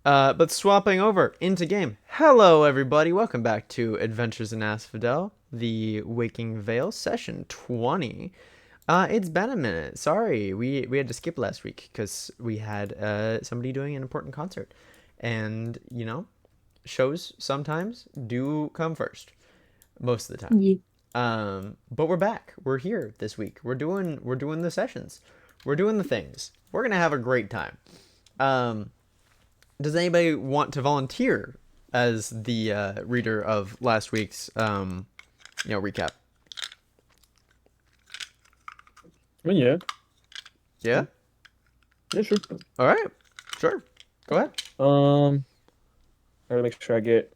But swapping over into game. Hello, everybody. Welcome back to Adventures in Asphodel, the Waking Vale session 20. It's been a minute. Sorry, we had to skip last week because we had somebody doing an important concert, and shows sometimes do come first, most of the time. Ye- But we're back. We're here this week. We're doing the sessions. We're doing the things. We're gonna have a great time. Um, does anybody want to volunteer as the reader of last week's recap? Yeah, Yeah. yeah, sure. All right. Sure. Go ahead. I gotta make sure I get.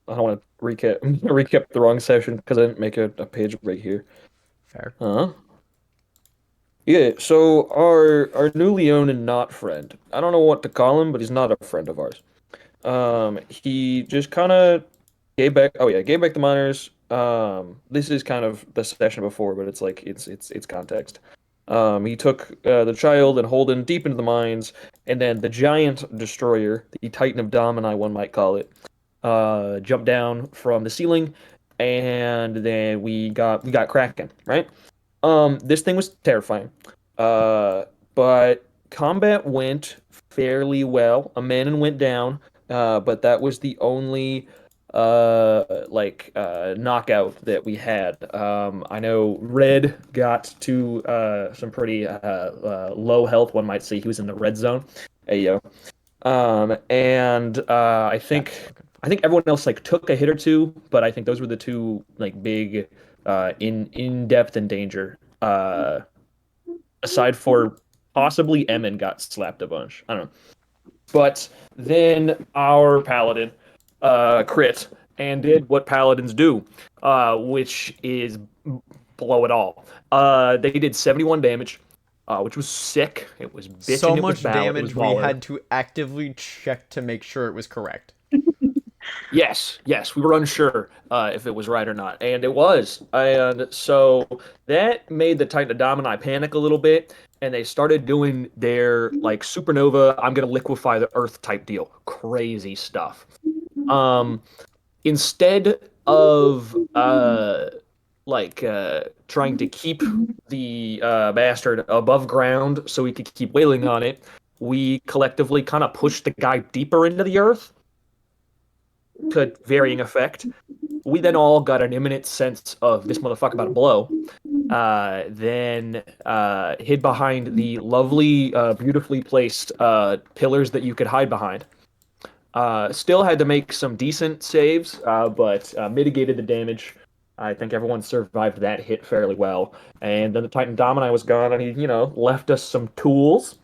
I don't want to recap recap the wrong session because I didn't make a page break here. Fair. Huh? Yeah. So our newly owned and not friend. I don't know what to call him, but he's not a friend of ours. He just kind of gave back. Oh yeah, gave back the miners. This is kind of the session before, but it's like it's context. He took the child and Holden deep into the mines, and then the giant destroyer, the Titan of Domini, one might call it, jumped down from the ceiling, and then we got cracking, right? This thing was terrifying. But combat went fairly well. A Manon went down, but that was the only knockout that we had. I know Red got to some pretty low health, one might say. He was in the red zone. Hey yo. And That's fucking I think everyone else like took a hit or two, but I think those were the two like big in depth and danger. Aside for possibly Emin got slapped a bunch. I don't know. But then our paladin crit and did what paladins do, which is blow it all. They did 71 damage, which was sick. It was so bitching. It was much ballad. It was damage. We baller. had to actively check to make sure it was correct. Yes, yes, we were unsure if it was right or not, and it was. And so that made the Titan of Domini panic a little bit, and they started doing their like supernova, I'm gonna liquefy the earth type deal. Crazy stuff. Um, Instead of trying to keep the bastard above ground so we could keep wailing on it, we collectively kind of pushed the guy deeper into the earth to varying effect. We then all got an imminent sense of this motherfucker about to blow. Then hid behind the lovely, beautifully placed pillars that you could hide behind. Still had to make some decent saves, but mitigated the damage. I think everyone survived that hit fairly well. And then the Titan Domini was gone, and he, left us some tools.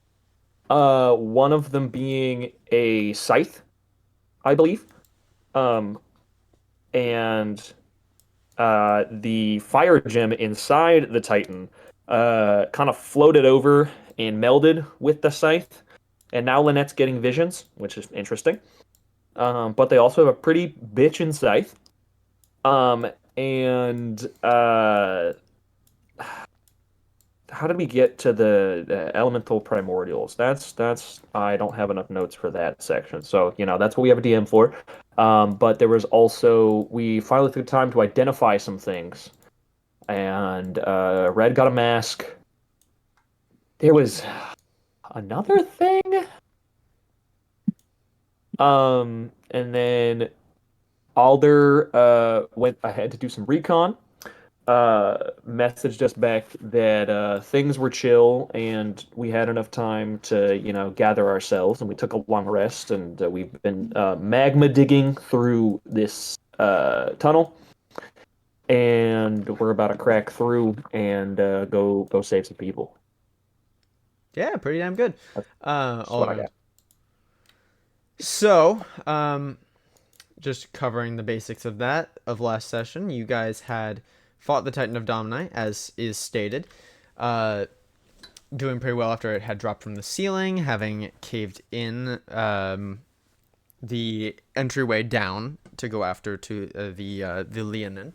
One of them being a scythe, I believe. Um, and the fire gem inside the Titan kind of floated over and melded with the scythe. And now Lynette's getting visions, which is interesting. But they also have a pretty bitchin' scythe. And how did we get to the elemental primordials? That's I don't have enough notes for that section. So, that's what we have a DM for. But there was also we finally took time to identify some things. And Red got a mask. There was another thing. And then Alder went ahead to do some recon. Messaged us back that things were chill and we had enough time to, gather ourselves, and we took a long rest, and we've been magma digging through this tunnel, and we're about to crack through and go save some people. Yeah, pretty damn good. That's All what I around. got. So, just covering the basics of that of last session, you guys had fought the Titan of Domini, as is stated, uh, doing pretty well after it had dropped from the ceiling, having caved in the entryway down to go after to the Leonin,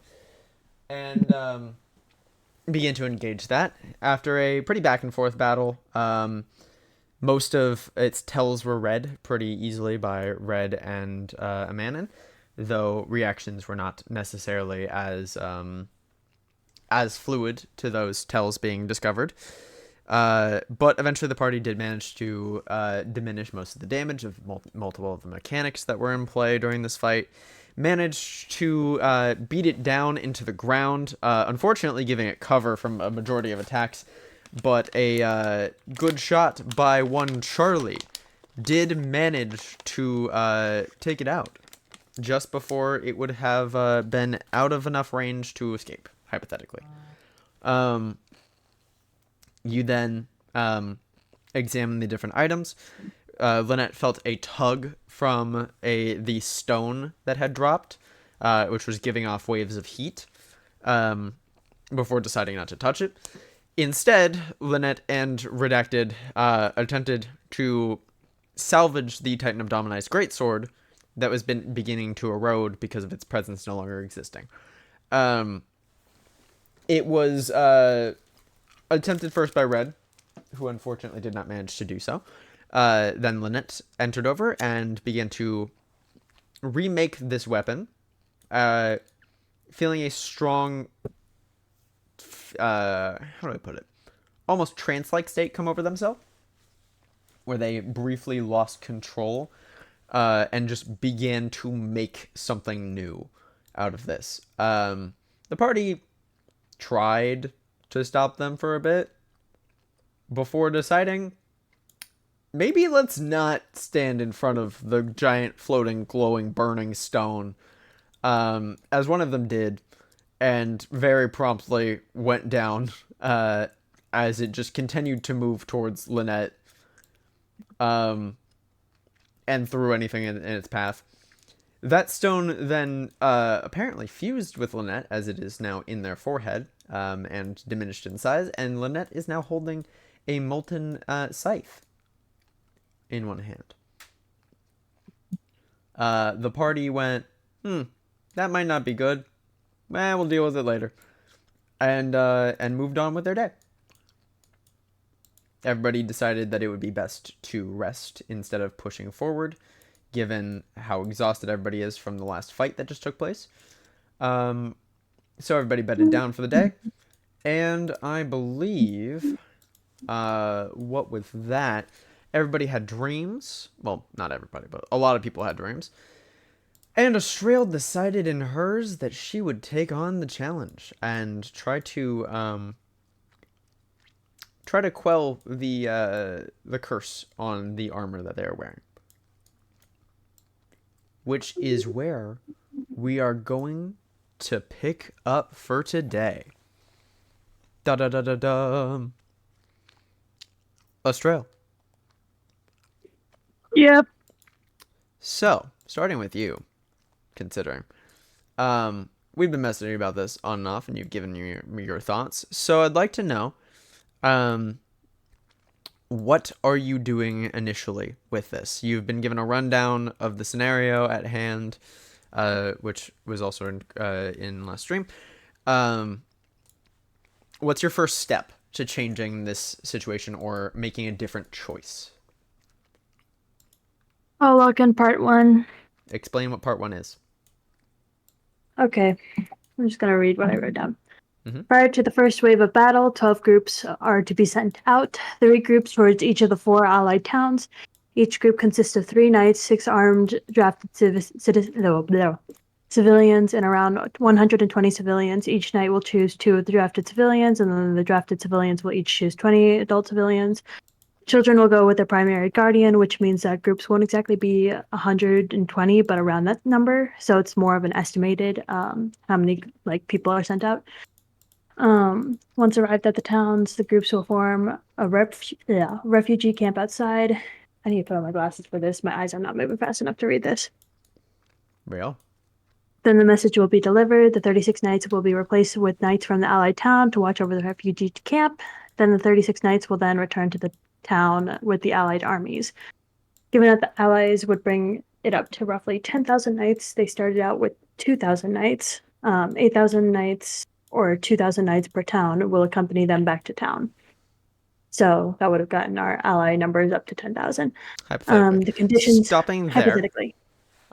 and begin to engage that after a pretty back and forth battle. Most of its tells were read pretty easily by Red and Amanin, though reactions were not necessarily as fluid to those tells being discovered. But eventually, the party did manage to diminish most of the damage of multiple of the mechanics that were in play during this fight. Managed to beat it down into the ground, unfortunately, giving it cover from a majority of attacks. But a good shot by one Charlie did manage to take it out just before it would have been out of enough range to escape, hypothetically. Um, you then examine the different items. Lynette felt a tug from the stone that had dropped, which was giving off waves of heat, before deciding not to touch it. Instead, Lynette and Redacted attempted to salvage the Titan of Domini's greatsword that was beginning to erode because of its presence no longer existing. It was attempted first by Red, who unfortunately did not manage to do so. Then Lynette entered over and began to remake this weapon, feeling a strong, how do I put it, almost trance-like state come over themselves, where they briefly lost control and just began to make something new out of this. The party tried to stop them for a bit before deciding maybe let's not stand in front of the giant floating glowing burning stone, as one of them did, and very promptly went down as it just continued to move towards Lynette, and threw anything in its path. That stone then apparently fused with Lynette, as it is now in their forehead, and diminished in size, and Lynette is now holding a molten scythe in one hand. The party went, that might not be good. We'll deal with it later. And moved on with their day. Everybody decided that it would be best to rest instead of pushing forward, given how exhausted everybody is from the last fight that just took place. So everybody bedded down for the day. And I believe, what with that, everybody had dreams. Well, not everybody, but a lot of people had dreams. And Astrael decided in hers that she would take on the challenge and try to quell the curse on the armor that they are wearing, which is where we are going to pick up for today. Da da da da da. Astrael. Yep. So, starting with you, considering we've been messaging about this on and off, and you've given me your thoughts. So I'd like to know, what are you doing initially with this? You've been given a rundown of the scenario at hand, which was also in last stream. What's your first step to changing this situation or making a different choice? I'll log in part 1. Explain what part 1 is. Okay, I'm just going to read what I wrote down. Mhm. Prior to the first wave of battle, 12 groups are to be sent out, 3 groups towards each of the 4 allied towns. Each group consists of 3 knights, 6 armed drafted civilians, and around 120 civilians. Each knight will choose 2 of the drafted civilians, and then the drafted civilians will each choose 20 adult civilians. Children will go with their primary guardian, which means that groups won't exactly be 120, but around that number. So it's more of an estimated how many people are sent out. Once arrived at the towns, the groups will form a refugee camp outside. I need to put on my glasses for this. My eyes are not moving fast enough to read this. Real. Then the message will be delivered. The 36 knights will be replaced with knights from the allied town to watch over the refugee camp. Then the 36 knights will then return to the town with the allied armies. Given that the allies would bring it up to roughly 10,000 knights, they started out with 2,000 knights. 8,000 knights or 2,000 knights per town will accompany them back to town. So that would have gotten our ally numbers up to 10,000. Hypothetically. The conditions, Stopping there, hypothetically.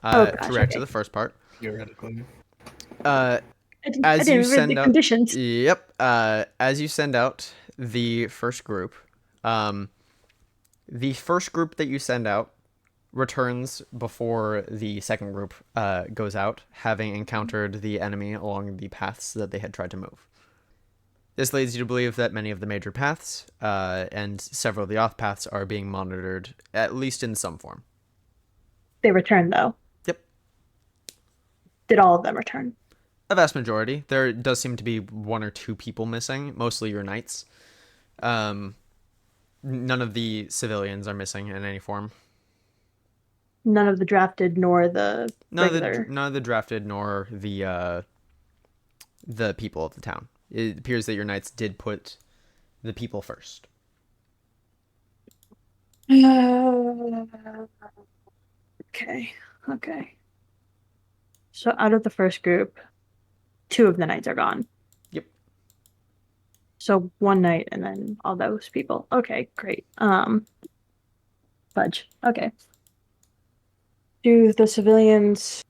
Oh to gosh, react to okay. the first part. Theoretically. Uh, I as you didn't read the send out, conditions. yep. As you send out the first group, the first group that you send out returns before the second group goes out, having encountered the enemy along the paths that they had tried to move. This leads you to believe that many of the major paths and several of the off paths are being monitored, at least in some form. They returned though. Yep. Did all of them return? A vast majority. There does seem to be 1 or 2 people missing, mostly your knights. None of the civilians are missing in any form. None of the drafted nor the regular. None of the drafted nor the people of the town. It appears that your knights did put the people first. Okay. Okay. So out of the first group, 2 of the knights are gone. Yep. So 1 knight and then all those people. Okay, great. Fudge. Okay. Do the civilians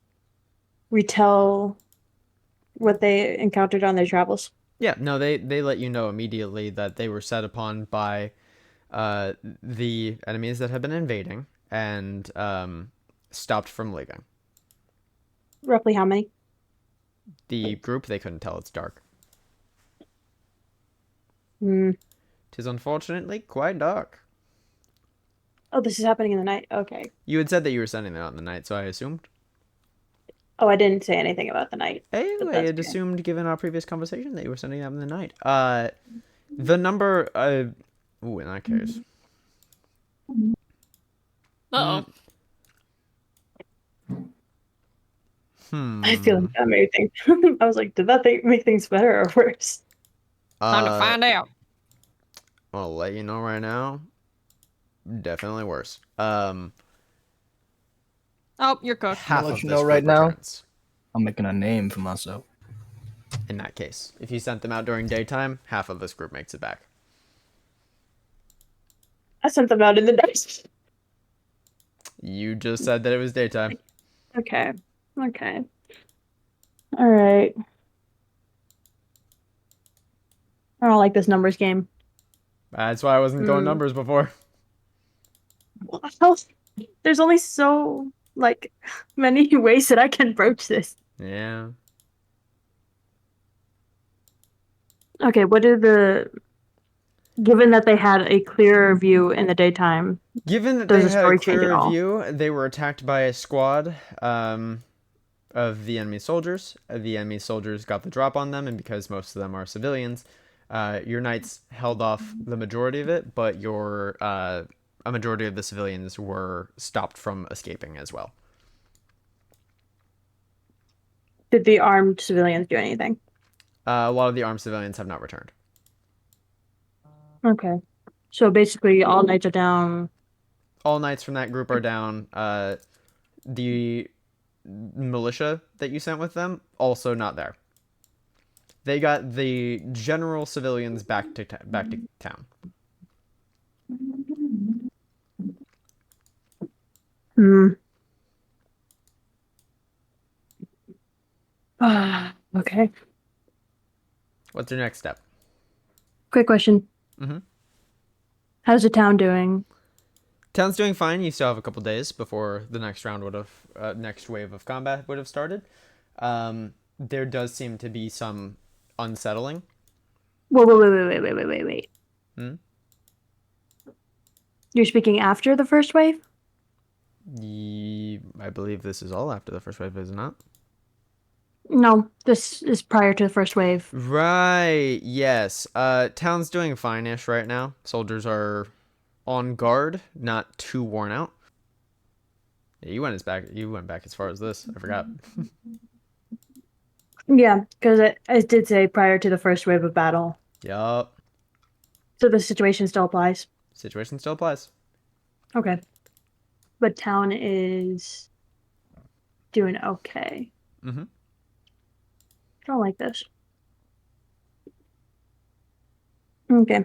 retell what they encountered on their travels? Yeah, no, they let you know immediately that they were set upon by the enemies that had been invading and stopped from leaving. Roughly how many? The group, they couldn't tell, it's dark. Hmm. Tis unfortunately quite dark. Oh, this is happening in the night. Okay. You had said that you were sending them out in the night, so I assumed. Oh, I didn't say anything about the night. Hey, But I that's had okay. assumed, given our previous conversation, that you were sending them in the night. The number, ooh, in that case. Uh-oh. I feel like that made things. I was like, did that make things better or worse? Time to find out. I'll let you know right now. Definitely worse. Oh, you're cooked. Half let of you this know right group now. returns. I'm making a name for myself. In that case, if you sent them out during daytime, half of this group makes it back. I sent them out in the night. You just said that it was daytime. Okay. Okay. All right. I don't like this numbers game. That's why I wasn't going numbers before. Well, there's only so like many ways that I can broach this. Yeah. Okay, given that they had a clearer view in the daytime, Given that does they the had a story change at clearer all? view, they were attacked by a squad of the enemy soldiers. The enemy soldiers got the drop on them, and because most of them are civilians, your knights held off the majority of it, but a majority of the civilians were stopped from escaping as well. Did the armed civilians do anything? A lot of the armed civilians have not returned. Okay. So basically all knights are down. All knights from that group are down. The militia that you sent with them, also not there. They got the general civilians back to town. Hmm. Okay. What's your next step? Quick question. Mhm. How's the town doing? Town's doing fine. You still have a couple days before the next round next wave of combat would have started. There does seem to be some unsettling. Wait. Hmm? You're speaking after the first wave? I believe this is all after the first wave, is it not? No, this is prior to the first wave. Right. Yes. Town's doing fine-ish right now. Soldiers are on guard, not too worn out. Yeah, you went back as far as this. I forgot. Yeah, because it did say prior to the first wave of battle. Yup. So the situation still applies. Situation still applies. Okay. But town is doing okay. Mm-hmm. I don't like this. Okay.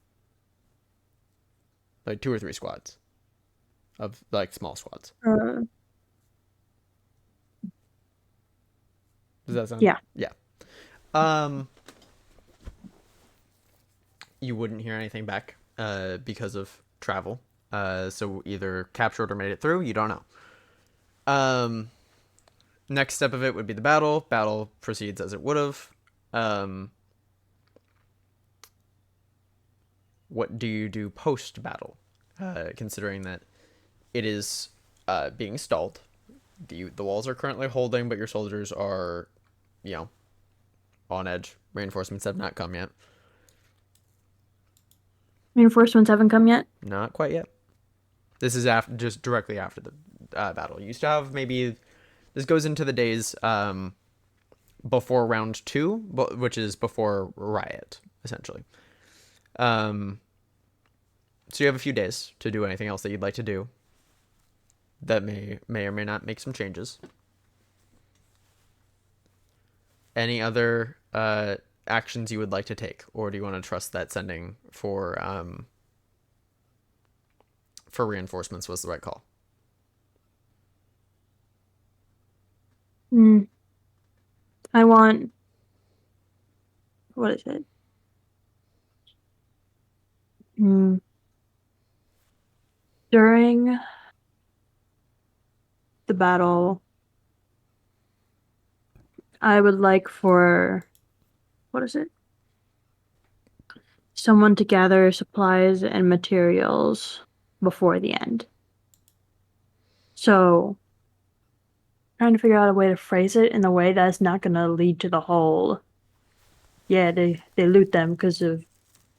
like 2 or 3 squads of like small squads. Does that sound? Yeah. Yeah. You wouldn't hear anything back because of travel. So either captured or made it through. You don't know. Next step of it would be the battle. Battle proceeds as it would have. What do you do post battle? Considering that it is being stalled. The walls are currently holding, but your soldiers are, you know, on edge. Reinforcements have not come yet. Reinforcements haven't come yet. Not quite yet. This is just directly after the battle. You used to have maybe. This goes into the days before round 2, which is before riot, essentially. So you have a few days to do anything else that you'd like to do. That may or may not make some changes. Any other actions you would like to take, or do you want to trust that sending for reinforcements was the right call? I want. What is it? During the battle, I would like for. What is it? Someone to gather supplies and materials before the end. So, trying to figure out a way to phrase it in a way that's not going to lead to the whole, yeah, they loot them because of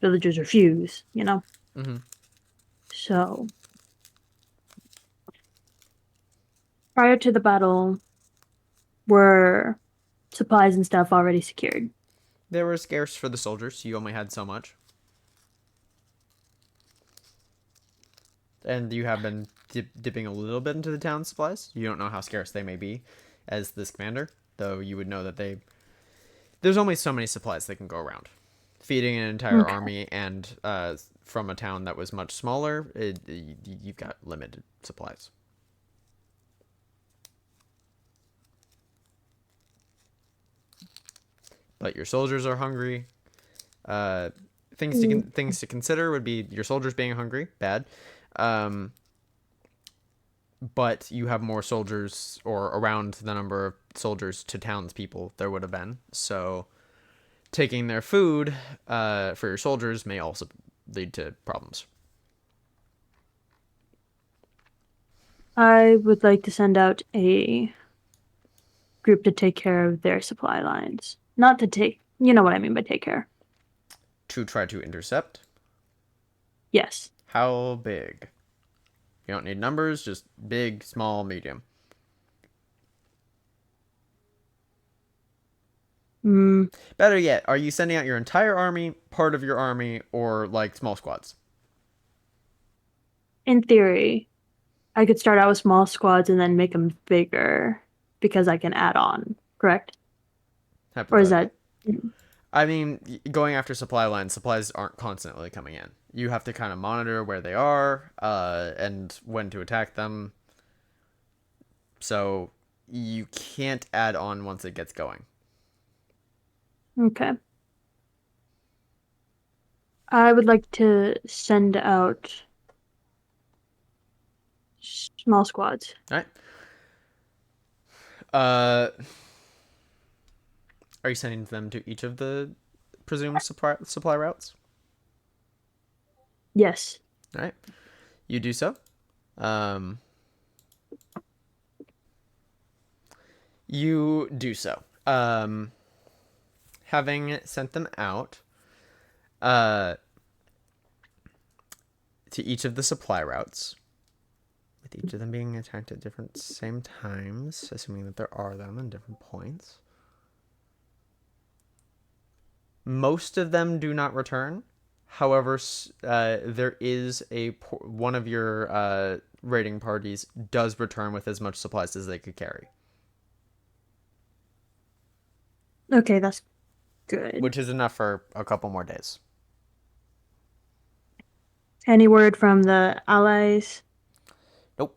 villagers refuse, you know? Mm-hmm. So, prior to the battle, were supplies and stuff already secured? They were scarce for the soldiers. You only had so much. And you have been dipping a little bit into the town supplies. You don't know how scarce they may be as this commander, though you would know that there's only so many supplies that can go around. Feeding an entire army and from a town that was much smaller, you've got limited supplies. But your soldiers are hungry. Things to consider would be your soldiers being hungry, bad. But you have more soldiers, or around the number of soldiers to townspeople there would have been. So taking their food for your soldiers may also lead to problems. I would like to send out a group to take care of their supply lines. Not to take, you know what I mean by take care. To try to intercept? Yes. How big? You don't need numbers, just big, small, medium. Better yet, are you sending out your entire army, part of your army, or like small squads? In theory, I could start out with small squads and then make them bigger because I can add on, correct? Or is that... I mean, going after supply lines, supplies aren't constantly coming in. You have to kind of monitor where they are and when to attack them. So you can't add on once it gets going. Okay. I would like to send out small squads. All right. Are you sending them to each of the presumed supply routes? Yes. All right. You do so. You do so. Having sent them out to each of the supply routes, with each of them being attacked at different same times, assuming that there are them in different points. Most of them do not return. However, there is one of your raiding parties does return with as much supplies as they could carry. Okay, that's good. Which is enough for a couple more days. Any word from the allies? Nope.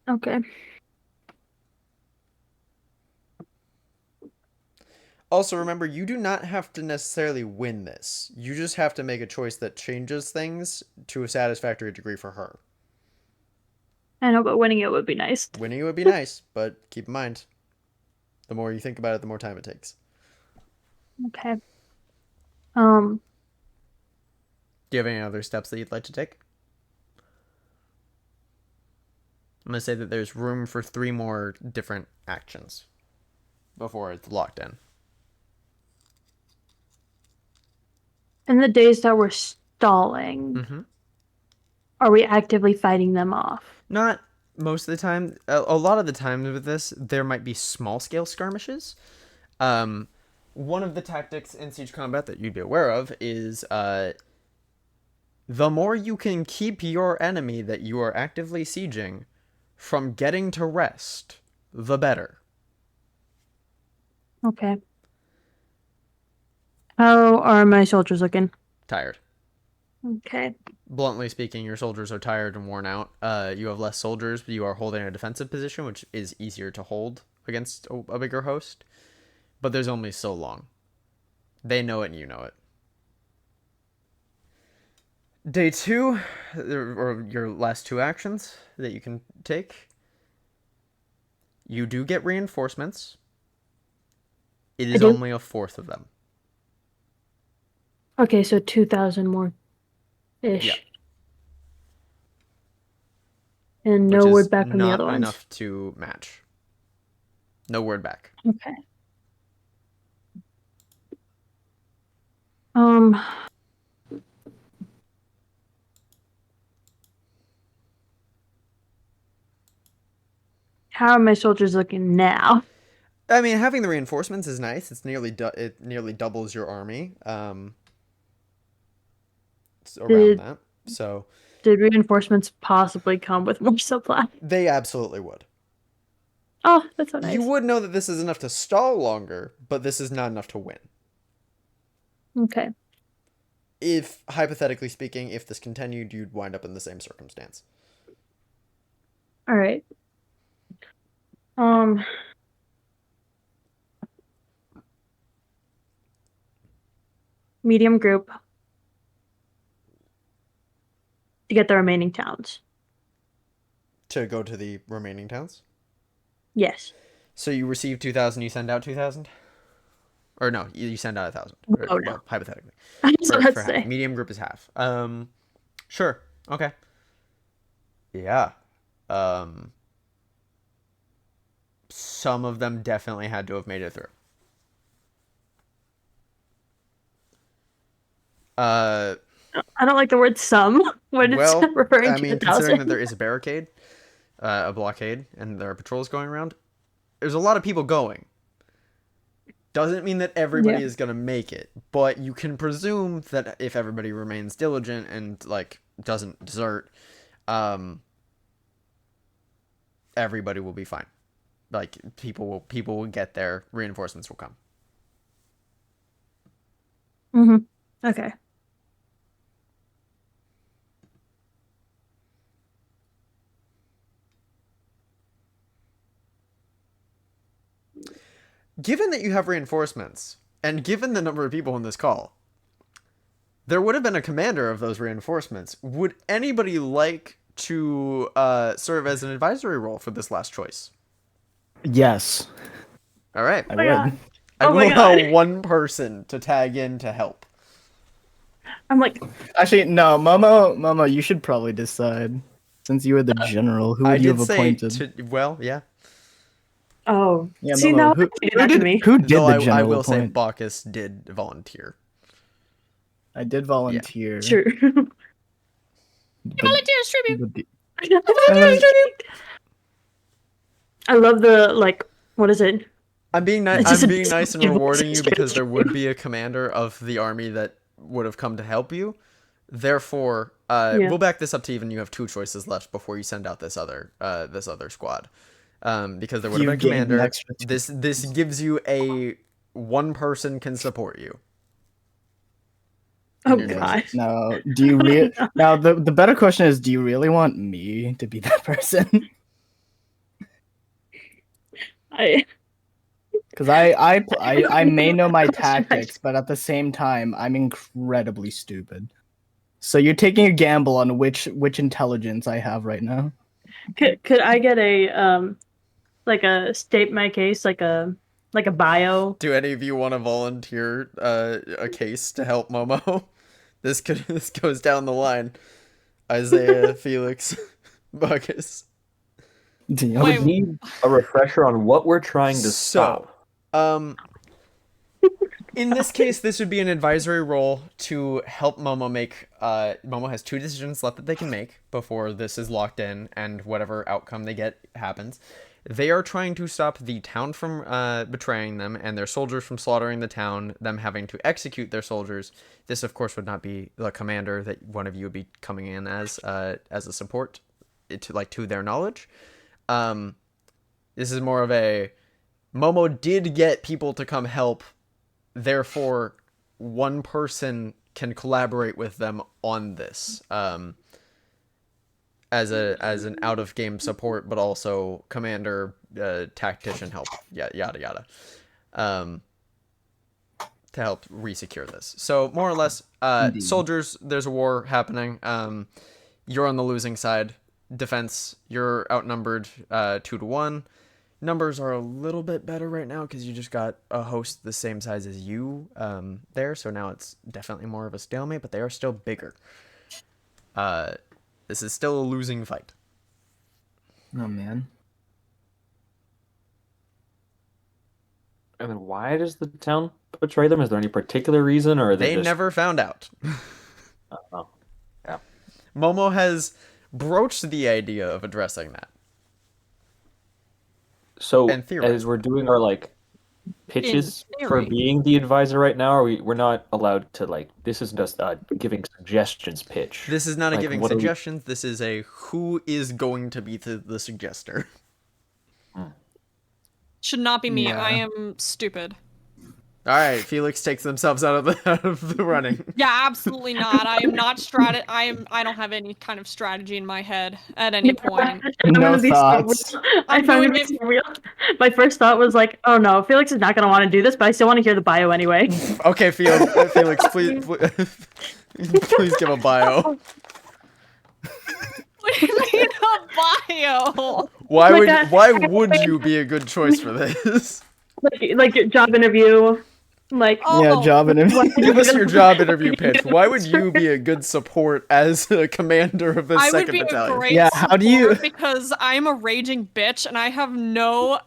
Okay. Also, remember, you do not have to necessarily win this. You just have to make a choice that changes things to a satisfactory degree for her. I know, but winning it would be nice. Winning would be nice, but keep in mind, the more you think about it, the more time it takes. Okay. Do you have any other steps that you'd like to take? I'm going to say that there's room for 3 more different actions before it's locked in. In the days that we're stalling, Mm-hmm. are we actively fighting them off? Not most of the time. A lot of the time with this, there might be small-scale skirmishes. One of the tactics in siege combat that you'd be aware of is the more you can keep your enemy that you are actively sieging from getting to rest, the better. Okay. How are my soldiers looking? Tired. Okay. Bluntly speaking, your soldiers are tired and worn out. You have less soldiers, but you are holding a defensive position, which is easier to hold against a bigger host. But there's only so long. They know it and you know it. Day 2, or your last 2 actions that you can take. You do get reinforcements. It is only a fourth of them. Okay, so 2,000 more ish. Yeah. And no word back from the other ones. Not enough to match. No word back. Okay. How are my soldiers looking now? I mean, having the reinforcements is nice. It's it nearly doubles your army. It's around that. So did reinforcements possibly come with more supply? They absolutely would. Oh, that's so nice. You would know that this is enough to stall longer, but this is not enough to win. Okay. If, hypothetically speaking, if this continued, you'd wind up in the same circumstance. All right. Medium group to get the remaining towns. To go to the remaining towns? Yes. So you receive 2,000, you send out 2,000? Or no, you send out 1,000. Oh, no. Well, hypothetically. I just For say. half. Medium group is half. Sure. Okay. Yeah. Some of them definitely had to have made it through. I don't like the word some when it's referring to 1,000. Considering that there is a barricade, a blockade, and there are patrols going around, there's a lot of people going. Doesn't mean that everybody is going to make it, but you can presume that if everybody remains diligent and, like, doesn't desert, everybody will be fine. Like, people will get there, reinforcements will come. Mm-hmm. Okay. Given that you have reinforcements, and given the number of people in this call, there would have been a commander of those reinforcements. Would anybody like to serve as an advisory role for this last choice? Yes. All right. I would. I will allow one person to tag in to help. I'm like... Actually, no, Momo, you should probably decide. Since you were the general, who would you have appointed? Well, yeah. Oh. Yeah, see, Momo, now who did the general I will say appoint? Bacchus did volunteer. I did volunteer. Yeah. Sure. Volunteers tribute. I love the, like, what is it? I'm being nice and rewarding you because there would be a commander of the army that would have come to help you. Therefore, we'll back this up to even you have 2 choices left before you send out this other squad. Because there would have been a commander. This gives you a one person can support you. Oh Your god. No, do you really? Now the better question is, do you really want me to be that person? I Because I may know my tactics, but at the same time, I'm incredibly stupid. So you're taking a gamble on which intelligence I have right now. could I get a like a state my case, like a bio? Do any of you want to volunteer a case to help Momo? This goes down the line. Isaiah, Felix, Buckus. I would need a refresher on what we're trying to stop. In this case, this would be an advisory role to help Momo make. Momo has 2 decisions left that they can make before this is locked in, and whatever outcome they get happens. They are trying to stop the town from betraying them and their soldiers from slaughtering the town, them having to execute their soldiers. This, of course, would not be the commander that one of you would be coming in as a support to their knowledge. This is more of a Momo did get people to come help. Therefore, one person can collaborate with them on this as an out of game support, but also commander, tactician help, yada yada, to help resecure this. So more or less, soldiers. There's a war happening. You're on the losing side. Defense. You're outnumbered 2-1. Numbers are a little bit better right now because you just got a host the same size as you there, so now it's definitely more of a stalemate, but they are still bigger. This is still a losing fight. Oh man. And then why does the town betray them? Is there any particular reason, or are they just... never found out? Oh, yeah. Momo has broached the idea of addressing that. So as we're doing our pitches for being the advisor right now, we're not allowed to this isn't just a giving suggestions pitch. This is not a giving suggestions. This is a who is going to be the suggester. Should not be me. Yeah. I am stupid. All right, Felix takes themselves out of the running. Yeah, absolutely not. I am not I don't have any kind of strategy in my head at any point. No thoughts. I'm going to be real. My first thought was like, oh no, Felix is not going to want to do this, but I still want to hear the bio anyway. Okay, Felix, please give a bio. What do you mean a bio? Why would you be a good choice for this? Like job interview. Job interview. Give us your job interview pitch. Why would you be a good support as a commander of the second battalion? I would be a great how do you? Because I'm a raging bitch and I have no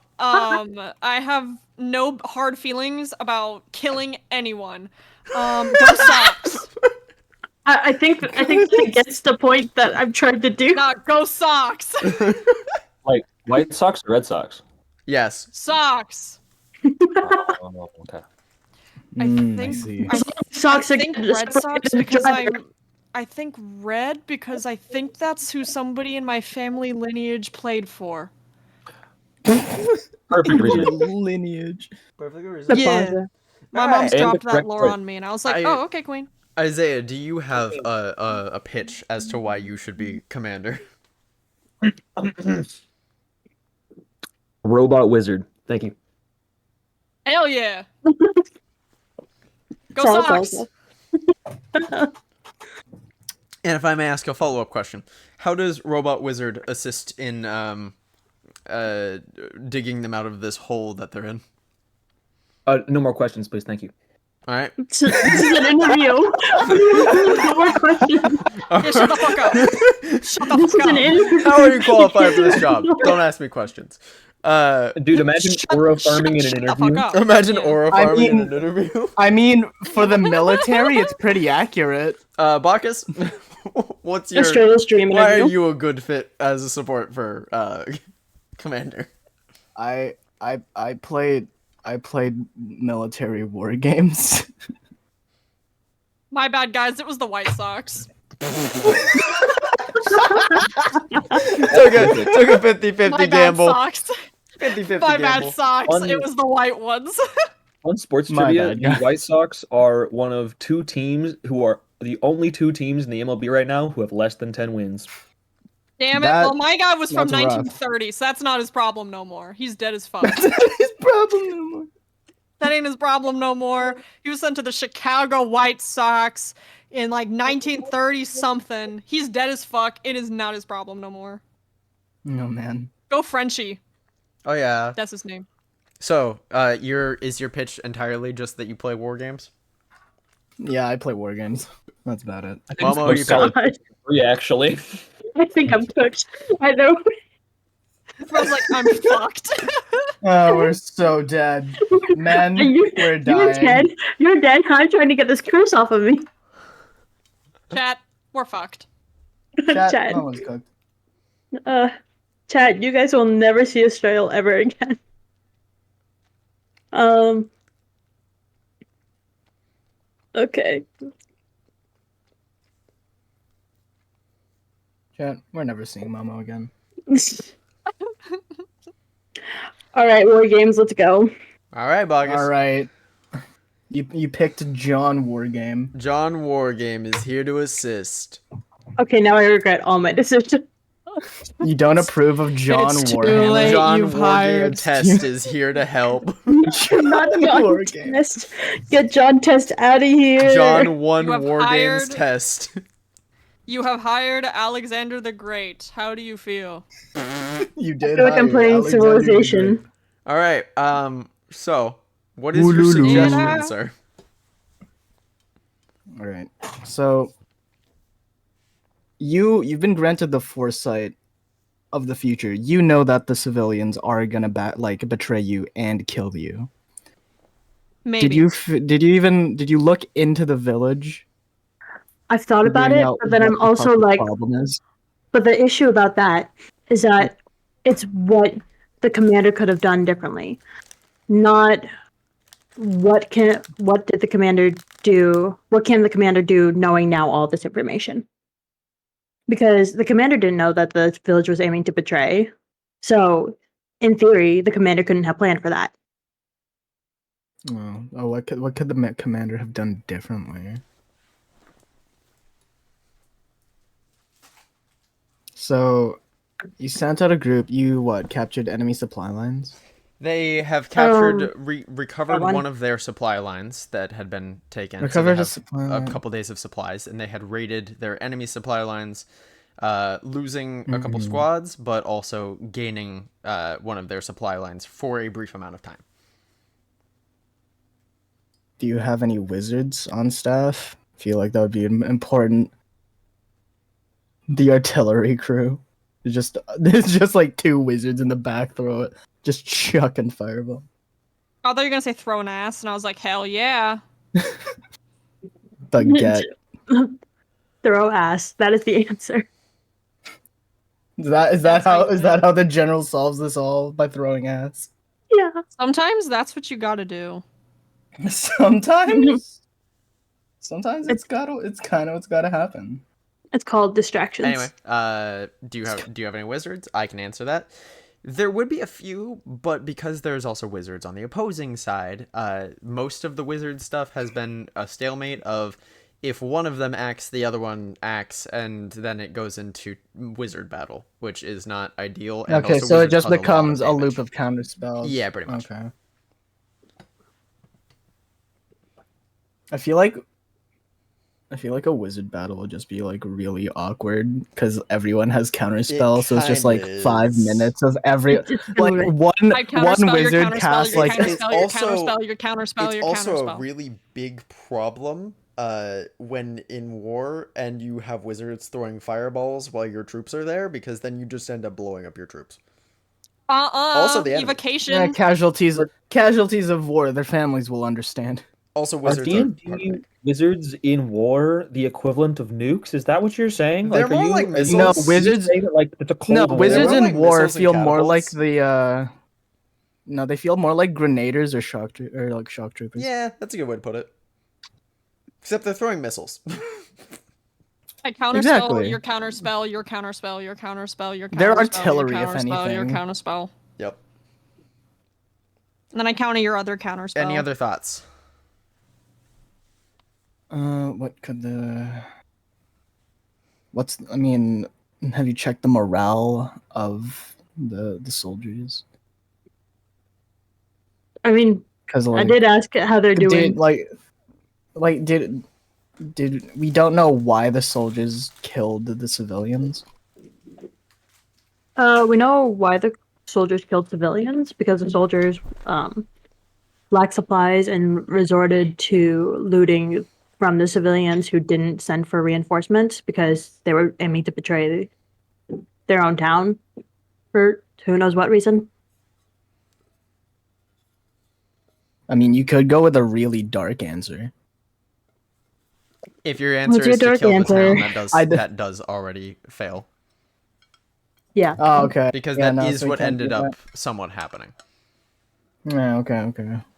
hard feelings about killing anyone. Go Sox. I think that gets the point that I'm trying to do. Not go Sox. Like White Sox or Red Sox? Yes. Sox. Oh, okay. I think Red Sox because I think red because I think that's who somebody in my family lineage played for. Perfect reason. Lineage. Perfect reason. Yeah. My mom's dropped that lore on me, and I was like, oh, okay, queen. Isaiah, do you have a pitch as to why you should be commander? Robot wizard. Thank you. Hell yeah. Go Sox. And if I may ask a follow-up question, how does Robot Wizard assist in digging them out of this hole that they're in? No more questions, please. Thank you. All right. This is an interview. No more questions. Yeah, shut the fuck up. Shut the fuck up. How are you qualified for this job? Don't ask me questions. Dude, imagine aura farming in an interview. Imagine aura farming in an interview. I mean, for the military, it's pretty accurate. Bacchus, what's your? Why are you a good fit as a support for commander? I played military war games. My bad, guys. It was the White Sox. took a 50-50 gamble. 50-50 My gamble. bad Sox. It was the white ones. On sports trivia, the White Sox are one of 2 teams who are the only 2 teams in the MLB right now who have less than 10 wins. Damn it. That- Well, my guy was from that's rough. 1930, so that's not his problem no more. He's dead as fuck. His problem no more. That ain't his problem no more. He was sent to the Chicago White Sox in like 1930 something. He's dead as fuck. It is not his problem no more. No man. Go Frenchie. Oh yeah. That's his name. So, is your pitch entirely just that you play war games? Yeah, I play war games. That's about it. I think it's Momo, most you solid God. 3, actually. I think I'm cooked. I know. Bro's like, I'm fucked. Oh, we're so dead. Men, You're we're dying. dead. You're dead. I'm trying to get this curse off of me. Chat, we're fucked. Chat, Chad. no one's cooked. Chad, you guys will never see a trail ever again. Okay. Chat, we're never seeing Momo again. All right, war games. Let's go. All right, Bogus. All right. You picked John Wargame. John Wargame is here to assist. Okay, now I regret all my decisions. You don't approve of John It's too Wargame. late. John you've Wargame hired- Test is here to help. Not John Wargame. Test. Get John Test out of here. John won You have War Games hired- Test. You have hired Alexander the Great. How do you feel? You I did. feel like I'm hire playing Alexander the Civilization. Great. All right. So, what is your Woo-loo-loo. suggestion, Yeah. sir? All right. So you've been granted the foresight of the future. You know that the civilians are gonna betray you and kill you. Maybe. Did you look into the village? I've thought about figuring it, out but then what I'm the also fucking like, problem is? but the issue about that is that it's what the commander could have done differently, not what did the commander do? What can the commander do knowing now all this information? Because the commander didn't know that the village was aiming to betray. So, in theory, the commander couldn't have planned for that. What could the commander have done differently? So, you sent out a group. You captured enemy supply lines? They have captured, that recovered one. one of their supply lines that had been taken. So Recovered they a have supply a line. couple days of supplies, and they had raided their enemy supply lines, losing a couple Mhm. squads, but also gaining one of their supply lines for a brief amount of time. Do you have any wizards on staff? I feel like that would be important. The artillery crew. There's just like 2 wizards in the back throw it. Just chucking fireball. I thought you were gonna say throw an ass, and I was like, hell yeah. Baguette. Throw ass. That is the answer. Is that That's how how you is that how the general solves this all by throwing ass? Yeah. Sometimes that's what you gotta do. Sometimes it's kind of what's gotta happen. It's called distractions. Anyway, do you have any wizards? I can answer that. There would be a few, but because there's also wizards on the opposing side, most of the wizard stuff has been a stalemate of if one of them acts, the other one acts, and then it goes into wizard battle, which is not ideal. And Okay, also so it wizards just cause lot of becomes a damage. loop of counter spells. Yeah, pretty much. Okay. I feel like a wizard battle would just be like really awkward because everyone has counter spells, so it's just like kinda 5 is. minutes of every like Right. one I counterspell your wizard counterspell, casts your like It's counterspell, your also- counterspell, your counterspell, It's your also a counterspell. really big problem when in war and you have wizards throwing fireballs while your troops are there, because then you just end up blowing up your troops. Also the enemy. evocation. casualties of war. Their families will understand. Also Are wizards are D&D wizards in war the equivalent of nukes? Is that what you're saying? They're are more you, like are you missiles. wizards- saying that, like it's a Cold No, War? wizards more in like war missiles and feel more like catapults. No, they feel more like grenadiers or shock troopers. Yeah, that's a good way to put it. Except they're throwing missiles. I counterspell Exactly. your counterspell, your counterspell, your counterspell, your counterspell. They're your artillery, if counterspell, Your anything. counterspell. Yep. And then I counter your other counterspell. Any other thoughts? What could the... I mean, have you checked the morale of the soldiers? I mean, Because I did ask how they're doing. Did we don't know why the soldiers killed the civilians? We know why the soldiers killed civilians because the soldiers lacked supplies and resorted to looting from the civilians who didn't send for reinforcements because they were aiming to betray their own town for who knows what reason. I mean, you could go with a really dark answer. If your answer What's your is to dark kill answer? the town, that does already fail. Yeah. Oh, okay. Because Yeah, that no, is so we what can't ended do up somewhat happening. that. Yeah, okay.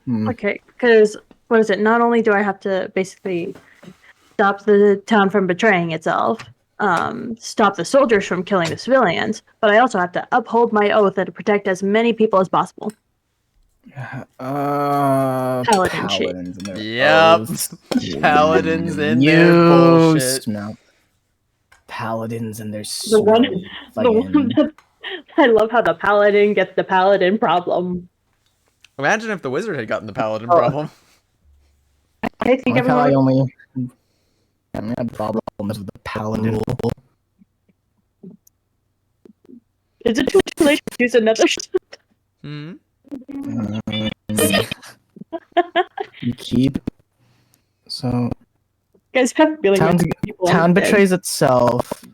Okay, because what is it? Not only do I have to basically stop the town from betraying itself, stop the soldiers from killing the civilians, but I also have to uphold my oath and protect as many people as possible. Paladin shit. Paladins and their Yep. oaths. Paladins in their You bullshit. smell paladins and their The one, smelly the one fucking... that I love how the paladin gets the paladin problem. Imagine if the wizard had gotten the paladin Oh. problem. I think Like how everyone. I had problems with the paladin rule. Is it too late to use another? Hmm? You keep... So, You guys have feeling town betrays itself.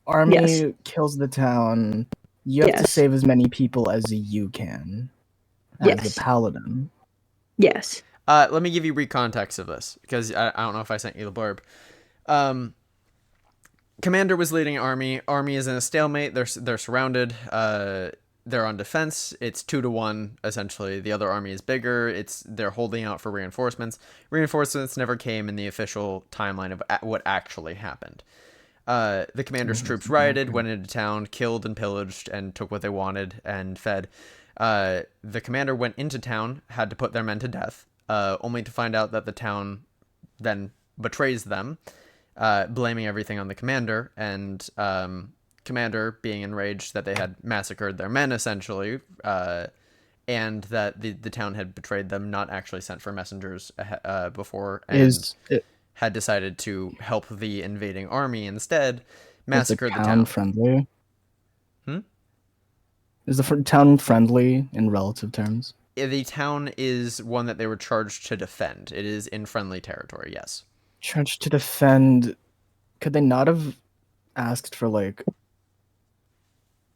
Army Yes. kills the town. You have to Yes. save as many people as you can. As Yes. the paladin. Yes. Let me give you recontext of this, because I don't know if I sent you the blurb. Commander was leading army. Army is in a stalemate. They're surrounded. They're on defense. It's 2-1 essentially. The other army is bigger. They're holding out for reinforcements. Reinforcements never came in the official timeline of what actually happened. The commander's troops rioted, went into town, killed and pillaged, and took what they wanted and fed. The commander went into town, had to put their men to death, only to find out that the town then betrays them, blaming everything on the commander, and commander being enraged that they had massacred their men, essentially, and that the town had betrayed them, not actually sent for messengers before, and had decided to help the invading army instead, massacred the town. Friendly? Is the town friendly in relative terms? The town is one that they were charged to defend. It is in friendly territory, yes. Charged to defend. Could they not have asked for, like,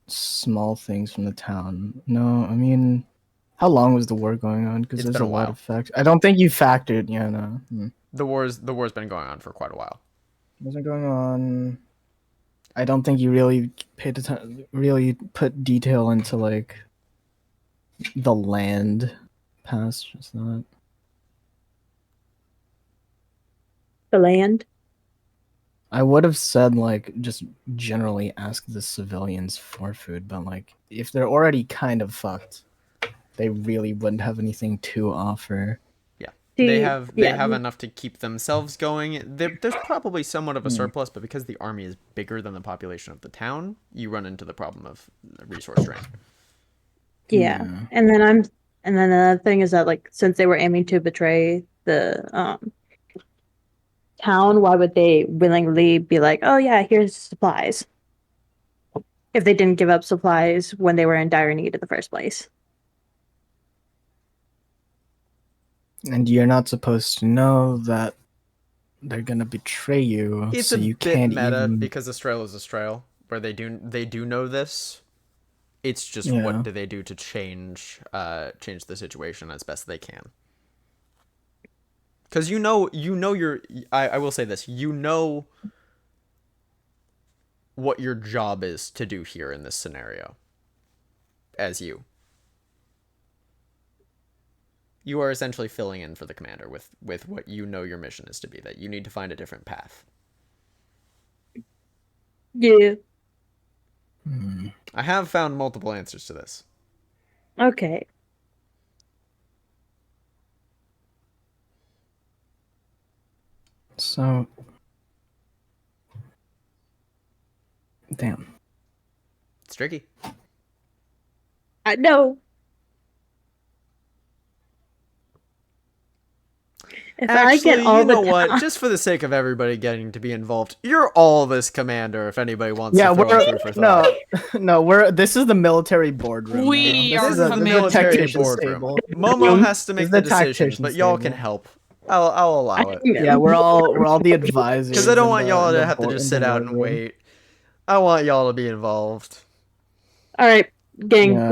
small things from the town? No, I mean, how long was the war going on? Because there's a lot of facts. I don't think you factored. Yeah, no. The war's been going on for quite a while. What's going on? I don't think you really really put detail into, like, the land past just that. The land. I would have said, like, just generally ask the civilians for food, but, like, if they're already kind of fucked, they really wouldn't have anything to offer. Yeah, they have enough to keep themselves going. There's probably somewhat of a surplus, but because the army is bigger than the population of the town, you run into the problem of resource drain. Yeah, and then another thing is that, like, since they were aiming to betray the town, why would they willingly be like, oh yeah, here's supplies, if they didn't give up supplies when they were in dire need in the first place? And you're not supposed to know that they're gonna betray you. It's so a you bit can't meta even... because Astrael is Astrael, where they do know this. It's just what do they do to change the situation as best they can. Because I will say this, you know what your job is to do here in this scenario. As you are essentially filling in for the commander with what you know your mission is to be, that you need to find a different path. Yeah. I have found multiple answers to this. Okay. So, damn. It's tricky. I know. If I Actually, get all you know the what? Just for the sake of everybody getting to be involved, you're all this commander. If anybody wants Yeah, to throw in food for thought. no. This is the military boardroom. We now. are This is the commanders. military tactician's boardroom. table. Momo has to This make is the the decisions, tactician's but y'all can table. help. I'll allow it. Yeah, we're all the advisors. Because I don't want y'all in to the have to board- just in sit the out and boardroom. wait. I want y'all to be involved. All right, gang. Yeah.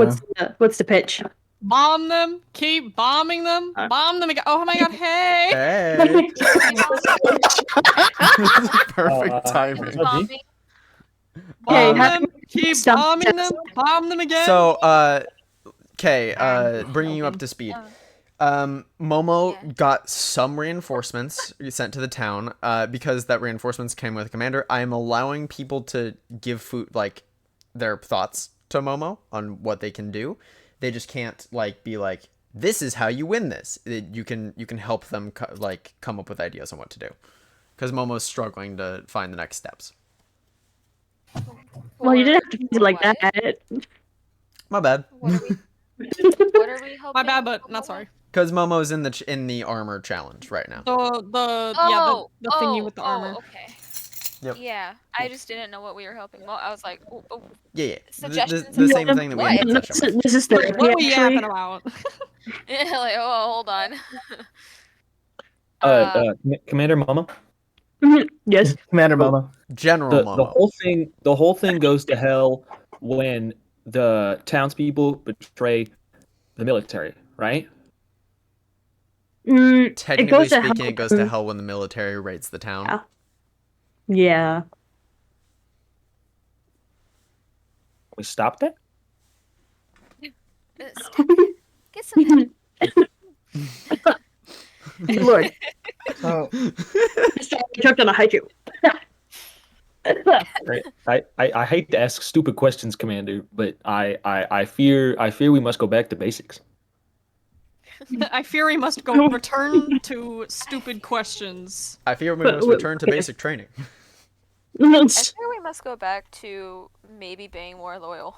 What's the pitch? Bomb them. Keep bombing them. Bomb them again. Oh my god, hey! Hey, perfect timing. Bombing. Okay, Um, how- Bomb them. Keep Stop. bombing them. Bomb them again. So, Kay, bringing you up to speed. Momo Yeah. got some reinforcements sent to the town. Because that reinforcements came with a commander. I am allowing people to give food, like, their thoughts to Momo on what they can do. They just can't be like, this is how you win this. You can help them come up with ideas on what to do, because Momo's struggling to find the next steps. Well, you didn't have to do it like what? that. My bad. What are we helping? My bad, but not sorry. Because Momo's in the armor challenge right now. The thingy with the armor. Okay. Yep. Yeah, I just didn't know what we were helping. Well, I was like, Yeah. Suggestions The and same stuff. thing that we What? had to touch on. This is the What are we yapping about? like, hold on. Commander Mama. Yes. Commander Momo. General The Momo. whole thing goes to hell when the townspeople betray the military, right? Technically to speaking, hell. it goes to hell when the military raids the town. Yeah. We stopped that. Get some. Lord. So, Jumped on a haiku. I hate to ask stupid questions, Commander, but I fear we must go back to basics. I fear we must go return to stupid questions. I fear we must return to basic training. I fear we must go back to maybe being more loyal.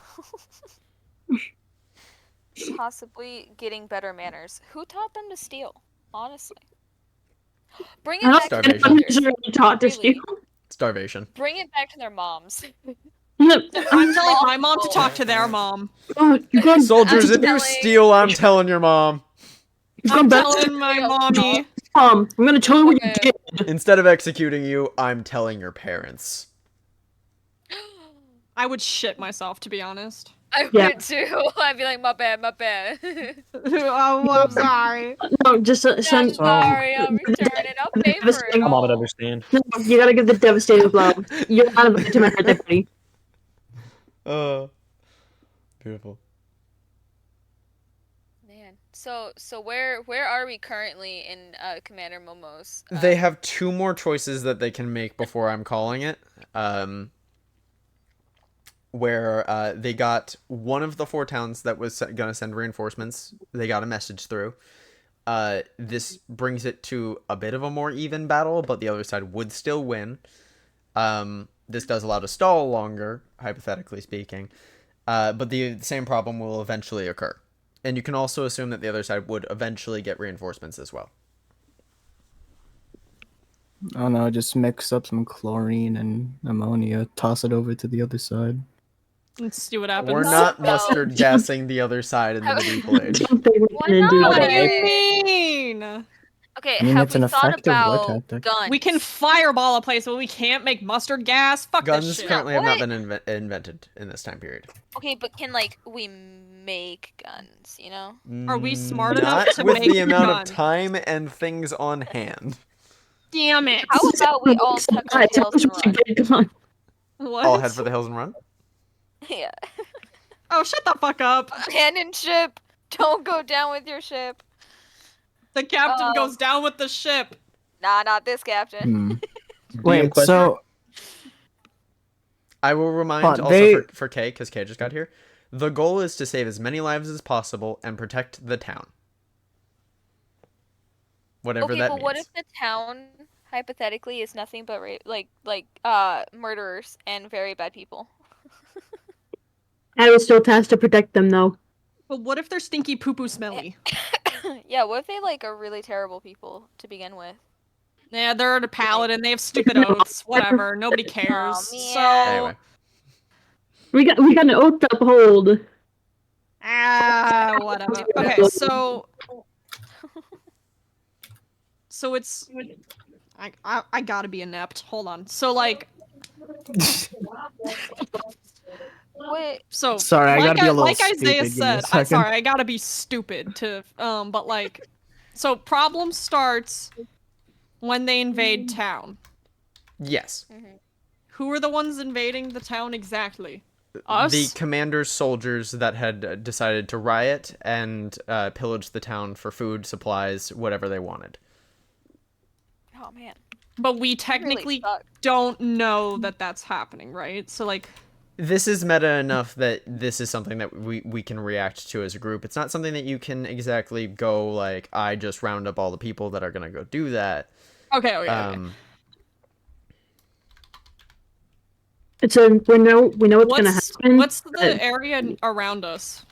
Possibly getting better manners. Who taught them to steal? Honestly. Bring it back to their Starvation. mothers. Taught to Really. steal. Starvation. Bring it back to their moms. I'm telling my mom to talk to their mom. Oh, you gone, Soldiers, if you telling- steal, I'm telling your mom. you've I'm gone back telling my mommy. I'm gonna tell you what you Okay. did. Instead of executing you, I'm telling your parents. I would shit myself, to be honest. I Yeah. would too. I'd be like, my bad, my bad. Oh, I'm sorry. No, just I'm send. sorry, I'll return it. I'll pay for it. My mom would all. understand. No, you gotta give the devastating blow. You're not invited to my birthday party. Beautiful. Man, so where are we currently in Commander Momo's? They have 2 more choices that they can make before I'm calling it. Where they got one of the 4 towns that was going to send reinforcements. They got a message through. This brings it to a bit of a more even battle, but the other side would still win. This does allow to stall longer, hypothetically speaking. But the same problem will eventually occur. And you can also assume that the other side would eventually get reinforcements as well. I don't know, just mix up some chlorine and ammonia, toss it over to the other side. Let's see what happens. We're not mustard gassing the other side in the medieval age. Why Gonna do not? What do that. you mean? Okay, I mean, have it's we an thought effective war about tactic. guns? We can fireball a place, but we can't make mustard gas? Fuck this Guns shit. currently have not What? been invented in this time period. Okay, but can we make guns? You know? Are we smart enough Not to with make the amount guns? of time and things on hand. Damn it. How about we all tuck our tails and run? What? All head for the hills and run. Yeah. Oh, shut the fuck up. Abandon ship. Don't go down with your ship. The captain goes down with the ship. Nah, not this captain. Wait, so I will remind But also they- for Kay, because Kay just got here. The goal is to save as many lives as possible and protect the town. Whatever Okay, that but means. what if the town hypothetically is nothing but murderers and very bad people. I was still tasked to protect them, though. But what if they're stinky poo-poo smelly? Yeah, what if they are really terrible people to begin with? Yeah, they're a paladin. They have stupid oaths. Whatever. Nobody cares. man. So Anyway. We got an oath to uphold. whatever. Okay, so it's I gotta be inept. Hold on. So Wait. so Sorry, I gotta be a little like Isaiah stupid. Give me a said, second. I gotta be stupid to but so problem starts when they invade town. Yes. Who are the ones invading the town exactly? Us? The commander's soldiers that had decided to riot and pillage the town for food, supplies, whatever they wanted. Oh man. But we technically don't know that that's happening, right? So This is meta enough that this is something that we can react to as a group. It's not something that you can exactly go like, I just round up all the people that are gonna go do that. Okay. So we know what's gonna happen. What's the area around us?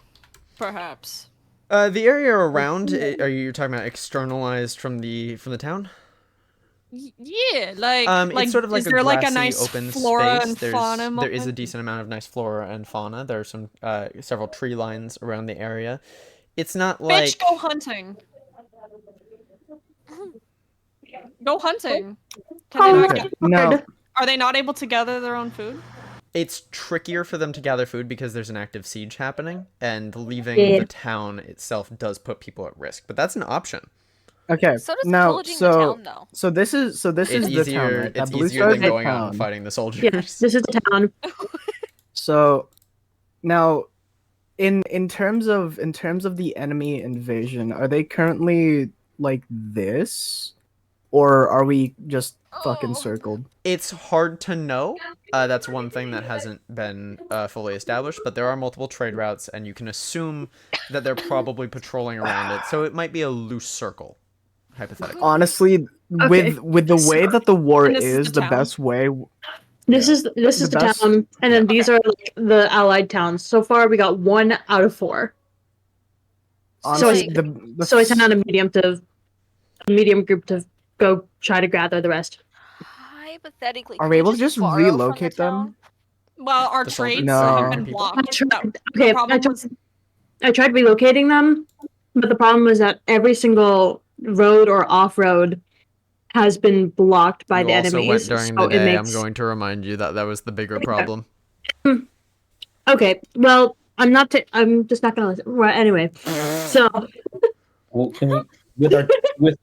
Perhaps. The area around, are you talking about externalized from the town? Yeah, it's sort of like is a there grassy, a nice open flora space. and fauna? There is a decent amount of nice flora and fauna. There are some several tree lines around the area. It's not like Bitch, go hunting. Go hunting. Are they not able to gather their own food? It's trickier for them to gather food because there's an active siege happening, and leaving the town itself does put people at risk. But that's an option. Okay. So does pillaging the town, though. So this is the town. Right? It's easier than going out and fighting the soldiers. Yeah, this is the town. So now, in terms of the enemy invasion, are they currently like this, or are we just fucking circled? It's hard to know. That's one thing that hasn't been fully established, but there are multiple trade routes, and you can assume that they're probably patrolling around it. So it might be a loose circle, hypothetically. Honestly, with the way that the war is, the best way. This is the town, and then these are the allied towns. So far, we got 1 out of 4. Honestly, so I sent out a medium group to go try to gather the rest. Hypothetically, are we able to just relocate them? Well, our trades No. have been blocked. I tried relocating them, but the problem was that every single road or off-road has been blocked by the enemies. You also went during the day. I'm going to remind you that was the bigger problem. Okay, well, I'm just not gonna listen. Right, anyway, so. Well, can we with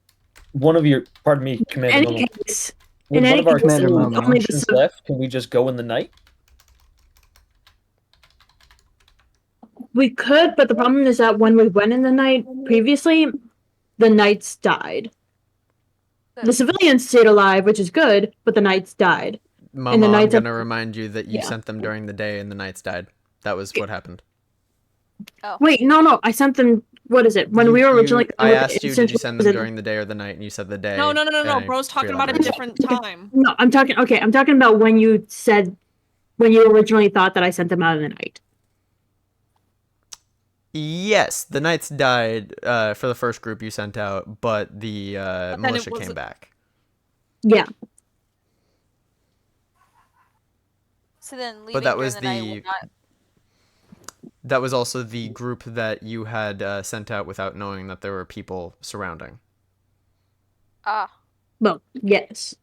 one of your, pardon me, Commander Momo. With one of our options left, can we just go in the night? We could, but the problem is that when we went in the night previously, the knights died. The civilians stayed alive, which is good, but the knights died. Momo, I'm going to remind you that you sent them during the day and the knights died. That was what happened. Oh. Wait, no, I sent them. What is it? When we were originally, I asked you, did you send them during the day or the night, and you said the day. No. Bro's talking about a different time. No, I'm talking about when you originally thought that I sent them out in the night. Yes, the knights died for the first group you sent out, but the militia came back. Yeah. So then, leaving but that was during the night that was also the group that you had sent out without knowing that there were people surrounding. Ah. Well, yes.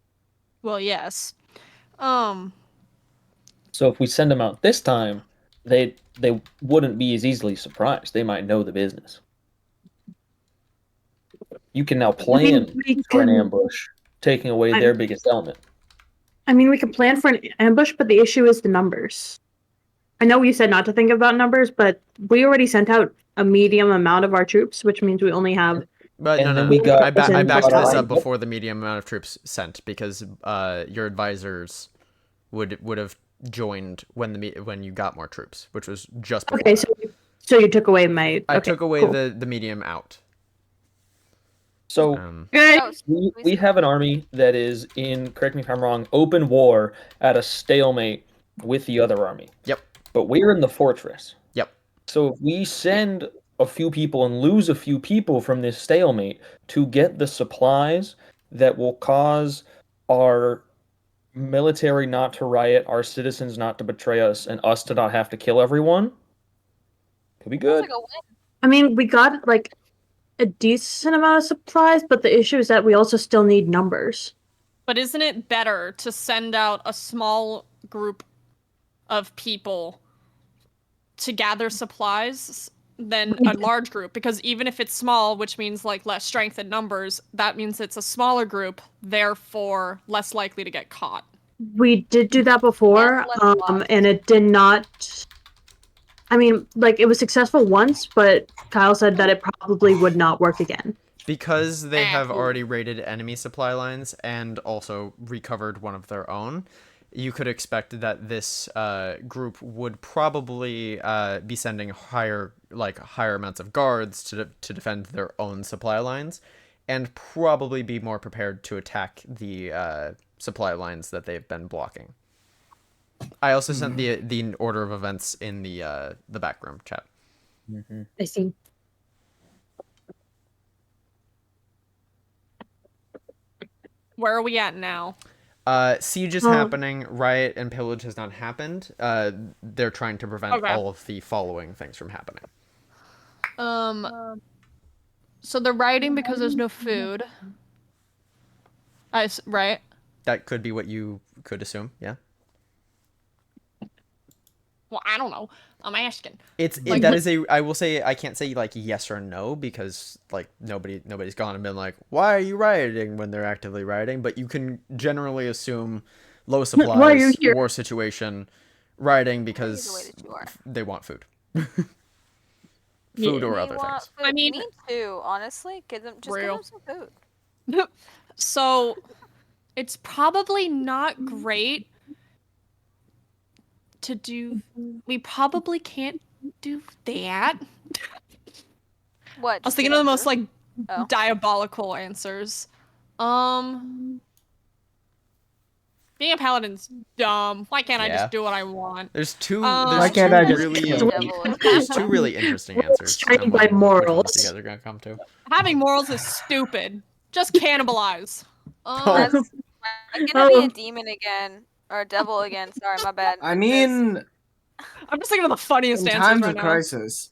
So if we send them out this time, they wouldn't be as easily surprised. They might know the business. You can now plan for an ambush, taking away their biggest element. I mean, we can plan for an ambush, but the issue is the numbers. I know you said not to think about numbers, but we already sent out a medium amount of our troops, which means we only have... But no. I backed this up before the medium amount of troops sent, because your advisors would have joined when you got more troops, which was just before. Okay, so you took away my... I took away the medium out. So Okay. Oh, we have an army that is in, correct me if I'm wrong, open war at a stalemate with the other army. Yep. But we're in the fortress. Yep. So if we send a few people and lose a few people from this stalemate to get the supplies that will cause our military not to riot, our citizens not to betray us, and us to not have to kill everyone, could be sounds good. like a win. I mean, we got like a decent amount of supplies, but the issue is that we also still need numbers. But isn't it better to send out a small group of people to gather supplies than a large group? Because even if it's small, which means like less strength in numbers, that means it's a smaller group, therefore less likely to get caught. We did do that before, And less lost. and it did not. I mean, like, it was successful once, but Kyle said that it probably would not work again. Because they have cool. already raided enemy supply lines and also recovered one of their own, you could expect that this group would probably be sending higher amounts of guards to defend their own supply lines, and probably be more prepared to attack the supply lines that they've been blocking. I also sent the order of events in the backroom chat. I see. Where are we at now? Siege is happening. Riot and pillage has not happened. They're trying to prevent Okay. all of the following things from happening. So they're rioting because there's no food. Right? That could be what you could assume. Yeah. Well, I don't know. I'm asking. I will say I can't say like yes or no because like nobody's gone and been like, why are you rioting when they're actively rioting, but you can generally assume low supplies, Why are you here? war situation, rioting The way because that you are. they want food. Yeah. Food or They other want things. food. I mean- me too, honestly. Give them Real. some food. So it's probably not great to do. We probably can't do that. What? I was just thinking give of the them most food? like Oh. diabolical answers. Being a paladin's dumb. Why can't I Yeah. just do what I want? There's two. Why There's can't two I just really. kill There's two really interesting answers. Trained I'm by wondering which ones morals. you guys are gonna come to. Having morals is stupid. Just cannibalize. Oh. That's I'm gonna be Oh. a demon again or a devil again. Sorry, my bad. I mean, I'm just thinking of the funniest in answers times right of now. crisis,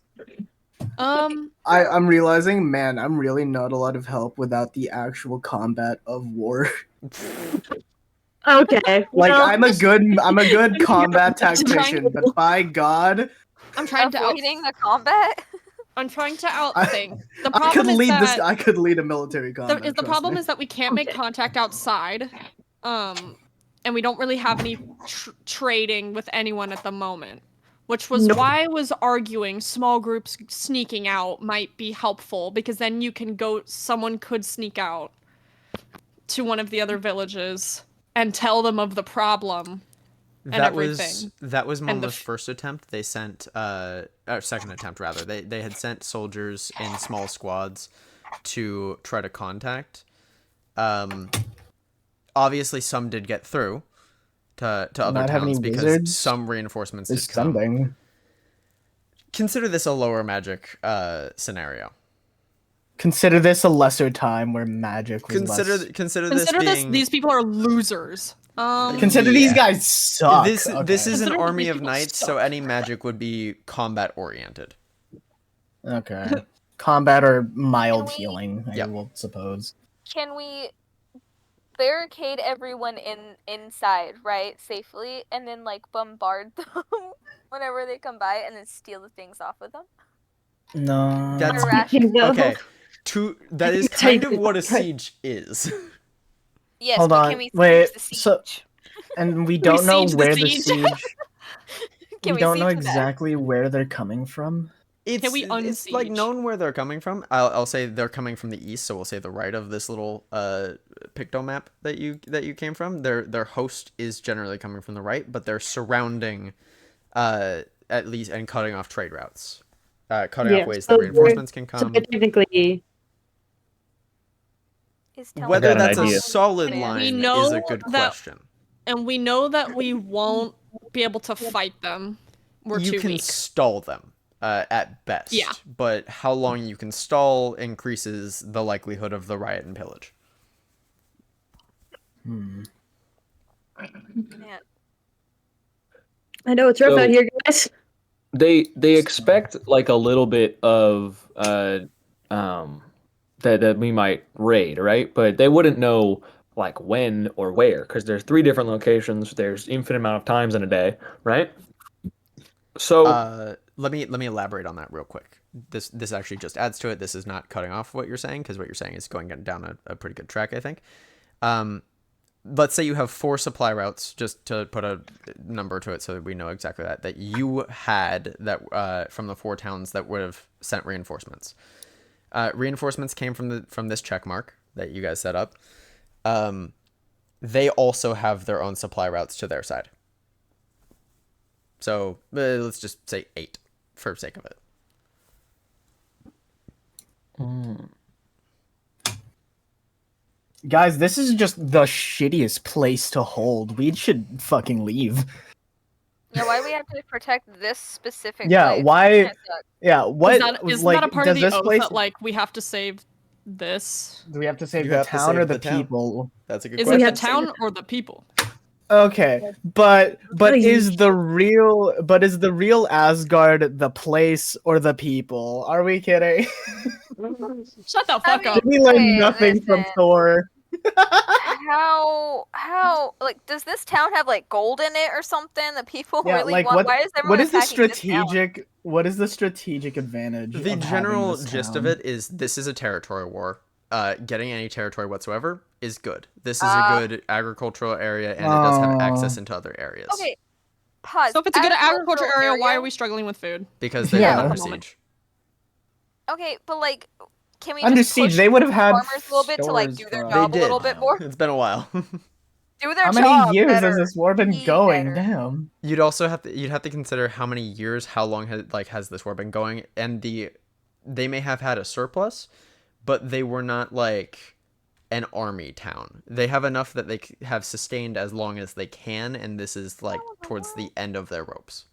Um, I'm realizing, man, I'm really not a lot of help without the actual combat of war. Okay. Like well, I'm a good combat tactician, but by God, I'm trying to avoiding the combat. I'm trying to outthink. The I could problem is lead that I could lead a military combat. the trust problem me. is that we can't make Okay. contact outside. And we don't really have any trading with anyone at the moment. Which was Nope. why I was arguing small groups sneaking out might be helpful because then someone could sneak out to one of the other villages and tell them of the problem and everything. That was And the Momo's first attempt. They sent or second attempt rather. They had sent soldiers in small squads to try to contact. Obviously some did get through to other Not have any towns because wizards? some reinforcements There's did come. something. Consider this a lower magic scenario. Consider this a lesser time where magic was Consider less. consider Consider this this being these people are losers. Consider these yeah. guys suck. this is an Consider army these of people knights, so suck. any magic would be combat oriented. Okay. Combat or mild Can we- healing, I Yep. will suppose. Can we barricade everyone inside, right, safely, and then like bombard them whenever they come by, and then steal the things off of them? No. That's Irrational. No. okay. That is kind of what a Technically, siege is. Yes, Hold but on, can we wait, siege the so- siege? And we Can we don't know siege the where the siege? siege. Can we don't know siege them? exactly where they're coming from. It's we it's like unsiege? known where they're coming from. I'll say they're coming from the east, so we'll say the right of this little pictomap that you came from. Their host is generally coming from the right, but they're surrounding at least and cutting off trade routes. Cutting Yeah, off ways so that reinforcements can So come. technically, Is telling Whether got an that's a idea. solid We line is a know good that- question. And we know that we won't be able to fight them. We're You too can weak. stall them at best, Yeah. but how long you can stall increases the likelihood of the riot and pillage. Man. I know it's rough So- out here, guys. They expect like a little bit of that we might raid, right? But they wouldn't know like when or where because there's 3 different locations. There's infinite amount of times in a day, right? So Let me elaborate on that real quick. This actually just adds to it. This is not cutting off what you're saying because what you're saying is going down a pretty good track, I think. Let's say you have 4 supply routes, just to put a number to it so that we know exactly that you had that from the 4 towns that would have sent reinforcements. Reinforcements came from this check mark that you guys set up. They also have their own supply routes to their side. So let's just say 8 for sake of it. Guys, this is just the shittiest place to hold. We should fucking leave. Yeah, why do we have to protect this specific Yeah, place? why? Kinda sucks. Yeah, what? Isn't like, that a part does of the this oath place? that like we have to save this? Do we have to save You the have to town or save the the town. people? That's a good Is question. it the town or the people? Okay, but Please. is the real Asgard the place or the people? Are we kidding? Shut the I fuck mean- up. Did we learn Okay, nothing from listen. Thor? How like does this town have like gold in it or something that people Yeah, really like want? what? Why is everyone What is the attacking this town? strategic? What is the strategic advantage? The of general having this gist of town? it is this is a territory war. Getting any territory whatsoever is good. This is a Ah. good agricultural area, and it does have Oh. access into other areas. Okay, pause. So if it's a good agriculture Agricultural area, why are we struggling with food? Because they're Yeah. under At the moment. siege. Okay, but like, can we Under just siege, push they would have had farmers a little bit to like stores do their for- They job a did. little bit more? It's been a while. Do their How job many years better. has this war been Be going? better. Damn. You'd also have to consider how many years, how long has this war been going, and they may have had a surplus, but they were not like an army town. They have enough that they have sustained as long as they can, and this is like How in the towards the world? end of their ropes.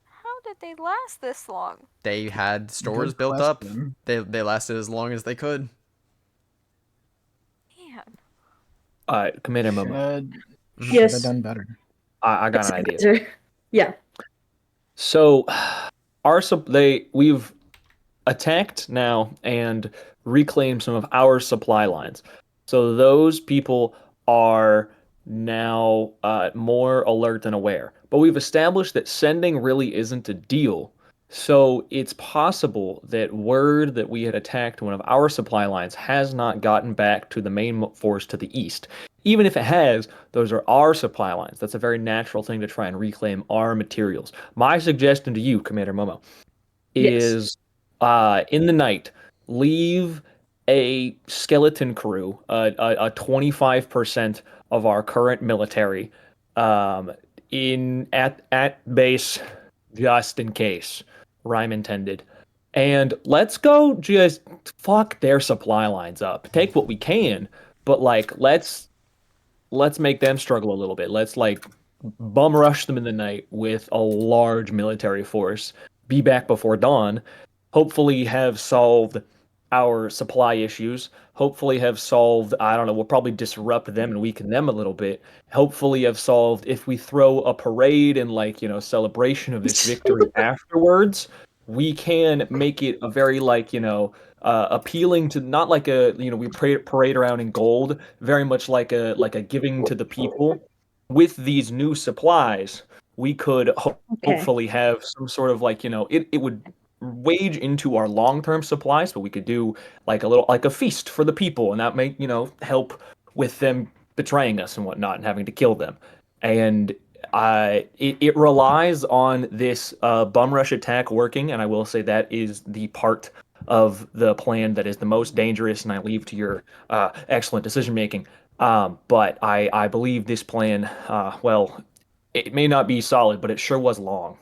How did they last this long? They had stores Good built up. question. They lasted as long as they could. Man. Commander Momo, Should Yes. have done better. I got an idea. Yeah. So, we've attacked now and reclaimed some of our supply lines. So those people are now more alert and aware. But we've established that sending really isn't a deal. So it's possible that word that we had attacked one of our supply lines has not gotten back to the main force to the east. Even if it has, those are our supply lines. That's a very natural thing to try and reclaim our materials. My suggestion to you, Commander Momo, is in the night, leave a skeleton crew, a 25% of our current military, at base, just in case. Rhyme intended. And let's go just fuck their supply lines up. Take what we can, but like let's make them struggle a little bit. Let's like bum rush them in the night with a large military force. Be back before dawn. Hopefully have solved our supply issues. Hopefully have solved, I don't know, we'll probably disrupt them and weaken them a little bit. Hopefully have solved if we throw a parade and like, celebration of this victory afterwards, we can make it a very like, appealing to not like a, we parade around in gold, very much like a giving to the people. With these new supplies, we could hopefully have some sort of like, it would wage into our long-term supplies, but we could do like a feast for the people, and that may help with them betraying us and whatnot and having to kill them. And it relies on this bum rush attack working, and I will say that is the part of the plan that is the most dangerous, and I leave to your excellent decision making. But I believe this plan, well, it may not be solid, but it sure was long.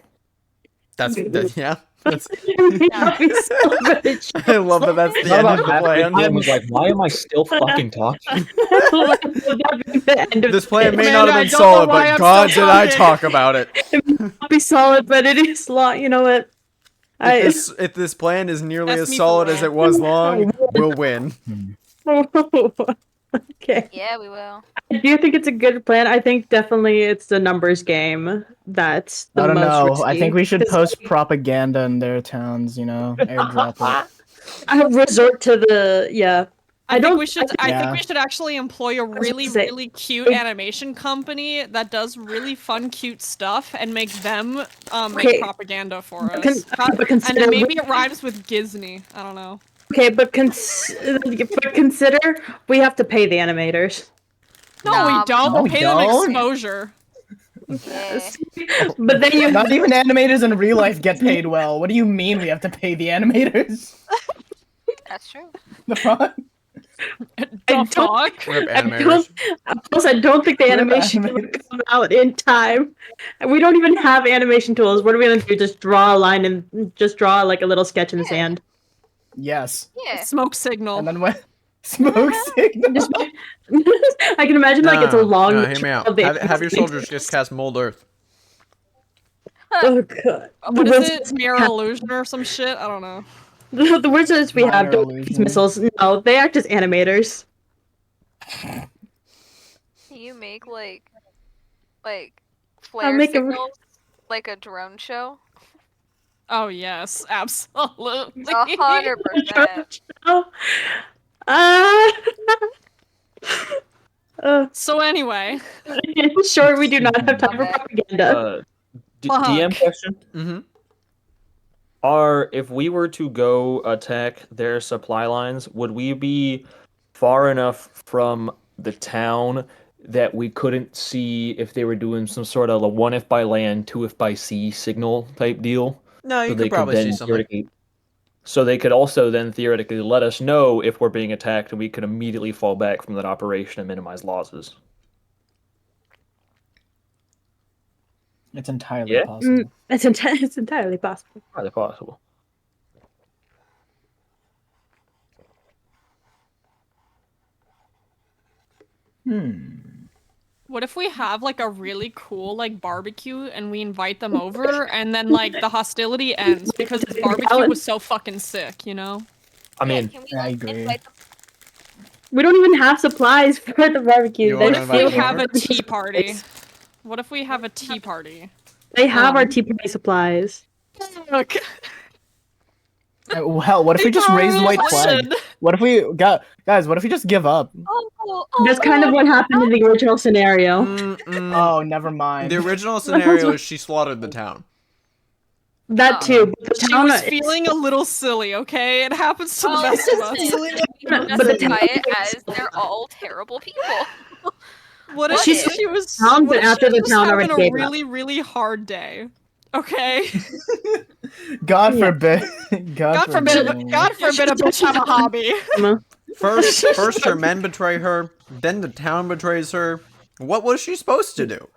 Yeah. That's, Not be salvaged. I love that. That's the Not end about of the halfway plan. through and was like, why am I still fucking talking? This plan may Man, not have I been don't know solid, why but I'm God, still did I talking. talk about it. Not be solid, but it is long. You know what? If this plan is nearly Ask as me for solid as real. it was long, we'll win. Okay. Yeah, we will. Do you think it's a good plan? I think definitely it's the numbers game that's the I don't most know. I risky. think we should 'Cause post propaganda in their towns. Airdrop it. I resort to the I think don't- we should. I think Yeah. we should actually employ a really, say- really cute animation company that does really fun, cute stuff, and make them Okay. make propaganda for But us. but And consider then maybe it rhymes with Gisney. I don't know. okay, but consider we have to pay the animators. No, Nah, we don't. no, We'll we pay them don't. exposure. Yeah. But then you Not even animators in real life get paid well. What do you mean we have to pay the animators? That's true. The fuck? I The don't- fuck? Rip I animators. Plus, I don't think the Rip animation will animators. come out in time. And we don't even have animation tools. What are we gonna do? Just draw a line and just draw like a little sketch in the Yeah. sand? Yeah. Yes. Smoke signal. And then when smoke signal. Just- I can imagine like it's a long. No, hear me out. of the Have your soldiers just cast Mold Earth. Oh god. What The is wizards it? Mirror illusion or some shit? I don't know. The wizards we have Minor don't use illusion. missiles. No, they act as animators. Can you make like I'll flare make a- signals like a drone show? Oh yes, absolutely. 100%. Oh. So anyway, In short, we do not have time for propaganda. DM question. Mm-hmm. If we were to go attack their supply lines, would we be far enough from the town that we couldn't see if they were doing some sort of a 1 if by land, 2 if by sea signal type deal? No, you they could probably see then something. So they could also then theoretically let us know if we're being attacked, and we could immediately fall back from that operation and minimize losses. It's entirely Yeah? possible. It's entirely possible. Highly possible. what if we have like a really cool like barbecue and we invite them over and then like the hostility ends because this barbecue was so fucking sick, you know? I mean, Can we I like agree. invite them? We don't even have supplies for the barbecue. You They- wanna What if invite we them have over? a tea party? What if we have a tea party? They have our tea party supplies. Look, Hell, what if we just raise the white flag? What if we guys? What if we just give up? Oh, That's kind of what happened in the original scenario. Oh, never mind. The original scenario is she slaughtered the town. That too. But the she town was feeling a little silly, okay? It happens to the Oh, best of us. But the justify it town- as they're all terrible people. What if She's- she was town, what but if she after the was town having already a gave up. really, really hard day? Okay. God Yeah. forbid. God forbid a bitch have a hobby. First her men betray her, then the town betrays her. What was she supposed to do?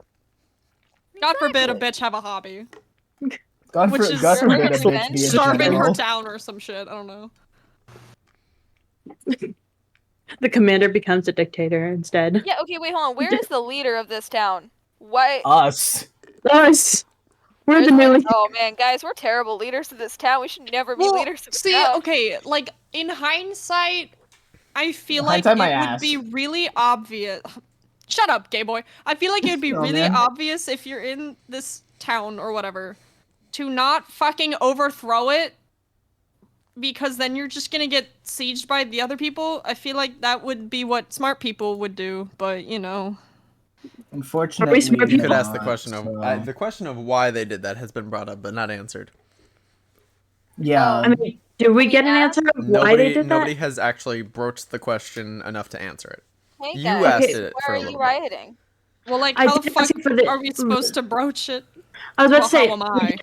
God forbid a bitch have a hobby. God, Which is God forbid a bitch be a Starving her general. down or some shit. I don't know. The commander becomes a dictator instead. Yeah, okay, wait, hold on. Where is the leader of this town? Why? Us. Us. We're where's the new leader. Oh man, guys, we're terrible leaders of this town. We should never be leaders of this see, town. okay, like in hindsight, I feel like Hindsight, my it would ass. be really obvious. Shut up, gay boy. I feel like it would be Oh, really man. obvious if you're in this town or whatever to not fucking overthrow it because then you're just gonna get sieged by the other people. I feel like that would be what smart people would do, but you know. Unfortunately, smart You people? could ask the question of so- the question of why they did that has been brought up but not answered. Yeah. I mean, did we get an answer of why they did Nobody that? has actually broached the question enough to answer it. Hey You guys, asked Okay. it for where a are little you bit. rioting? Well, like, I how the did fuck ask you for the- are we supposed to broach it? I was about to Well, say. how am I?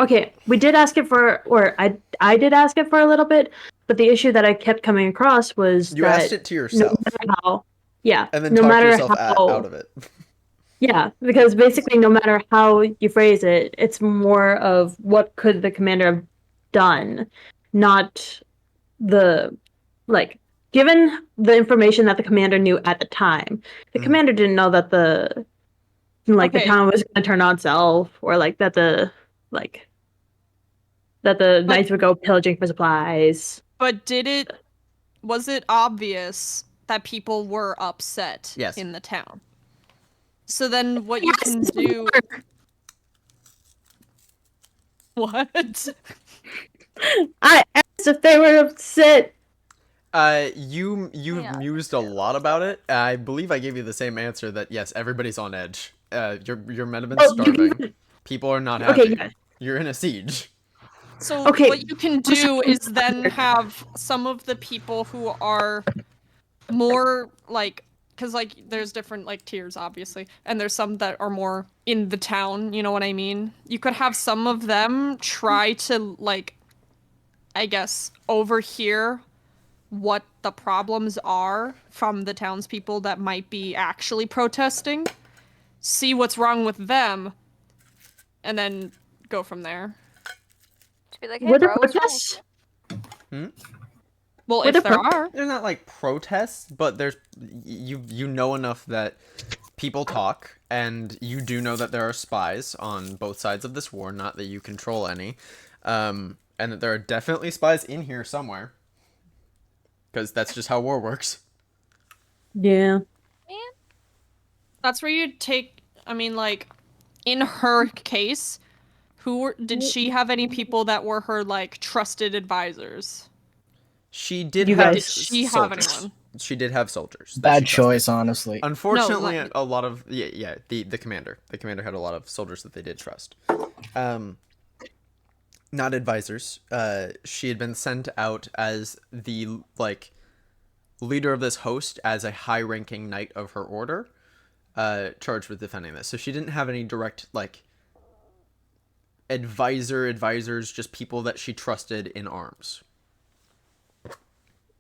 Okay, we did ask it for, or I did ask it for a little bit, but the issue that I kept coming across was You that asked it to no yourself matter how, yeah, and then no talked matter yourself how, out of it. Yeah, because basically, no matter how you phrase it, it's more of what could the commander have done, not the like. Given the information that the commander knew at the time, the Mhm. commander didn't know that the Okay. town was going to turn on itself, or that the knights would go pillaging for supplies. But was it obvious that people were upset Yes. in the town? So then what you can do... What? I asked if they were upset. You Yeah. mused a lot about it. I believe I gave you the same answer that yes, everybody's on edge. Your men have been starving. People are not happy. Okay, yeah. You're in a siege. So Okay. what you can do is then have some of the people who are more because there's different tiers obviously, and there's some that are more in the town, you know what I mean? You could have some of them try to I guess overhear what the problems are from the townspeople that might be actually protesting, see what's wrong with them, and then go from there. To be like, hey, Were there bro, what's wrong with protests? Well, Were if there there are. They're not like protests, but there's you know enough that people talk, and you do know that there are spies on both sides of this war. Not that you control any, and that there are definitely spies in here somewhere. Because that's just how war works. Yeah. That's where you take, I mean, in her case, did she have any people that were her, trusted advisors? She did You have guys- Did she have soldiers. anyone? She did have soldiers. that Bad she trusted. choice, honestly. Unfortunately, No, a lot of the commander had a lot of soldiers that they did trust. Not advisors. She had been sent out as the leader of this host as a high-ranking knight of her order, charged with defending this. So she didn't have any direct advisors, just people that she trusted in arms.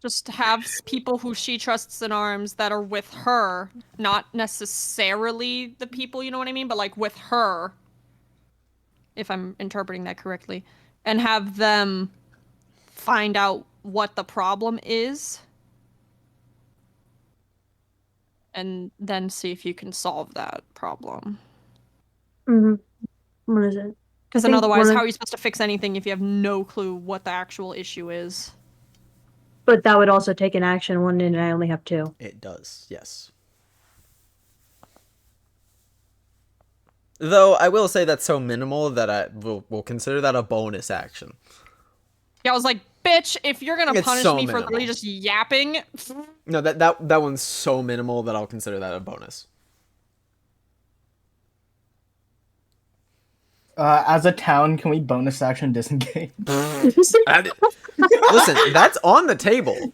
Just have people who she trusts in arms that are with her, not necessarily the people, you know what I mean? But, with her, if I'm interpreting that correctly, and have them find out what the problem is, and then see if you can solve that problem. Mm-hmm. What is it? Because I then think otherwise, one of- how are you supposed to fix anything if you have no clue what the actual issue is? But that would also take an action one, and I only have 2. It does, yes. Though I will say that's so minimal that I will consider that a bonus action. Yeah, I was like, bitch, if you're gonna It's punish so me for minimal. literally just yapping, No, that one's so minimal that I'll consider that a bonus. As a town, can we bonus action disengage? Listen, that's on the table.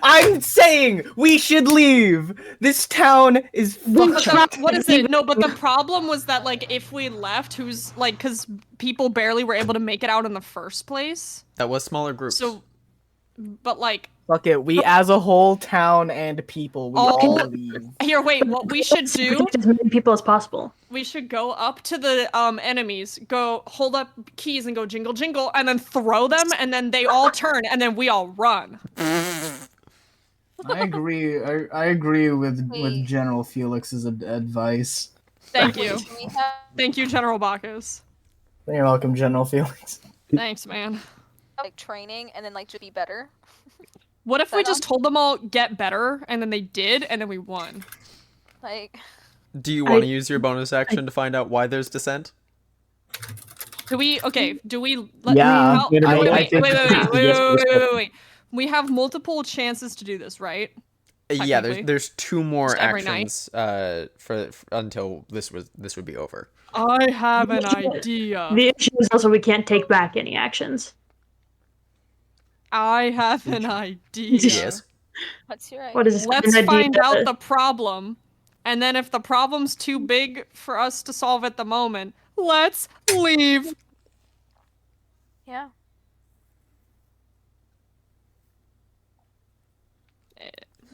I'm saying we should leave. This town is but fucked. what is it? No, but the problem was that if we left, because people barely were able to make it out in the first place. That was smaller groups. So, but Fuck it. We as a whole town and people, we all leave. here, wait. What we should do? Protect as many people as possible. We should go up to the enemies, go hold up keys and go jingle jingle, and then throw them, and then they all turn, and then we all run. I agree. I agree with Wait. General Felix's advice. Thank you. Can we have Thank you, General Bacchus. You're welcome, General Felix. Thanks, man. training and then just be better? What if we That just told them all get better, and then they did, and then we won? Do you want to use your bonus action to find out why there's dissent? Do we? Okay. Do we? Yeah, Wait, I wait, think- wait. We have multiple chances to do this, right? Yeah, Technically. there's 2 more Just every night? actions for until this would be over. I have an idea. The issue is also we can't take back any actions. I have an idea. Yes. What's your idea? What is Let's an find idea? out the problem, and then if the problem's too big for us to solve at the moment, let's leave. Yeah.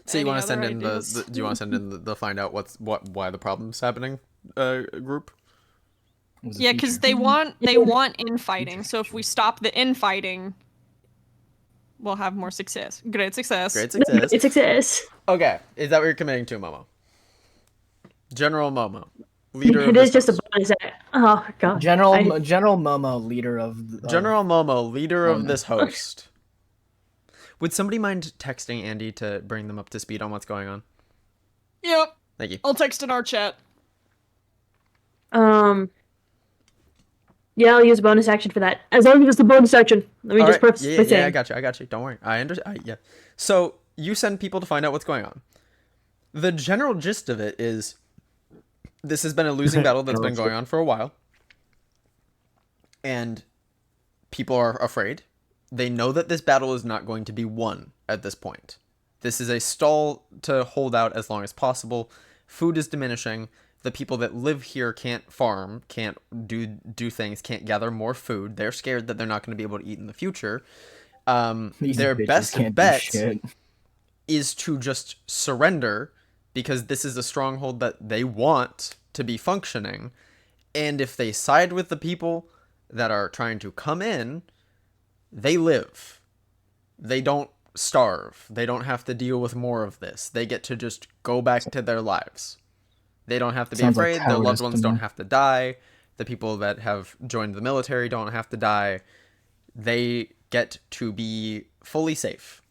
So you Any want to other send in ideas? do you want to send in the find out why the problem's happening group? Was a Yeah, because feature. they want infighting. So if we stop the infighting, we'll have more success. Great success. Great success. It exists. Okay, is that what you're committing to, Momo? General Momo, leader It of is this just a host. bonus. Oh god. General I- General Momo, leader of General Momo, leader of Oh, no. this host. Would somebody mind texting Andy to bring them up to speed on what's going on? Yep. Thank you. I'll text in our chat. Yeah, I'll use a bonus action for that. As long as it's a bonus action. Let me All just right. preface Yeah, by yeah, saying. I got you. Don't worry. I understand. Yeah. So you send people to find out what's going on. The general gist of it is, this has been a losing battle that's been going on for a while, and people are afraid. They know that this battle is not going to be won at this point. This is a stall to hold out as long as possible. Food is diminishing. The people that live here can't farm, can't do things, can't gather more food. They're scared that they're not going to be able to eat in the future. These Their bitches best can't do bet shit. is to just surrender, because this is a stronghold that they want to be functioning. And if they side with the people that are trying to come in, they live. They don't starve. They don't have to deal with more of this. They get to just go back to their lives. They don't have to be Sounds like afraid. Their loved cowardice ones to don't me. have to die. The people that have joined the military don't have to die. They get to be fully safe.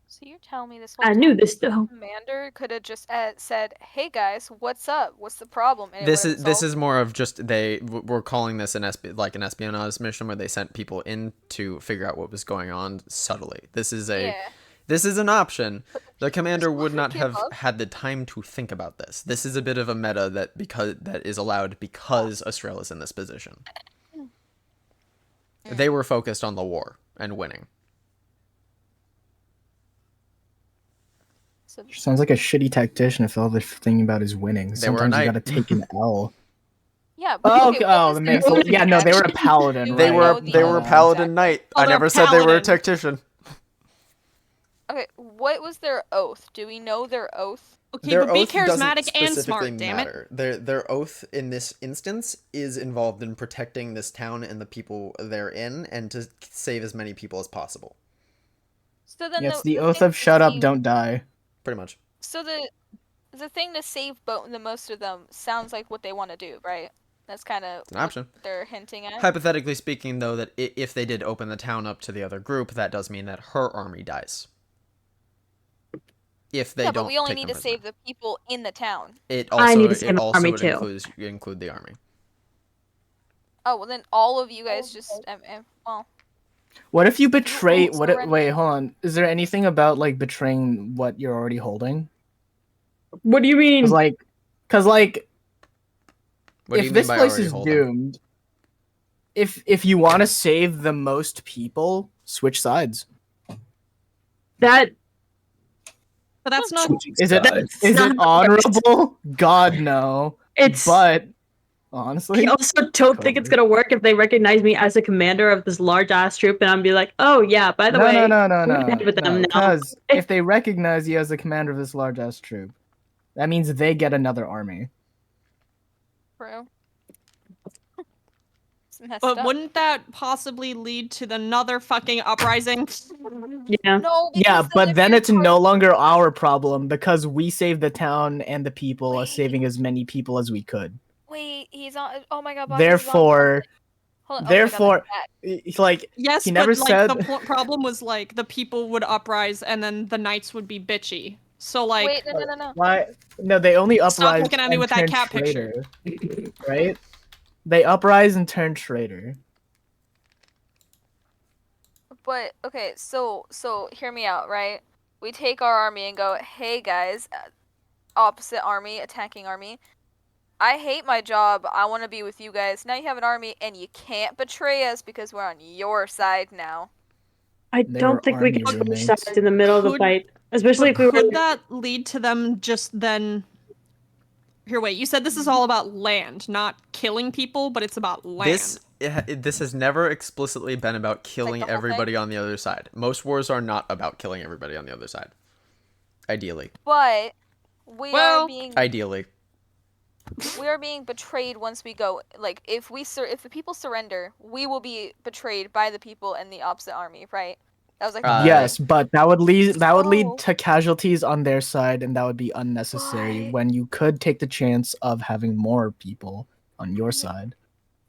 So you're telling me this whole I time knew this though. commander could have just said, "Hey guys, what's up? What's the problem?" And it This would've is solved- more of just we're calling this an an espionage mission where they sent people in to figure out what was going on subtly. This is an option. The commander would not give have up. had the time to think about this. This is a bit of a meta that is allowed because Estrella is in this position. They were focused on the war and winning. So Sounds like a shitty tactician if all they're thinking about is winning. They were a Sometimes you knight. gotta take an L. yeah, but Oh, okay, okay. what Oh, was that their makes own yeah. No, they were a action? paladin, Do right? They we were know they were the- paladin exactly. knight. Oh, I they're never said they were a paladin. tactician. Okay, what was their oath? Do we know their oath? Okay, Their but be oath doesn't charismatic and specifically smart, damn it. matter. Their oath in this instance is involved in protecting this town and the people therein, and to save as many people as possible. So then Yeah, it's the the oath thing of to shut up, save- don't die. Pretty much. So the thing to save the most of them sounds like what they want to do, right? That's kind of An option. they're hinting at. Hypothetically speaking, though, that if they did open the town up to the other group, that does mean that her army dies. If they Yeah, don't but we only take need them to prisoner. save the people in the town. It I also need to save it my also army would too. include the army. Oh well, then all of you guys just well. What if you betray? won't What? If, surrender. wait, hold on. Is there anything about like betraying what you're already holding? What do you mean? Cause like, What do you if mean this by place already is holding? doomed, if you want to save the most people, switch sides. That But that's not. Is it That's is not it honorable? God no. it's. But honestly, I also don't think it's Cover. gonna work if they recognize me as a commander of this large ass troop, and I'm be like, oh yeah, by the no, way, no, no, I'm no, gonna head with them no. now. Because if they recognize you as the commander of this large ass troop, that means they get another army. Bro. It's messed But up. wouldn't that possibly lead to another fucking uprising? Yeah. No, Yeah, because but if then you're it's no longer our problem because we saved the town and the people are saving as many people as we could. Wait, he's on. Oh my god, Bobby, he's on Therefore, Hold on, therefore, oh it's like Yes, he never but like said. the problem was like the people would uprise and then the knights would be bitchy. So my like, god. Wait, no. Why? No, they only Stop uprise looking at me and with that turn cat picture. traitor, right? They uprise and turn traitor. But okay, so hear me out, right? We take our army and go, hey guys, opposite army, attacking army. I hate my job. I want to be with you guys. Now you have an army, and you can't betray us because we're on your side now. I They don't were think we can army switch roommates. sides in the middle of the Could- fight, especially but if we could were. that lead to them just then? Here, wait. You said this is all about land, not killing people, but it's about land. This has never explicitly been about killing the whole everybody on the other side. Most wars are not about killing everybody on the other side. Ideally. but we Well- are being Ideally. betrayed once we go. Like if the people surrender, we will be betrayed by the people in the opposite army, right? That was like the Yes, but that would lead Oh. to casualties on their side, and that would be unnecessary But- when you could take the chance of having more people on your side.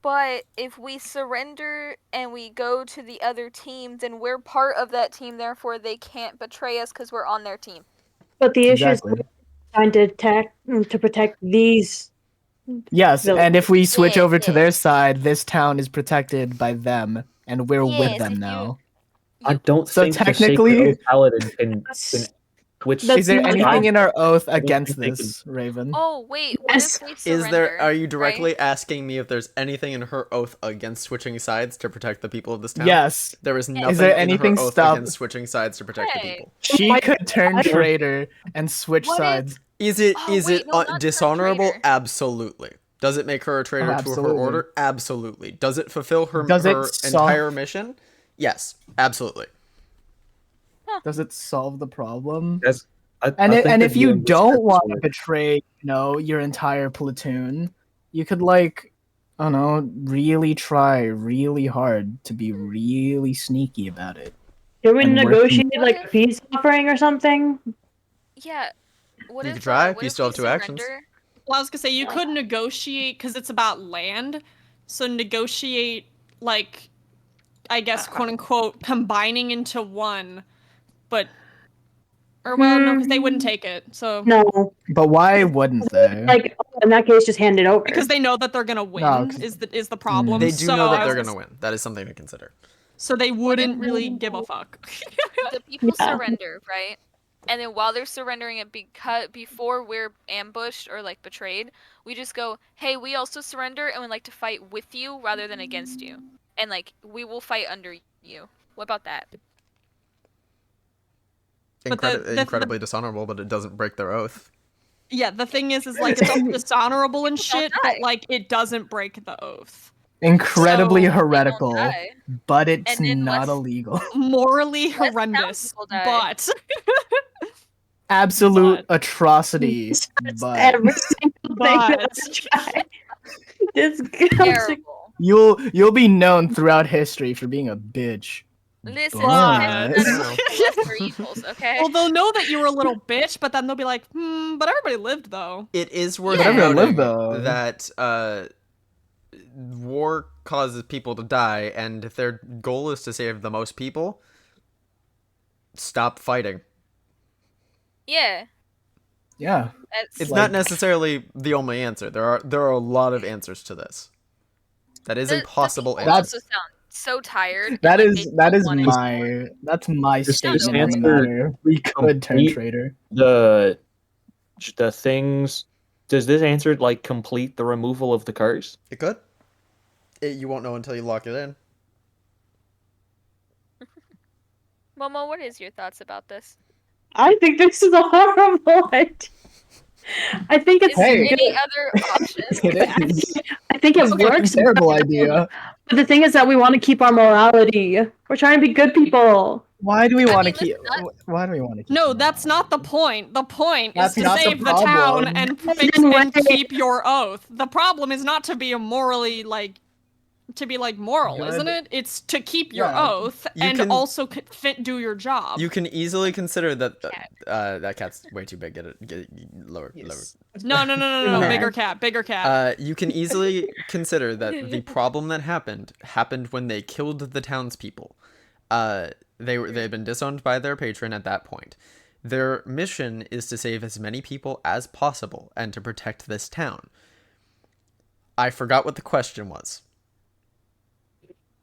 But if we surrender and we go to the other team, then we're part of that team. Therefore, they can't betray us because we're on their team. But the issue is Exactly. trying to protect these. Yes, So- and if we switch Yeah, over to yeah. their side, this town is protected by them, and we're with Yes, them if you- now. I don't So think the technically- Sacred Oath Paladin can switch. That's Is there not- anything in our oath I don't against think they this, Raven? Oh wait, what Yes. if they surrender? Is there? Are you right? directly asking me if there's anything in her oath against switching sides to protect the people of this town? Yes, There is Is nothing there in anything her oath stop- against switching sides to protect the Hey. people. she my could turn God. traitor and switch What if- sides. Is it Oh, wait, no, not turn dishonorable? traitor. Absolutely. Does it make her a traitor to her absolutely. order? Absolutely. Does it fulfill her, Does it her solve- entire mission? Yes, absolutely. Does it solve the problem? That's, I And think and the if you DM don't just- want to betray, your entire platoon, you could I don't know, really try really hard to be really sneaky about it. Can we And work- negotiate What like a if- peace offering or something? Yeah. What You if could try, what you if still we have two actions. surrender? Well, I was gonna say you could negotiate because it's about land. So negotiate, like, I guess, quote unquote, combining into one. But, or well, no, because they wouldn't take it. So No. But why wouldn't they? Like in that case, just hand it over. because they know that they're gonna win 'cause- is the problem. They do so know I that was they're gonna win. That is something to consider. So they wouldn't really give a fuck. The people Yeah. surrender, right? And then while they're surrendering it before we're ambushed or like betrayed, we just go, "Hey, we also surrender and would like to fight with you rather than against you." And like we will fight under you. What about that? But the- Incredibly dishonorable, but it doesn't break their oath. Yeah, the thing is like it's all dishonorable and shit, die. but like it doesn't break the oath. Incredibly So- They don't heretical, die. but it's And then not let's- illegal. Morally Less horrendous, townspeople die. but Absolute atrocity, but Every single thing But- that's tried. This Terrible. you'll be known throughout history for being a bitch. Listen, But- lesser evils, okay? well, they'll know that you were a little bitch, but then they'll be like, but everybody lived though. It is worth Yeah. Everyone noting lived, though. that war causes people to die, and if their goal is to save the most people, stop fighting. Yeah. Yeah, That's It's like- not necessarily the only answer. There are a lot of answers to this. That is the impossible people answer. also sound so tired. that and, like, is they that don't is wanna- my This statement on the answer matter. We could turn complete- traitor. the things. Does this answer like complete the removal of the curse? It could. You won't know until you lock it in. Momo, what is your thoughts about this? I think this is a horrible idea. I think it's Is there Hey. good. any other options? It is. I think it It's a works. terrible idea. But the thing is that we want to keep our morality. We're trying to be good people. Why do we I want to mean, keep? listen, Why do we want to keep? No, them that's alive? not the point. The point That's is to not the save the town problem. and Then fix why- and keep your oath. The problem is not to be morally moral, Good. isn't it? It's to keep your Yeah. oath You and can- also do your job. You can easily consider that that cat's way too big. Get it lower. No, Nah. bigger cat. You can easily consider that the problem that happened when they killed the townspeople. They had been disowned by their patron at that point. Their mission is to save as many people as possible and to protect this town. I forgot what the question was.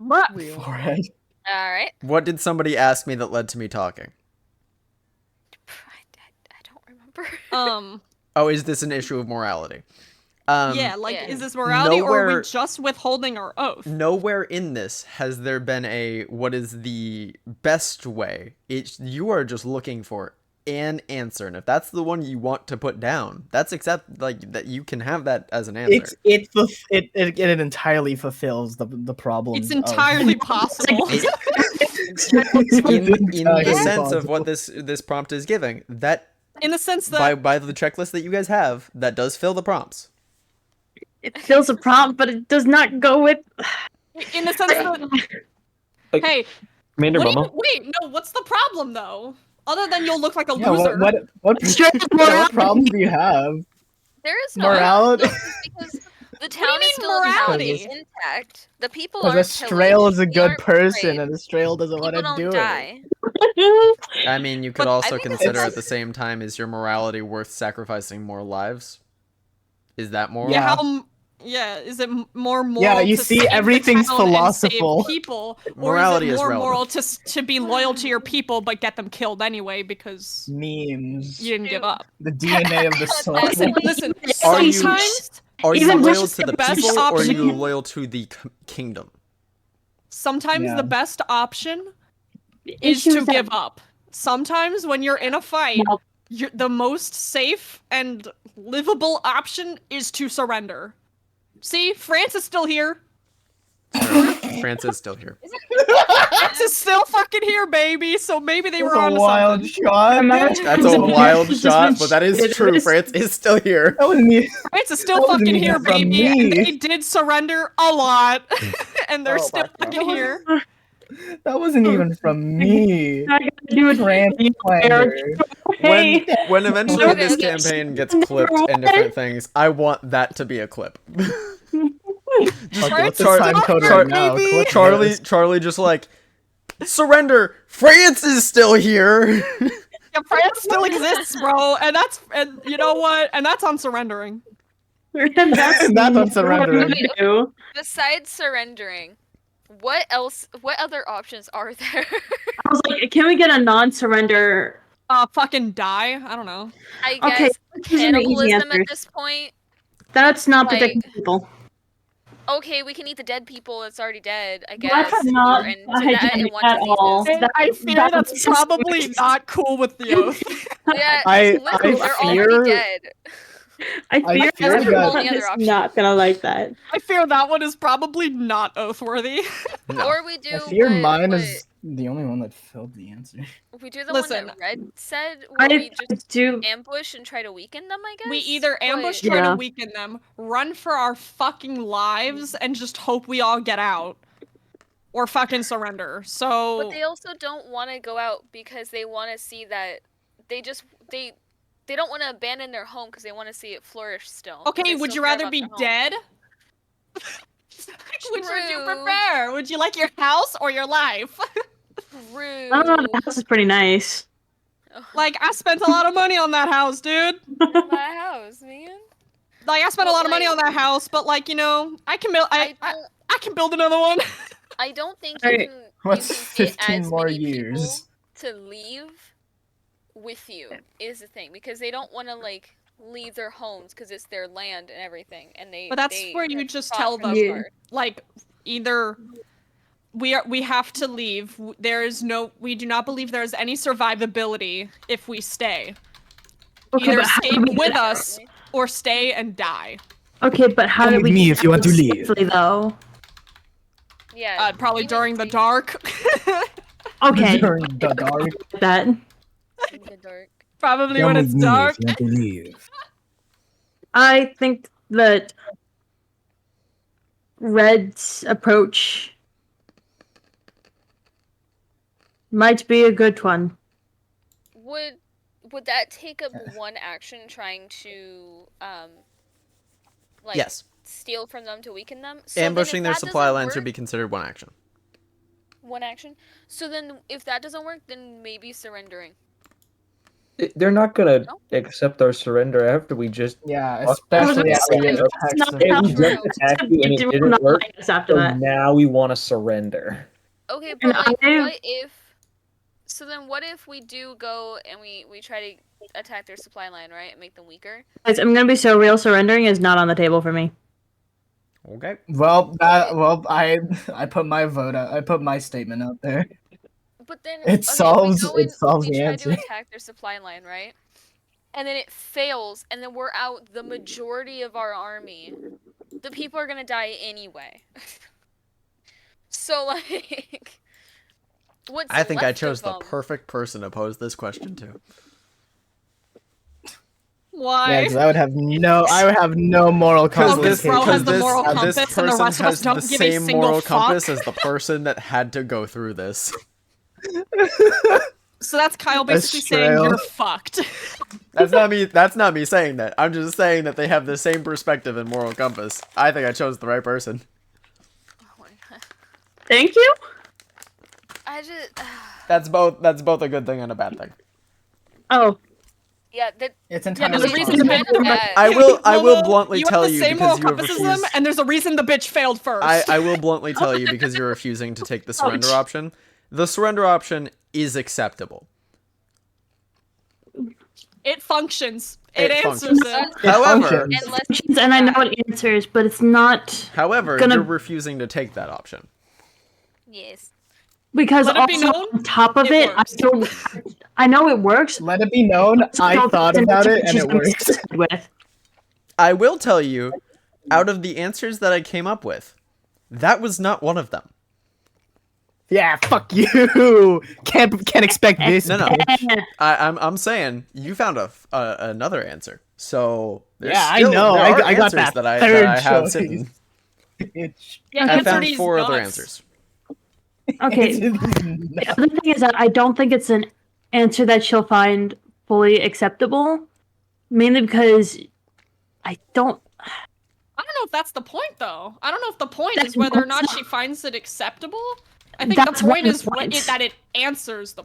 Forehead. All right. What did somebody ask me that led to me talking? I don't remember. Oh, is this an issue of morality? Yeah, Yeah. is this morality or are nowhere- we just withholding our oath? Nowhere in this has there been a what is the best way. You are just looking for an answer, and if that's the one you want to put down, that's that you can have that as an answer. It entirely fulfills the problem. It's entirely possible. in the sense of what this prompt is giving, that In the sense that by the checklist that you guys have, that does fill the prompts. It fills a prompt, but it does not go with. in the sense that Like, hey, Commander what do Momo. you, wait, no, what's the problem though? Other than you'll look like a Yeah, loser. what problems do you have? There is no Morality? no, because the town mean is still morality? intact. The people Because aren't Astrail is a pillaged. They good aren't person, betrayed. and Astrail doesn't want People to don't do it. die. I mean, you could But I also think this consider is- at the same time, is your morality worth sacrificing more lives? Is that moral? Yeah, Yeah. is it more moral Yeah, you to see, save the everything's town and save philosophical. people, Morality or is is it more relevant. moral to be loyal to your people but get them killed anyway because Memes. you didn't give up? The DNA of the soul. Listen. Are you- Sometimes, Are you Even loyal just to the best people, or are you option- loyal to the kingdom? sometimes Yeah. the best option The is issue to is that- give up. Sometimes when you're in a fight, Well, the most safe and livable option is to surrender. See, France is still here. France is still here. France is still fucking here, baby. So maybe they That's were a onto wild something. shot. That's a wild Just shot, been but that is shit. true. France is still here. That wasn't me. France is still That wasn't fucking even here, from baby. And me. they did surrender a lot, and they're Oh still my God. fucking here. That wasn't even from me. I gotta do it. Translander. Hey, When eventually Okay, this okay. campaign gets clipped and different things, I want that to be a clip. Okay, what's the Char- time code Char- right now? Click this. Charlie just like, surrender. France is still here. Yeah, France still exists, bro, and you know what? And that's on surrendering. that's That's on what surrendering. we do. Besides surrendering, what else? What other options are there? I was like, can we get a non-surrender? Fucking die. I don't know. I Okay, guess this isn't an easy cannibalism answer. at this point. That's not Like- protecting people. Okay, we can eat the dead people that's already dead. I guess. That's not and to that and hygienic want at all. diseases. I fear that that's is probably just- not cool with the oath. Yeah, I listen, they're fear- already dead. I fear fear everyone that- is not gonna like that. I fear that one is probably not oath worthy. No. Or we do. I fear what- mine what- is the only one that filled the answer. We do the Listen. one that Red said, where we I just do. ambush and try to weaken them. I guess We either ambush, What- try Yeah. to weaken them, run for our fucking lives, and just hope we all get out, or fucking surrender. So But they also don't want to go out because they want to see that they don't want to abandon their home because they want to see it flourish still. 'cause okay, they would still you care rather about be their home. dead? Which would you True. prefer? Would you like your house or your life? Rude. I don't know. The house is pretty nice. Like, I spent a lot of money on that house, dude. My house, man. Like, I spent a Well, lot of money on like- that house, but like, you know, I can build. I I don't. can build another one. I don't think you Alright, can. What's you can get 15 as more many years? people to leave with you is the thing because they don't want to like leave their homes because it's their land and everything, and they. But that's they where you have just fought tell for them, this Yeah. part. like, either we have to leave. We do not believe there is any survivability if we stay. Okay, Either but how escape do we with get out? us or stay and die. Okay, but how Come do with we me get if you want out to leave. safely, though? Yeah. Probably even during the safe dark. Okay, During the dark. that. in the dark. Probably when it's dark. want to leave. I think that Red's approach might be a good one. Would that take up one action trying to like Yes. steal from them to weaken them? So then if Ambushing their that supply doesn't lines would work- be considered one action. one action. So then if that doesn't work, then maybe surrendering. They're not gonna No? accept our surrender after we just. Yeah, especially That's after we not text how If we it just works. attacked you and it They will didn't not work, like us after so that. now we want to surrender. Okay, And but like I- what if so then what if we do go and we try to attack their supply line, right? And make them weaker? Guys, I'm gonna be so real. Surrendering is not on the table for me. Okay. I put my vote out. I put my statement out there. But then It solves- we go it and solves we the try answer. to attack their supply line, right? And then it fails, and then we're out the majority of our army. The people are gonna die anyway. So like, what's I think I left chose of the 'em? perfect person to pose this question to. Why? Yeah, because I would have no moral Because compass. this, Bro has the this, moral this compass, and the person rest of us has don't the give a same single moral compass fuck. as the person that had to go through this. So that's Kyle basically saying Betrayal. you're fucked. That's not me. That's not me saying that. I'm just saying that they have the same perspective and moral compass. I think I chose the right person. Oh my God. Thank you. I just. That's both a good thing and a bad thing. Oh, Yeah, that. It's Yeah, entirely there's a reason It's the kind bitch. of bad. I will Momo, bluntly you tell have the you same because moral you have compass as them, refused. and there's a reason the bitch failed first. I will bluntly tell you because you're refusing to take the surrender option. The surrender option is acceptable. It functions. It It answers functions. it. However, Unless and I know it answers, but it's not However, you're refusing to take that option. Yes. because Let it be also known, on top of it it, works. I know it works. Let it be known, I don't thought think about it's it and she's it gonna be works. satisfied with. I will tell you, out of the answers that I came up with, that was not one of them. Yeah, fuck you. Can't expect this. No, no. bitch. I'm saying you found another answer. So there's Yeah, I still, know. There are I got answers that that third I have choice. sitting. Bitch. Yeah, I answer found these 4 other nuts. answers. Okay. The other thing is that I don't think it's an answer that she'll find fully acceptable, mainly because I don't. I don't know if that's the point, though. I don't know if the point That's is whether or not what's she not- finds it acceptable. I think That's the point one of is the points. that it answers the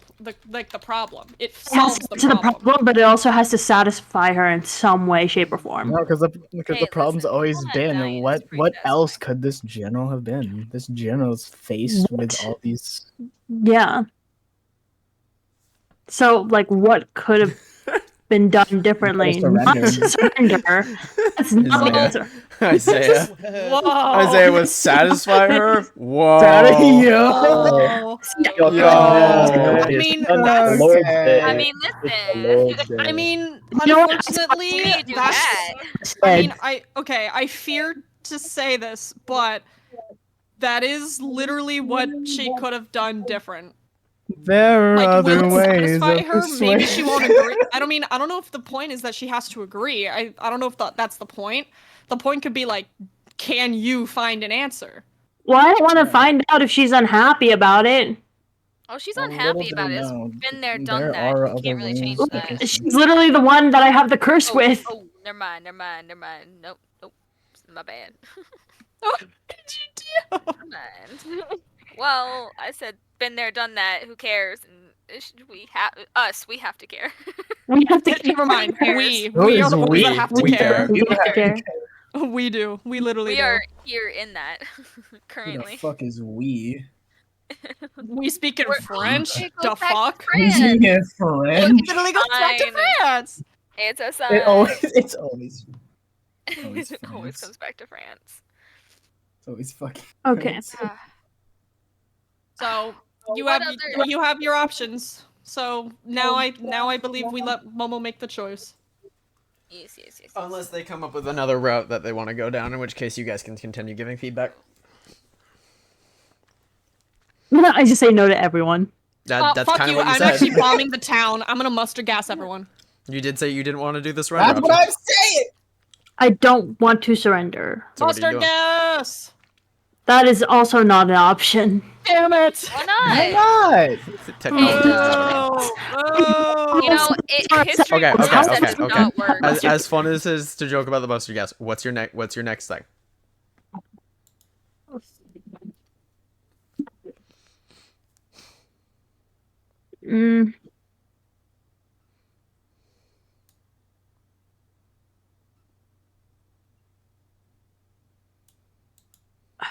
problem. It It has solves to the answer problem. but it also has to satisfy her in some way, shape, or form. No, because the Hey, problem's listen, always people not been dying is what pretty else satisfying. could this general have been? This general's faced with What? all these. Yeah. So, like, what could have been done differently? Not surrender. to surrender. That's not the Isaiah. answer. Isaiah. Whoa. Isaiah would satisfy her? Whoa. Whoa. Yo. I mean, that's. I mean, listen. I mean, You know what? unfortunately, Why do you do that's. that? I mean, I fear to say this, but that is literally what she could have done different. There are Like, other will it ways satisfy of her? Maybe she won't persuasion. agree. I don't know if the point is that she has to agree. I don't know if that's the point. The point could be like, can you find an answer? Well, I don't want to find out if she's unhappy about it. Oh, she's A unhappy little about bit it. It's no. been there, done There that. are You other can't really change ways that. of She's literally the one that I have the curse Oh, with. oh, never mind. Nope. My bad. What did you do? Never mind. Well, I said, been there, done that. Who cares? And we have to care. We have to Never mind. cares? We Who are is the ones we? that have to We care. care. We have to care. We do. We literally We do. are here in that Who the currently. fuck is we? We speak in We're- French. It goes The back to fuck? France. Yeah, It French. literally goes back to Fine. France. It's a sign. It's always It always always France. comes back to France. it's always fucking. Okay. France. So you What have other- you have your options. So now I believe we let Momo make the choice. Yes. Unless they come up with another route that they want to go down, in which case you guys can continue giving feedback. I just say no to everyone. That's Fuck kind of you! what you I'm said. actually bombing the town. I'm gonna mustard gas everyone. You did say you didn't want to do this surrender That's option. what I'm saying. I don't want to surrender. So what are you Mustard doing? gas! That is also not an option. Damn it! Why Why not? not? Technology is not around. Oh, You know, history Okay, proves okay, that okay, does okay. not work. As fun as it is to joke about the mustard gas, what's your next thing? Mm,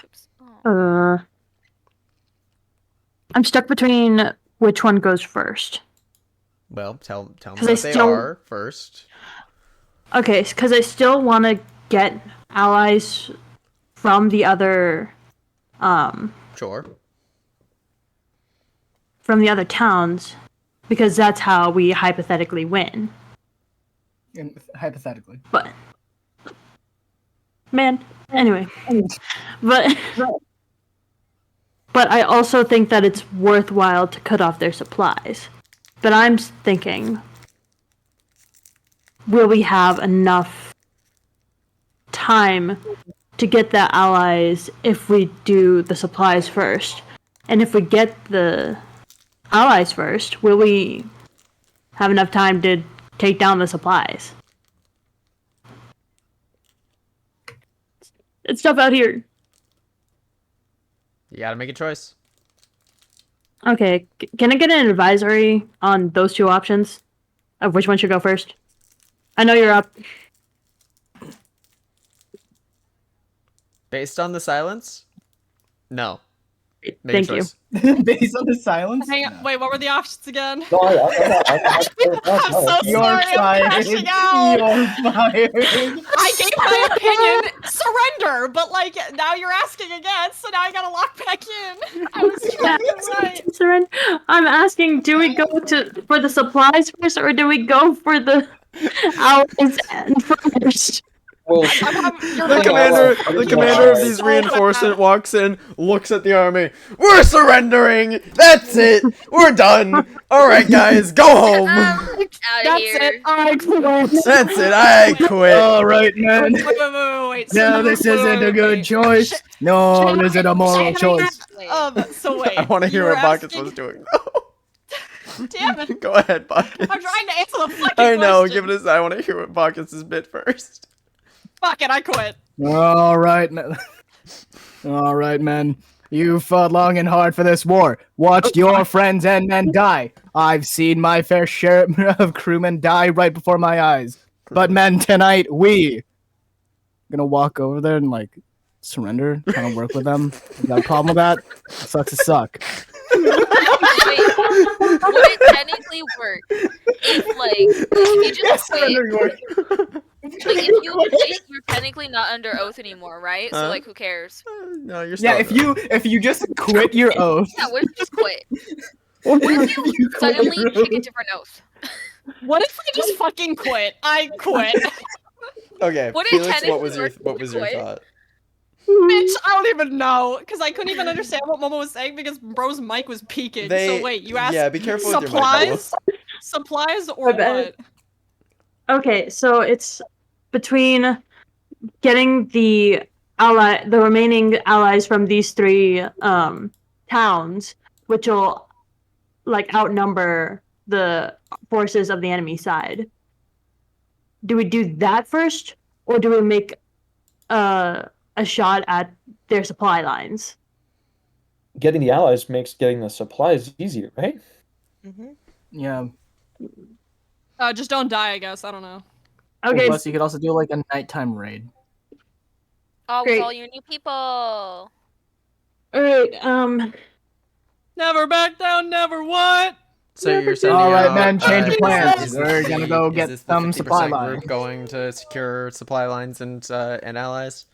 Oops. Oh. I'm stuck between which one goes first. Well, tell me 'Cause what I they still- are first. Okay, because I still want to get allies from the other, Sure. from the other towns, because that's how we hypothetically win. And hypothetically. But man, anyway, but I also think that it's worthwhile to cut off their supplies. But I'm thinking, will we have enough time to get the allies if we do the supplies first? And if we get the allies first, will we have enough time to take down the supplies? It's tough out here. You gotta make a choice. Okay, can I get an advisory on those two options? Of which one should go first? I know you're up. Based on the silence? No. Make Thank a you. choice. Based on the silence? Hang on, wait, what were the options again? No, I'm so You're sorry, I'm fired. crashing out. You're fired. I gave my opinion, surrender, but like now you're asking again, so now I gotta lock back in. I was trying to right. Surrender. I'm asking, do we go for the supplies first, or do we go for the allies first? Well, The commander of these reinforcement walks in, looks at the army. We're surrendering. That's it. We're done. All right, guys, go home. Out of That's here. it. I quit. That's it. I quit. All right, man. Wait. No, this isn't a good choice. No, this isn't a moral choice. So wait. I want to hear you're what Bacchus asking- was doing. Damn it. Go ahead, Bacchus. I'm trying to answer the fucking I know. question. Give it a. I want to hear what Bacchus's bit first. Fuck it, I quit. All right, man. All right, man. You fought long and hard for this war. Watched your friends and men die. I've seen my fair share of crewmen die right before my eyes. But men, tonight we gonna walk over there and like surrender, kind of work with them. You got a problem with that? Sucks to suck. Wait, would it technically work if, like, if you just quit? Like, if you quit, you're technically not under oath anymore, right? Huh? So, like, who cares? No, you're still. Yeah, if you just quit your oath. Yeah, what if you just quit? What if you suddenly pick a different oath? What if I just fucking quit? I quit. Okay, Would it Felix, technically what was your work if you quit? thought? Bitch, I don't even know. Because I couldn't even understand what Momo was saying because bro's mic was peaking. So wait, you asked Yeah, be careful with your mic. Momo. supplies or My bad. what? Okay, so it's between getting the remaining allies from these three towns, which will like outnumber the forces of the enemy side. Do we do that first, or do we make a shot at their supply lines? getting the allies makes getting the supplies easier, right? Yeah. Just don't die, I guess. I don't know. Okay, Plus, you could also do like a nighttime raid. Oh, with Great. all your new people. all right. Never back down, never what? So you're sending All right, out, man, change of plans. is this We're gonna go is get this the some 50% supply group lines. going to secure supply lines and allies.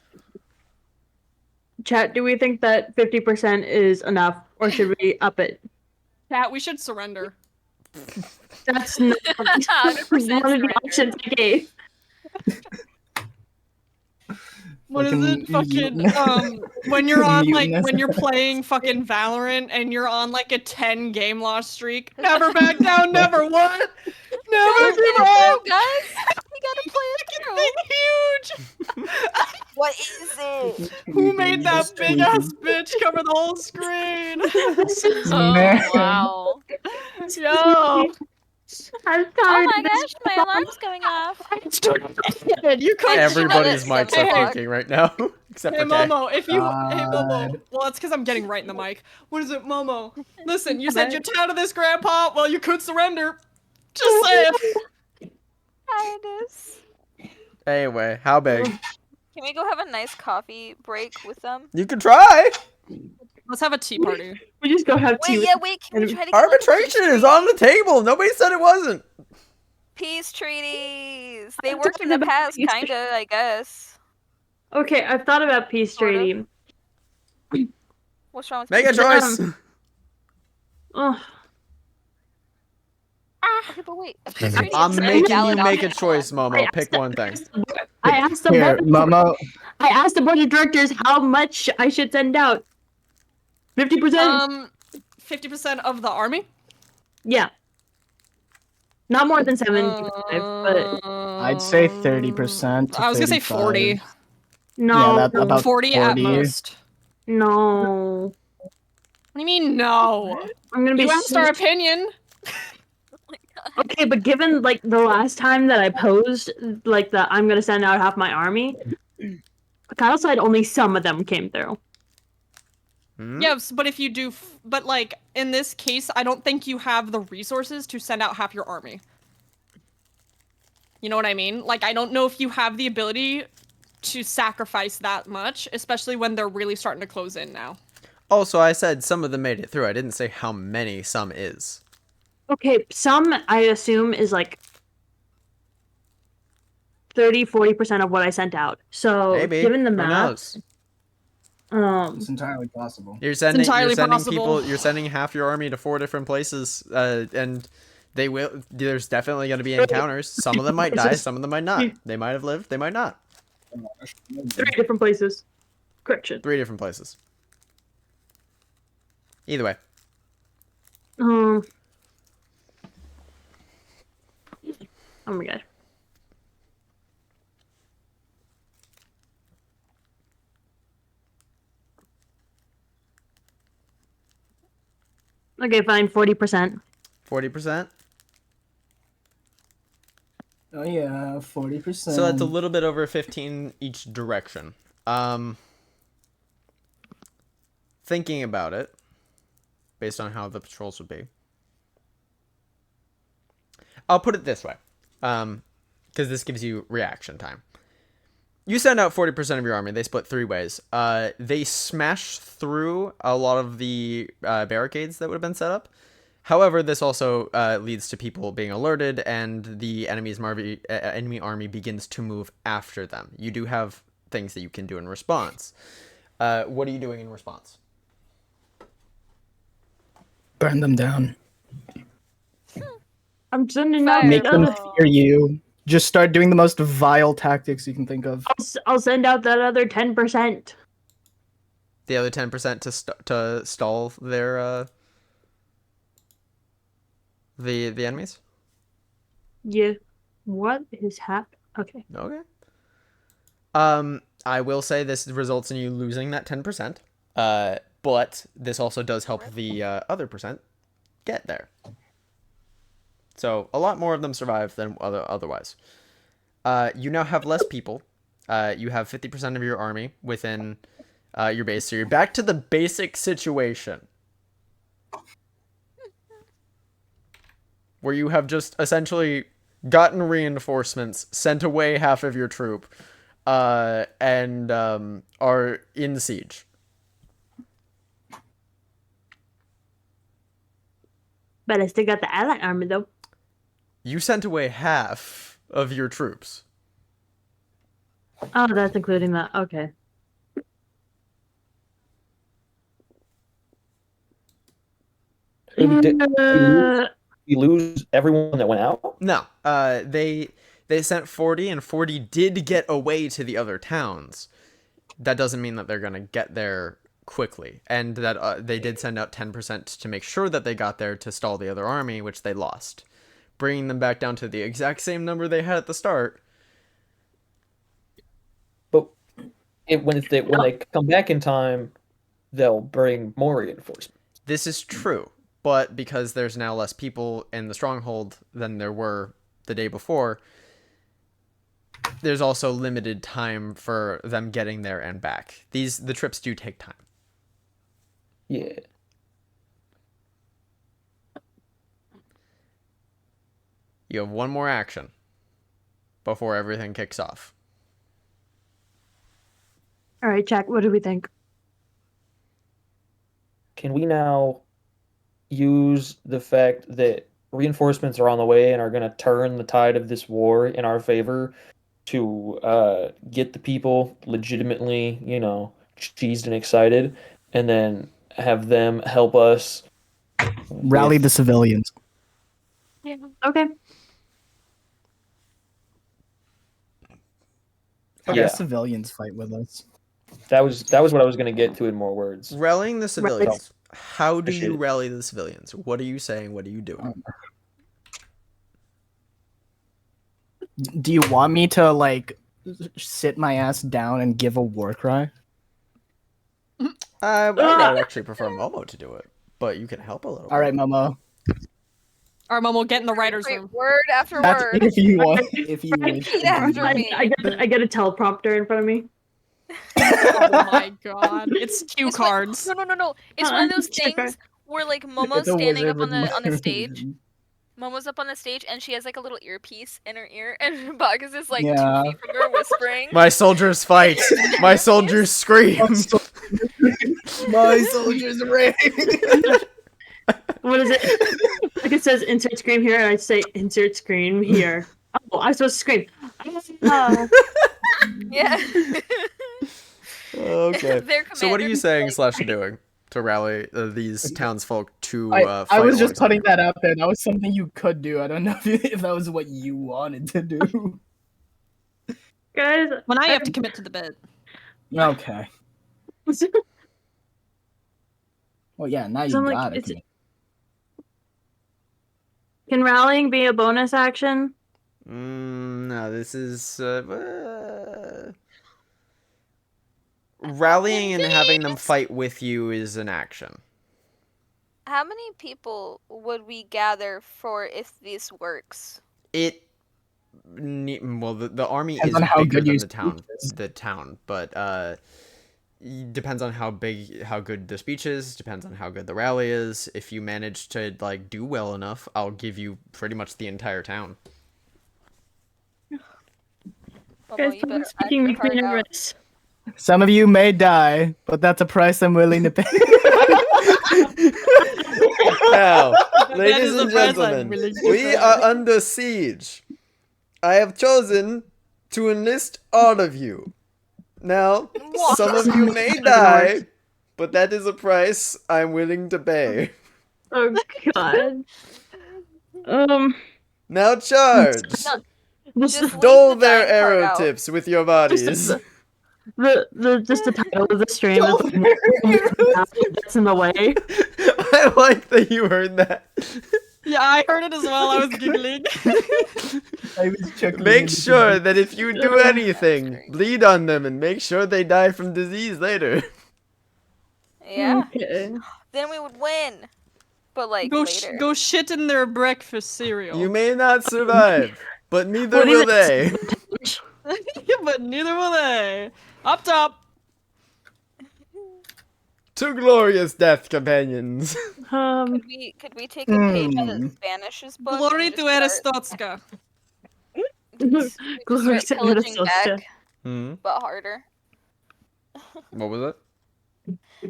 Chat, do we think that 50% is enough, or should we up it? Chat, we should surrender. That's not 100% one of the surrender. options I gave. What is it? Fucking when you're on like when you're playing fucking Valorant and you're on like a 10 game loss streak. Never back down, never what? Never give up. Guys, we gotta play it through. Thing huge. What is it? Who made that big ass bitch cover the whole screen? Oh, Man. wow. Yo, I'm Oh tired my of this. gosh, my alarm's going off. you could. Everybody's Hey, mics are hey, peaking right now, except Hey for Kay. Momo, if you hey Momo, God. well it's because I'm getting right in the mic. What is it, Momo? Listen, you said you're tired of this, Grandpa. Well, you could surrender. Just saying. Tiredness. Anyway, how big? Can we go have a nice coffee break with them? You could try. Let's have a tea party. We just go have tea. Wait, can we try to get like, Arbitration is on the table. Nobody said it wasn't. peace treaties? They worked in the past, kinda, I guess. Okay, I've thought about peace Sort of. treaty. What's wrong with Make a peace? choice. Oh, Okay, but wait. A peace treaty I'm is a making valid you make a option. choice, Momo. Pick one thing. I asked the Here, board. Momo. I asked the board of directors how much I should send out. 50%. 50% of the army. Yeah. Not more than 75, but I'd say 30% to I was gonna say 40. 35. no. Yeah, that about 40 at 40. most. No. What do you mean no? I'm gonna be You asked our opinion. okay, but given like the last time that I posed, like that I'm gonna send out half my army, Kyle said only some of them came through. Hmm? Yes, but if you do, but like in this case, I don't think you have the resources to send out half your army. You know what I mean? Like, I don't know if you have the ability to sacrifice that much, especially when they're really starting to close in now. Also, I said some of them made it through. I didn't say how many some is. Okay, some I assume is like 30-40% of what I sent out. So Maybe. given the Who math, knows? It's entirely possible. You're sending entirely people. possible. You're sending half your army to 4 different places, and they will. There's definitely going to be encounters. Some of them might die. Some of them might not. They might have lived. They might not. 3 different places. Correction. 3 different places. Either way. Oh my god. Okay, fine, 40%. 40%. Oh yeah, 40%. So that's a little bit over 15 each direction. Thinking about it, based on how the patrols would be, I'll put it this way, because this gives you reaction time. You send out 40% of your army. They split 3 ways. They smash through a lot of the barricades that would have been set up. However, this also leads to people being alerted, and the enemy army begins to move after them. You do have things that you can do in response. What are you doing in response? Burn them down. I'm sending Fire. out Make the them other. fear you. Just start doing the most vile tactics you can think of. I'll send out that other 10%. The other 10% to stall their the enemies. Yeah. What is happening? Okay. Okay. I will say this results in you losing that 10%. But this also does help the other percent get there. So a lot more of them survive than otherwise. You now have less people. You have 50% of your army within your base. So you're back to the basic situation where you have just essentially gotten reinforcements, sent away half of your troop, and are in siege. But I still got the allied army though. You sent away half of your troops. Oh, that's including that. Okay. Did Uh, you lose everyone that went out? No, they sent 40, and 40 did get away to the other towns. That doesn't mean that they're gonna get there quickly, and that they did send out 10% to make sure that they got there to stall the other army, which they lost, bringing them back down to the exact same number they had at the start. But when they come back in time, they'll bring more reinforcements. This is true, but because there's now less people in the stronghold than there were the day before, there's also limited time for them getting there and back. The trips do take time. Yeah. You have one more action before everything kicks off. all right, Jack. What do we think? Can we now use the fact that reinforcements are on the way and are going to turn the tide of this war in our favor to get the people legitimately, cheesed and excited, and then have them help us Rally the civilians. Yeah. Okay. Have Yeah. the civilians fight with us. That was what I was going to get to in more words. Rallying the civilians. How do Appreciate you it. rally the civilians? What are you saying? What are you doing? Do you want me to like sit my ass down and give a war cry? I'd actually prefer Momo to do it, but you can help a little. All right, Momo. All right, Mom, we'll get in the writer's Great room. word after That's word. if you want. If you wish. Repeat after I, me. I get a teleprompter in front of me. Oh my god. It's cue It's like- cards. No. It's one of those Check things where like Momo's It's a standing wizard up on with the no stage. vision. Momo's up on the stage and she has like a little earpiece in her ear, and Bacchus is like Yeah. 2 feet from her whispering. My soldiers fight. My soldiers scream. My soldiers ring. What is it? Like it says insert scream here, and I say insert scream here. Oh, I'm supposed to scream. Yeah. Okay. Their So what are you commander's saying like- slash doing to rally these townsfolk to I fight was just orcs? putting that out there. That was something you could do. I don't know if that was what you wanted to do. Guys, Well, now you have to commit to the bit. Okay. Well, yeah. Now you So I'm like, got it. it's- can rallying be a bonus action? No, this is rallying and having them fight with you is an action. How many people would we gather for if this works? Well, the army Depends is on how bigger good than your the town. speech is. The town, but depends on how good the speech is. Depends on how good the rally is. If you manage to like do well enough, I'll give you pretty much the entire town. Momo, Guys, you better speaking act makes me your heart out. nervous. Some of you may die, but that's a price I'm willing to pay. Now, That ladies is the and price I'm gentlemen, willing to we pay. are under siege. I have chosen to enlist all of you. Now, some of you may die, but that is a price I'm willing to pay. Oh god. Now charge! No, This just Dole leave the their dying part arrow out. tips with your bodies. the title of the stream is that's in the way. I like that you heard that. Yeah, I heard it as well. I was giggling. I was chuckling Make into sure that if you do anything, bleed on them and make sure they die from disease later. Yeah. Okay. Then we would win. But like Go later. go shit in their breakfast cereal. You may not survive, but neither What will even- they. But neither will they. Up top. To glorious death, companions. Could we take a page out of Hmm. Spanish's book? Glory and to just start- Aristotska. we just Glory start to pillaging Aristotska. back, Hmm? but harder. What was it?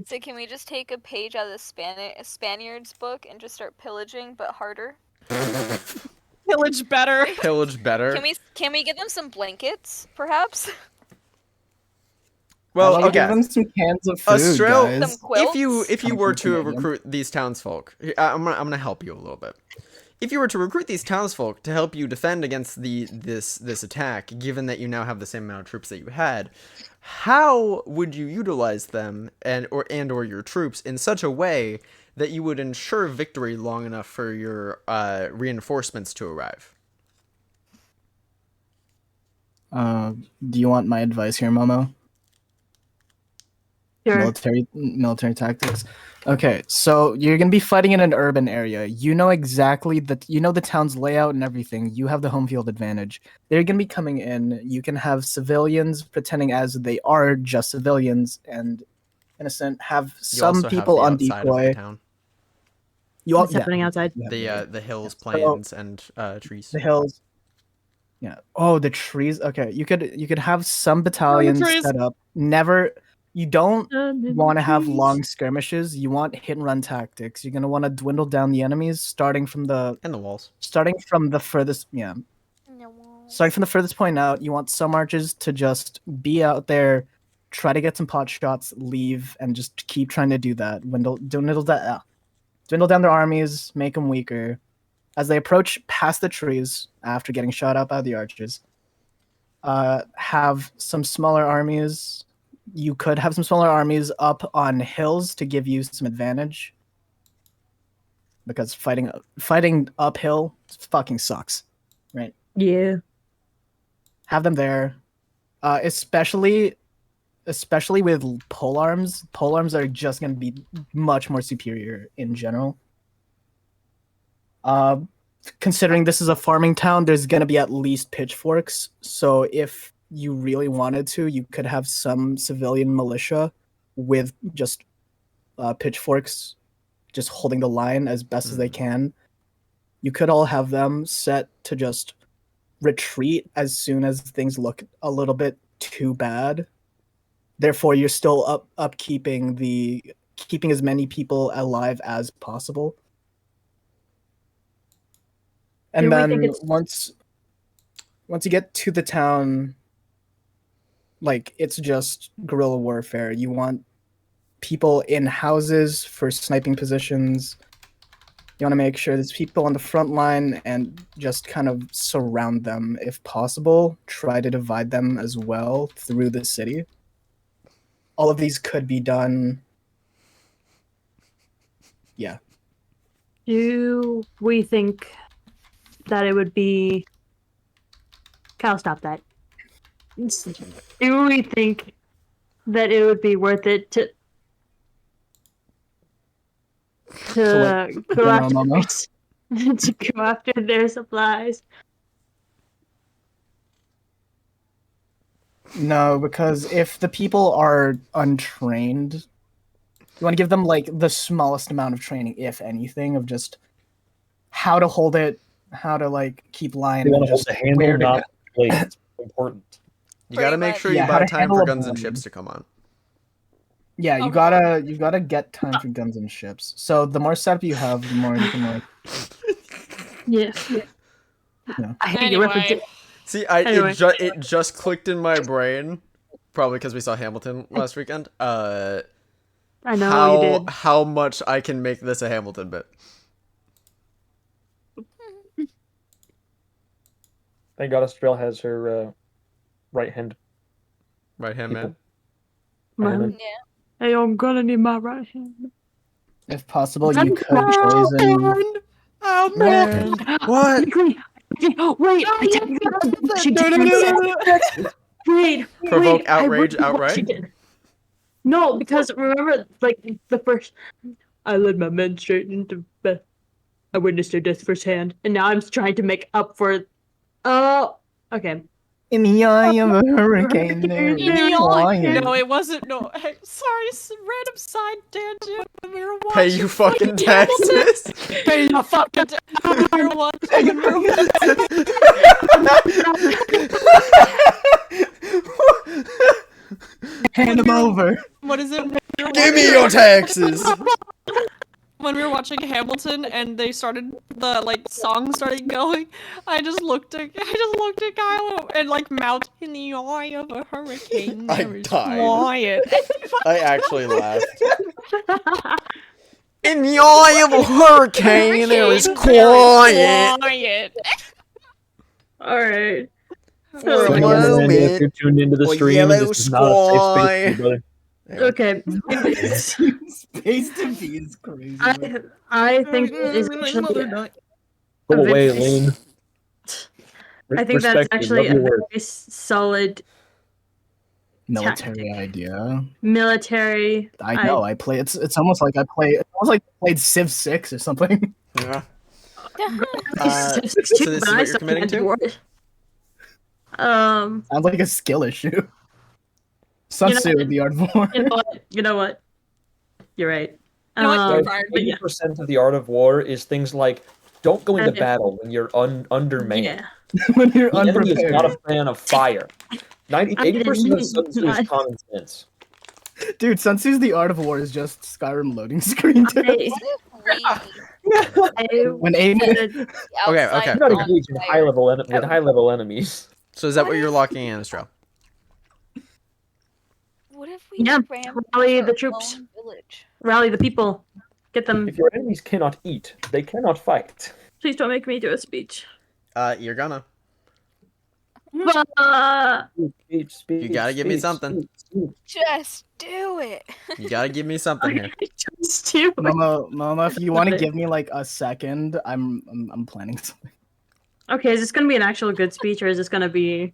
So can we just take a page out of the Spaniard's book and just start pillaging, but harder? Pillage better. Pillage better. Can we give them some blankets, perhaps? Well, I'll give okay. them some cans of food, Astrel- guys. Some quilts? If you were to Canadian. recruit these townsfolk, I'm gonna help you a little bit. If you were to recruit these townsfolk to help you defend against this attack, given that you now have the same amount of troops that you had, how would you utilize them and or your troops in such a way that you would ensure victory long enough for your reinforcements to arrive? Do you want my advice here, Momo? Sure. Military tactics. Okay, so you're gonna be fighting in an urban area. You know exactly the town's layout and everything. You have the home field advantage. They're gonna be coming in. You can have civilians pretending as they are just civilians and innocent. Have You some also have people the on outside of the decoy. town, You all What's happening outside? the hills, plains, and trees. The hills. Yeah. Oh, the trees. Okay, you could have some battalions trees. set up. Never. You don't want to have long skirmishes. You want hit and run tactics. You're gonna want to dwindle down the enemies, starting from the furthest. Yeah, starting from the furthest point out. You want some archers to just be out there, try to get some pot shots, leave, and just keep trying to do that. Dwindle down their armies, make them weaker. As they approach past the trees after getting shot up by the archers, have some smaller armies. You could have some smaller armies up on hills to give you some advantage. Because fighting uphill fucking sucks, right? Yeah. Have them there. Especially with polearms. Polearms are just going to be much more superior in general. Considering this is a farming town, there's going to be at least pitchforks. So if you really wanted to, you could have some civilian militia with just pitchforks, just holding the line as best as they can. You could all have them set to just retreat as soon as things look a little bit too bad. Therefore, you're still keeping as many people alive as possible. And Do we then think it's- once you get to the town, like, it's just guerrilla warfare. You want people in houses for sniping positions. You want to make sure there's people on the front line and just kind of surround them if possible. Try to divide them as well through the city. All of these could be done. Yeah. Do we think that it would be... Cal, stop that. Do we think that it would be worth it to go after to go after their supplies? No, because if the people are untrained, you want to give them like the smallest amount of training, if anything, of just how to hold it, how to like keep line, You and want to hold just the handle, where to not go. the blade. It's important. You gotta Pretty make much. sure Yeah, you how buy to time handle for a guns and bomb. ships to come on. Yeah, you Okay. you've gotta get time for guns and ships. So the more setup you have, the more. Yeah. Yeah. I hate your reference. Anyway, See, Anyway. it just clicked in my brain, probably because we saw Hamilton last weekend. I know you did. How much I can make this a Hamilton bit. Thank God Estrella has her right hand. Right hand man. Man. Yeah. Hey, I'm gonna need my right hand. If possible, you could poison. Oh man. What? Wait, I technically Washington. Wait, Provoke wait, I outrage worked in outright? Washington. No, because remember, like the first, I led my men straight into bed. I witnessed their death firsthand, and now I'm trying to make up for. Oh, okay. In the eye of a hurricane, there In is the flying. no, it wasn't. No, hey, sorry, random side tangent. When we were watching Pay you fucking Hamilton. taxes. Pay your fucking when we were watching. When we were Hand them over. what is it? When we were Give me watching- your taxes. When we were watching Hamilton and they started the like song started going, I just looked at Kyle and like mouth in the eye of a hurricane. I There is died. quiet. I actually laughed. In the eye of a hurricane, there is quiet. Quiet. All right. For a Young man, if moment. you're tuned into the Or stream, yellow this is not a safe space for you, brother. Okay. Space to be is crazy. I think it is actually. Go A away, very- Lane. I think that's Respect you, actually love a your very work. solid Military tactic. idea. military. I know. I play. It's almost like I play. It's almost like I played Civ 6 or something. Yeah. So so this is what you're committing to? Um, Sounds like a skill issue. Sun Tzu, what? the art of war. you know what? You're right. You know what? Um, You're fired. but yeah. 80% of the art of war is things like don't go into Yeah. battle when you're undermanned. Yeah. When you're The enemy is unprepared. not a fan of fire. 80% of Sun Tzu is I- common sense. Dude, Sun Tzu's The Art of War is just Skyrim loading screen too. When aiming, Okay. You're not engaged in with high-level enemies. So is that what you're locking in, Astro? What if we Yeah, ran rally our the troops. own village? Rally the people. Get them. If your enemies cannot eat, they cannot fight. Please don't make me do a speech. You're gonna. Speech, You gotta give me speech, something. speech. Just do it. You gotta give me something here. Just do it. Mama, if you want to give me like a second, I'm planning something. Okay, is this gonna be an actual good speech or is this gonna be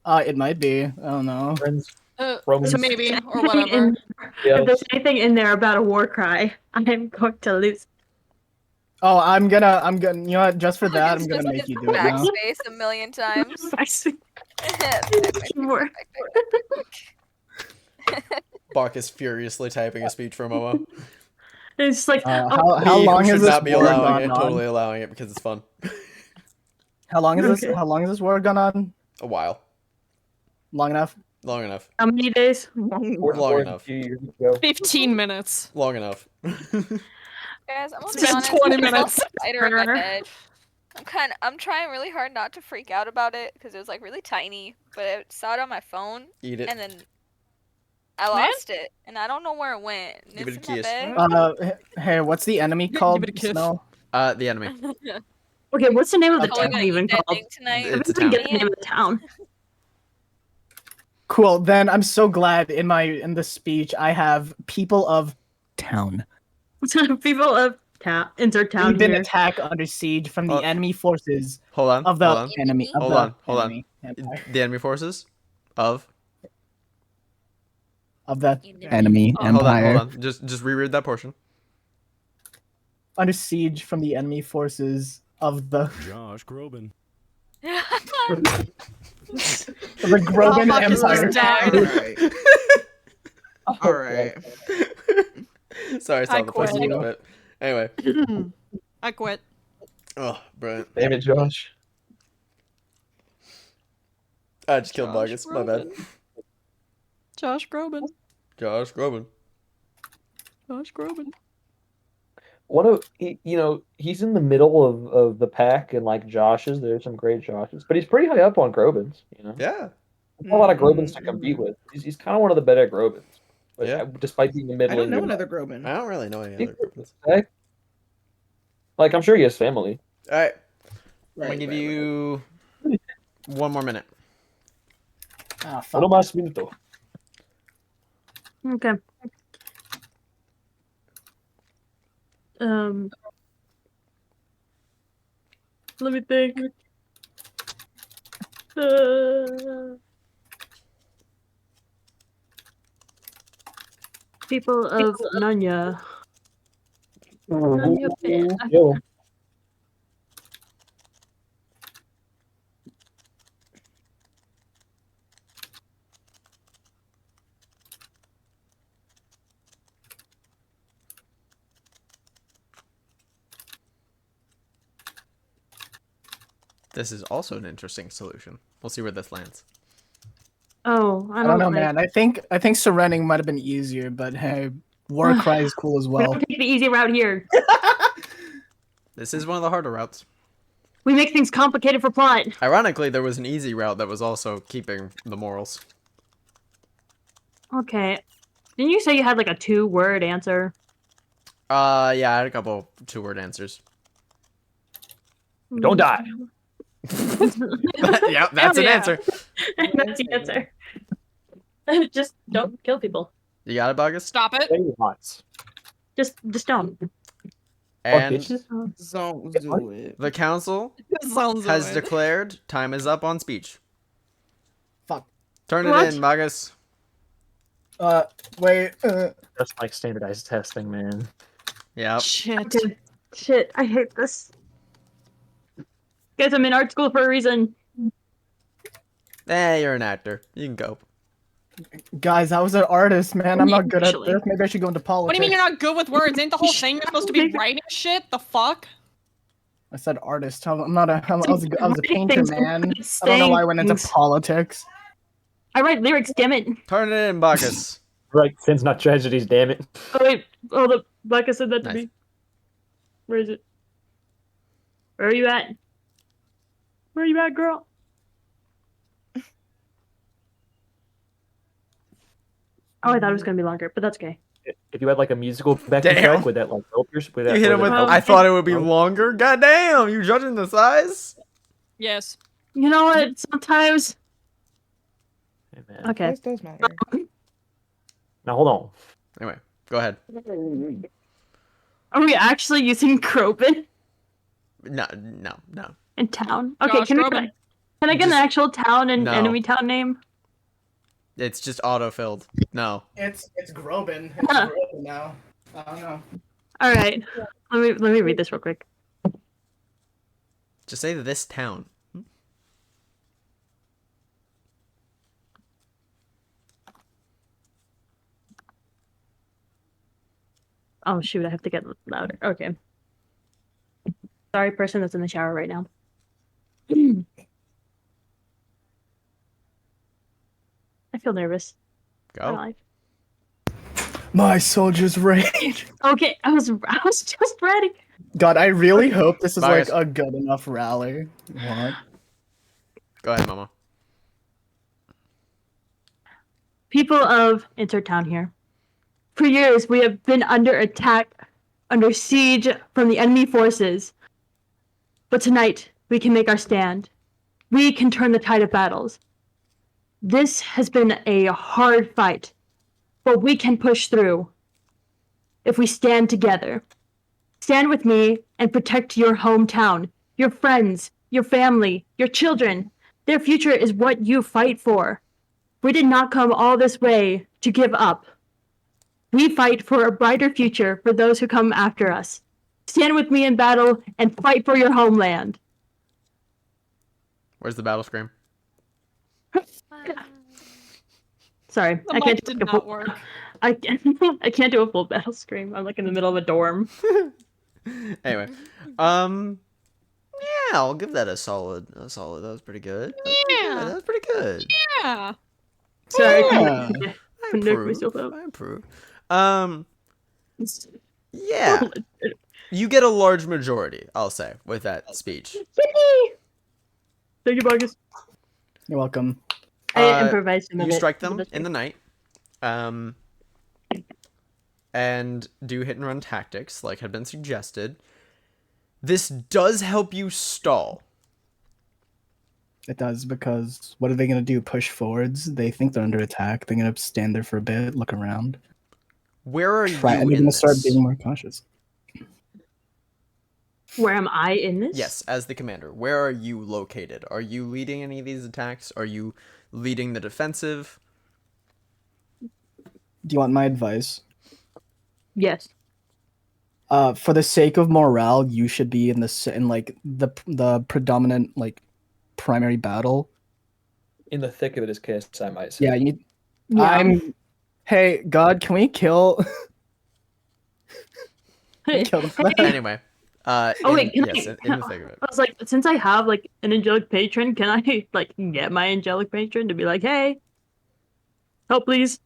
It might be. I don't know. Friends, So Romans. maybe or Anything whatever. in- Yeah. If there's anything in there about a war cry, I'm going to lose. Oh, I'm gonna. You know what? Just for that, It's I'm gonna just make his you do it now. backspace a million times. Keyboard. Bark is furiously typing a speech for Momo. It's like, How Me, long who has should this not be war allowing gone it, on? totally allowing it because it's fun. How long is this? Okay. How long has this war gone on? A while. Long enough. Long enough. how many days? Long enough. 15 minutes. Long enough. Guys, I'm gonna It's be been honest. 20 I felt minutes. a spider in my bed. I'm trying really hard not to freak out about it because it was like really tiny, but I saw it on my phone Eat it. and then I lost it and I don't know where it went. And Give it it's a in my kiss. bed. Hey, what's the enemy Give called? it a kiss. Snow? The enemy. Okay, what's the name of the Okay. Are we town gonna even eat that called? thing tonight? It's a Everybody town. get the name of the town. Cool. Then I'm so glad in the speech I have people of town. People of town. Insert town We've been here. attacked under siege from the Oh. enemy forces Hold on. of the Hold on. enemy. Of Hold the on. Hold on. enemy empire. The enemy forces of. Of the Enemy. enemy Oh, empire. Hold on. Just reread that portion. Under siege from the enemy forces of the Josh Groban. the Groban Marcus Empire. just died. All right. Sorry, I I saw the quit. first little bit. Anyway. I quit. Oh, brilliant. Damn it, Josh. I just killed Josh Marcus. My bad. Groban. Josh Groban. Josh Groban. Josh Groban. He's in the middle of the pack and like Josh's. There's some great Joshes, but he's pretty high up on Grobans. Yeah. There's a lot of Grobans to compete with. He's kind of one of the better Grobans. But Yeah. despite being a I middling, don't know another Groban. I don't really know any other Grobans. Like I'm sure he has family. All right. I'm Right, gonna give right, right. you 1 more minute. Ah, fuck. Uno más minuto. Okay. Let me think. People of Nanya. Nanya Band. Yo. This is also an interesting solution. We'll see where this lands. Oh, I don't know, man. I think surrendering might have been easier, but hey, war cry is cool as We well. don't take the easy route here. This is one of the harder routes. We make things complicated for plot. Ironically, there was an easy route that was also keeping the morals. Okay. Didn't you say you had like a 2-word answer? Yeah, I had a couple 2-word answers. Don't die. Yep, that's Hell an yeah. answer. That's the answer. Just don't kill people. You got it, Bogus? Stop it. Say lots. Just don't. And bitches. Don't do it. the council Sounds has good. declared time is up on speech. Fuck. Turn it What? in, Bogus. Wait. That's like standardized testing, man. Yep. Shit. Okay. Shit, I hate this. Guys, I'm in art school for a reason. You're an actor. You can cope. Guys, I was an artist, man. I'm not good at Actually. this. Maybe I should go into politics. What do you mean you're not good with words? Ain't the whole thing you're supposed to be writing shit? The fuck? I said artist. I'm not a. I was a painter, Things man. I don't know why I went into things. politics. I write lyrics, damn it. Turn it in, Bogus. Right, sins not tragedies, damn it. Oh wait, oh the Becca said that to Nice. me. Where is it? Where are you at? Where are you at, girl? Oh, I thought it was gonna be longer, but that's okay. If you had like a musical backing Damn. track, would that like help your? Would that, You hit would him that with. help? I thought it would be longer. God damn! You judging the size? Yes. You know what? Sometimes. Hey, man. Okay. This does matter. Now hold on. Anyway, go ahead. Are we actually using Krobin No. in town? Okay, Josh can we Groban. try? Can I get an Just- actual town and No. enemy town name? It's just auto-filled. No. It's Groban. It's Groban now. I don't know. All right. Let me read this real quick. Just say this town. Oh shoot, I have to get louder. Okay. Sorry, person that's in the shower right now. I feel nervous. Go. Life. My soldier's rage. Okay, I was just ready. God, I really hope this is like Vargas. a good enough rally. What? Go ahead, Mama. People of insert town here. For years, we have been under attack, under siege from the enemy forces. But tonight, we can make our stand. We can turn the tide of battles. This has been a hard fight, but we can push through if we stand together. Stand with me and protect your hometown, your friends, your family, your children. Their future is what you fight for. We did not come all this way to give up. We fight for a brighter future for those who come after us. Stand with me in battle and fight for your homeland. Where's the battle scream? Sorry, The I can't mic do did a not full, work. I can't do a full battle scream. I'm like in the middle of a dorm. Anyway, yeah, I'll give that a solid. That was pretty good. That was pretty good. Yeah. Sorry, Yeah. I couldn't make approve. myself out. I approve. Yeah, you get a large majority, I'll say, with that speech. Thank you, Marcus. You're welcome. I improvised some of You it strike for the them best in the night, and do hit and run tactics like had been suggested. This does help you stall. It does, because what are they gonna do? Push forwards? They think they're under attack. They're gonna stand there for a bit, look around. Where are Try, you and they're in gonna start this? being more cautious. Where am I in this? Yes, as the commander, where are you located? Are you leading any of these attacks? Are you leading the defensive? Do you want my advice? Yes. For the sake of morale, you should be in the predominant like primary battle. In the thick of it, as Kiss, I might say. Yeah, you need. Yeah. Hey, God, can we kill? Kill the flag. Anyway, Oh wait, can yes, I? in the thick of it. I was like, since I have like an angelic patron, can I like get my angelic patron to be like, hey, help please?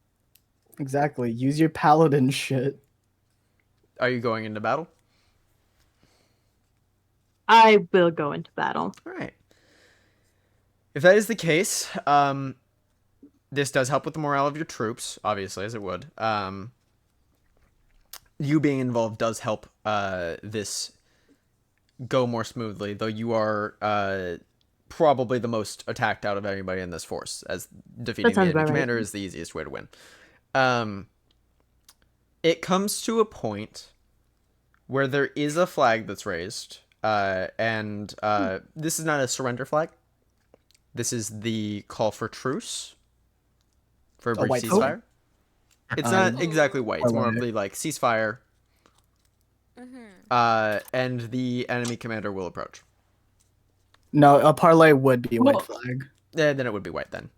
Exactly. Use your paladin shit. Are you going into battle? I will go into battle. All right. If that is the case, this does help with the morale of your troops, obviously, as it would. You being involved does help this go more smoothly, though you are probably the most attacked out of anybody in this force, as defeating the sounds enemy about right. commander is the easiest way to win. It comes to a point where there is a flag that's raised, and this is not a surrender flag. This is the call for truce for a brief white ceasefire. It's not exactly white. It's I more like of the like ceasefire. And the enemy commander will approach. No, a parlay would be a white Whoa. flag. Then it would be white then.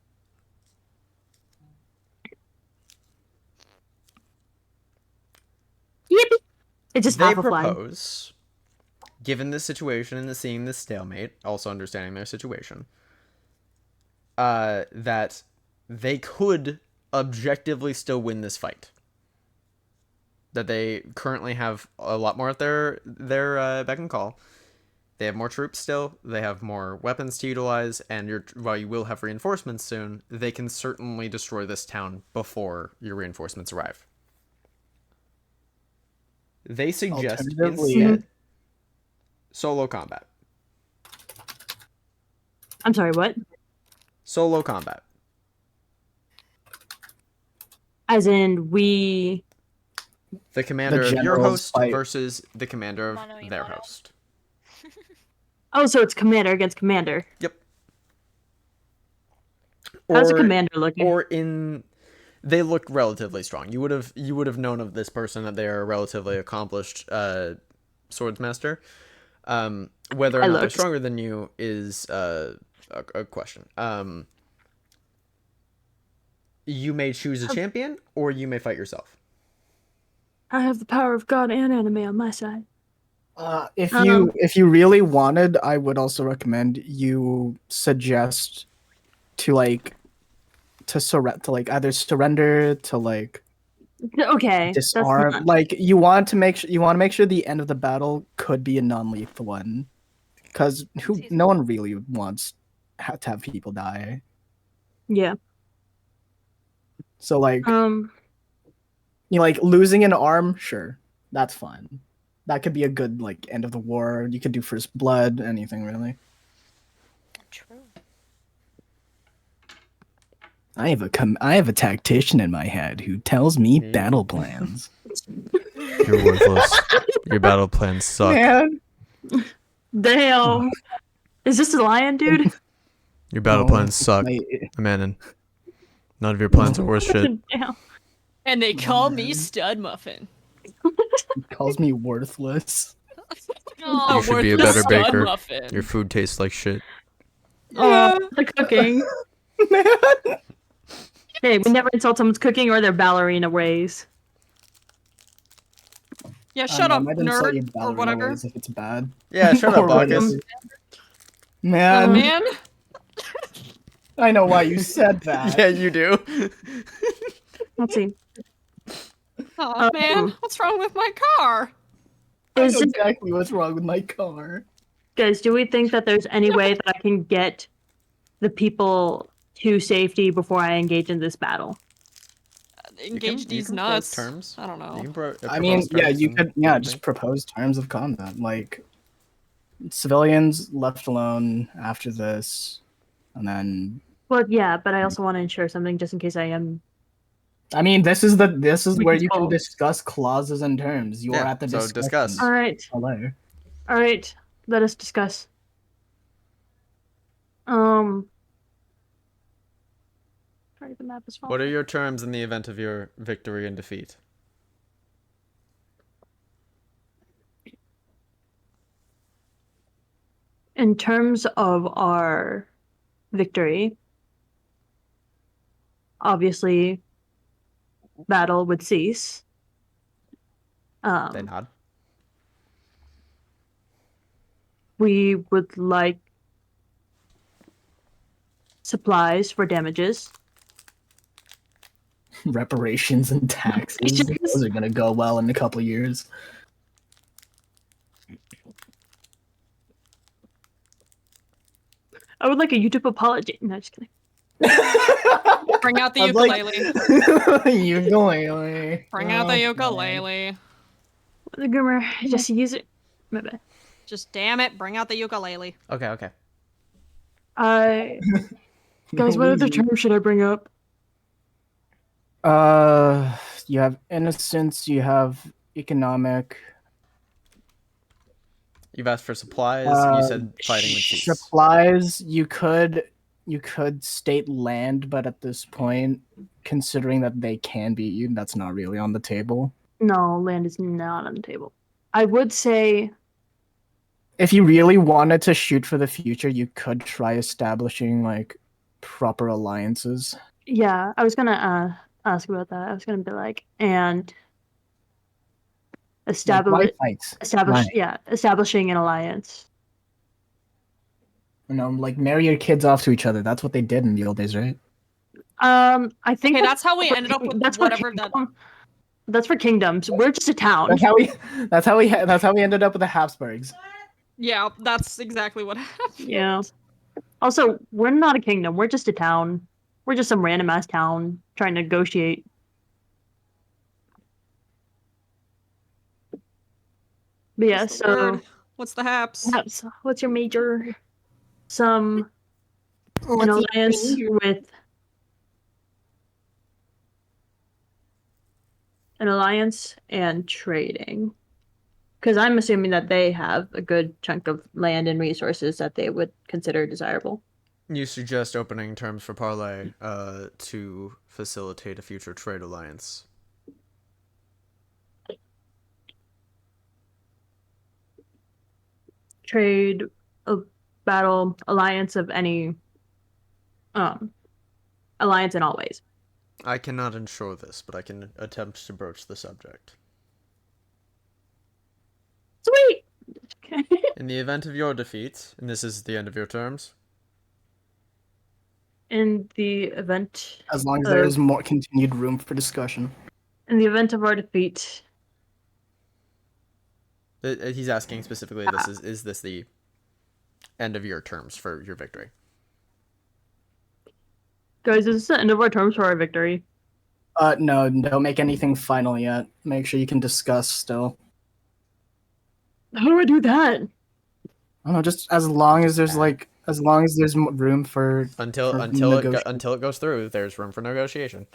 Yippee! It's just They half a flag. propose, given the situation and seeing this stalemate, also understanding their situation, that they could objectively still win this fight. That they currently have a lot more at their beck and call. They have more troops still. They have more weapons to utilize, and while you will have reinforcements soon, they can certainly destroy this town before your reinforcements arrive. They suggest Alternatively- instead solo combat. I'm sorry, what? Solo combat. As in we. The commander of your generals host fight. versus the commander of Mano y their mano. host. Oh, so it's commander against commander. Yep. How's the Or- commander looking? Or they look relatively strong. You would have known of this person that they are a relatively accomplished swordsmaster. Whether or I not they're looked. stronger than you is a question. You may choose a champion, or you may fight yourself. I have the power of God and anime on my side. If you really wanted, I would also recommend you suggest to either surrender to Okay, disarm. that's not... Like you want to make sure the end of the battle could be a non-lethal one, because no one really wants to have people die. Yeah. So losing an arm, sure, that's fine. That could be a good end of the war. You could do first blood, anything really. True. I have a tactician in my head who tells me battle plans. You're worthless. Your battle plans suck. Man. Damn. Is this a lion, dude? Your battle No, plans suck, Amanon. None of your plans are worth shit. Damn. And they call me Stud Muffin. He calls me worthless. Oh, You should be a worthless better Stud baker. Muffin. Your food tastes like shit. The cooking. Man. Hey, we never insult someone's cooking or their ballerina ways. Yeah, shut up, I didn't insult your nerd, or ballerina whatever. ways if it's bad. Yeah, shut up, Or Bacchus. whatever. Man, Man, I know why you said that. Yeah, you do. Let's see. oh man, what's wrong with my car? I Is know it, exactly what's wrong with my car. guys, do we think that there's any way that I can get the people to safety before I engage in this battle? Engage you these can propose nuts. terms. I don't know. You can I mean, propose yeah, terms you and could, everything. just propose terms of combat. Like, civilians left alone after this, and then. Well, yeah, but I also want to ensure something just in case I am. I mean, this is where you can Control. discuss clauses and terms. You are Yeah, at the so discussion. discuss. All right. Hello. All right. Let us discuss. Sorry, the map is falling. What are your terms in the event of your victory and defeat? In terms of our victory, obviously, battle would cease. They nod. We would like supplies for damages. Reparations and taxes. Reparations. Those are gonna go well in a couple years. I would like a YouTube apology. No, just kidding. Bring out the I'd like- ukulele. Ukulele. Bring out the ukulele. The groomer, just use it. My bad. Just damn it, bring out the ukulele. Okay. Guys, what other term should I bring up? You have innocence. You have economic. You've asked for supplies. You said fighting would cease. Supplies. You could state land, but at this point, considering that they can beat you, that's not really on the table. No, land is not on the table. I would say, If you really wanted to shoot for the future, you could try establishing proper alliances. yeah, I was gonna ask about that. I was gonna be like, and establish, establishing an alliance. Marry your kids off to each other. That's what they did in the old days, right? I think Okay, that's how we ended up with whatever that. That's for kingdoms. We're just a town. That's how we ended up with the Habsburgs. Yeah, that's exactly what happened. Yeah. Also, we're not a kingdom. We're just a town. We're just some random ass town trying to negotiate. But yeah, What's the so word? What's the haps? what's your major? An alliance with an alliance and trading. Because I'm assuming that they have a good chunk of land and resources that they would consider desirable. You suggest opening terms for parley to facilitate a future trade alliance. Trade, a battle, alliance of any, alliance in all ways. I cannot ensure this, but I can attempt to broach the subject. Sweet. In the event of your defeat, and this is the end of your terms, In the event, As long as there is more continued room for discussion. in the event of our defeat, he's asking specifically, is this the end of your terms for your victory? guys, this is the end of our terms for our victory. No, don't make anything final yet. Make sure you can discuss still. How do I do that? I don't know, just as long as there's room for Until it goes through, there's room for negotiation.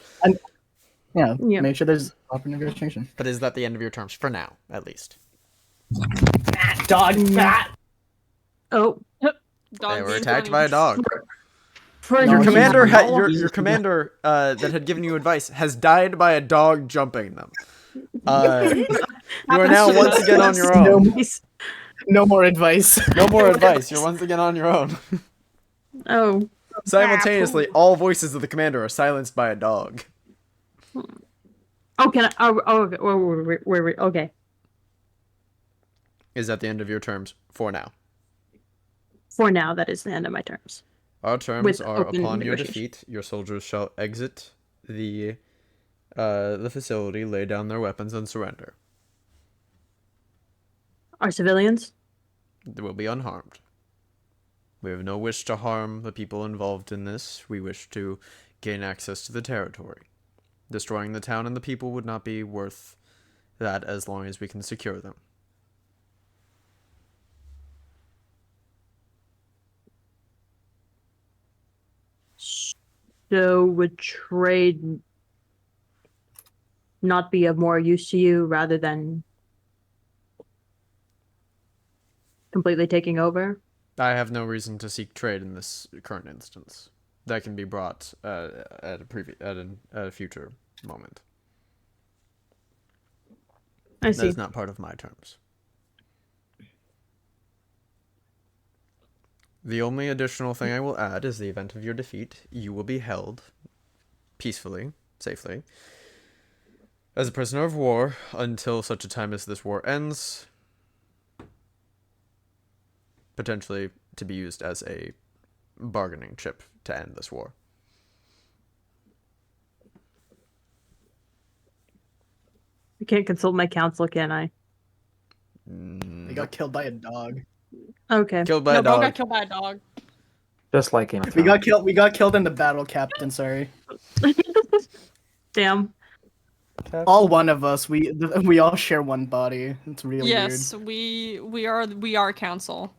yeah, Yeah. make sure there's proper negotiation. But is that the end of your terms for now, at least? Dog fat. Oh, Dog They were being attacked funny. by a dog. for Your No, commander, he's- your commander that had given you advice has died by a dog jumping them. You are now once again on your own. No more advice. No more advice. You're once again on your own. Oh, Simultaneously, all voices of the commander are silenced by a dog. oh, can I? Oh, okay. Wait, okay. Is at the end of your terms for now. For now, that is the end of my terms. Our terms With are open upon your negotiation. defeat, your soldiers shall exit the facility, lay down their weapons, and surrender. Our civilians? They will be unharmed. We have no wish to harm the people involved in this. We wish to gain access to the territory. Destroying the town and the people would not be worth that as long as we can secure them. So would trade not be of more use to you rather than completely taking over? I have no reason to seek trade in this current instance. That can be brought at a future moment. I That see. is not part of my terms. The only additional thing I will add is the event of your defeat, you will be held peacefully, safely, as a prisoner of war until such a time as this war ends, potentially to be used as a bargaining chip to end this war. I can't consult my counsel, can I? They got killed by a dog. Okay. Killed by No, a Bo got dog. killed by a dog. Just like Game of We got Thrones. killed. We got killed in the battle, Captain. Sorry. Damn. All one of us. We all share one body. It's really Yes, we are council.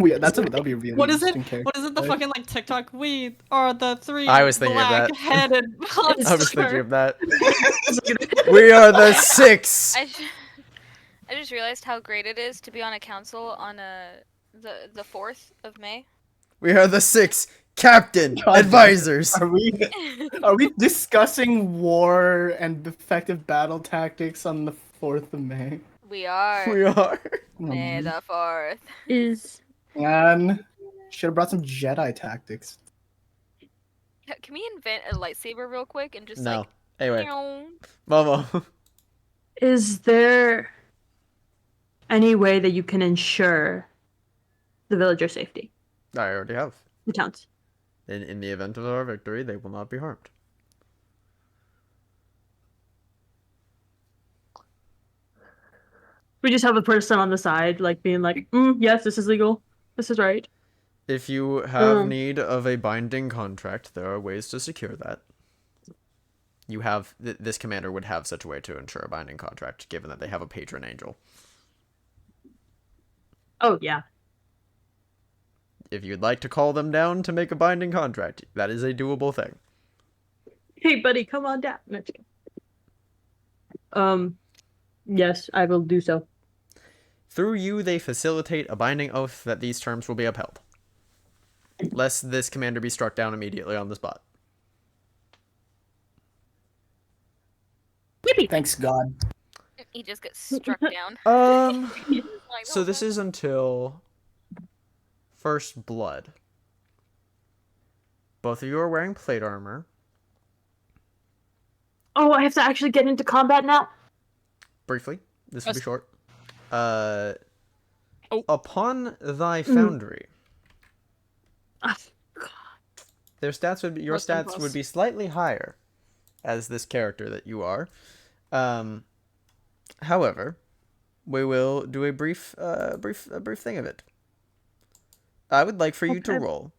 weird. That'd be a really What is it? interesting character. What is it? The type. fucking like TikTok? We are the three I was thinking of that. black-headed monsters. I was thinking of that. We are the six! I just realized how great it is to be on a council on the 4th of May. We are the six captain God, advisors! Are we discussing war and effective battle tactics on the 4th of May? We are. We are. May the 4th. Is Man, should have brought some Jedi tactics. Can we invent a lightsaber real quick and just No. like Anyway, meow? Momo. is there any way that you can ensure the villager safety? I already have. The towns. In the event of our victory, they will not be harmed. We just have a person on the side, like being like, yes, this is legal. This is right. If you have Mm. need of a binding contract, there are ways to secure that. You have this commander would have such a way to ensure a binding contract, given that they have a patron angel. Oh, yeah. If you'd like to call them down to make a binding contract, that is a doable thing. Hey, buddy, come on down. No, just kidding. Yes, I will do so. Through you, they facilitate a binding oath that these terms will be upheld. lest this commander be struck down immediately on the spot. Thanks God. He just gets struck down. Like, So no, this no. is until first blood. Both of you are wearing plate armor. Oh, I have to actually get into combat now? Briefly, this will be Yes. short. Oh. Upon thy foundry, Ah, their stats would be, your Rest in stats would peace. be slightly higher as this character that you are. However, we will do a brief thing of it. I would like for you to Okay. roll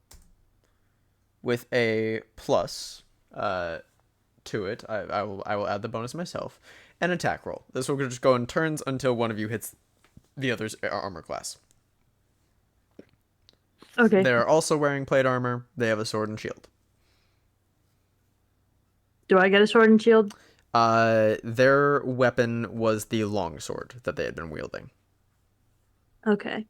with a plus to it. I will add the bonus myself. An attack roll. This will just go in turns until one of you hits the other's armor class. Okay. They're also wearing plate armor. They have a sword and shield. Do I get a sword and shield? Their weapon was the long sword that they had been wielding. Okay.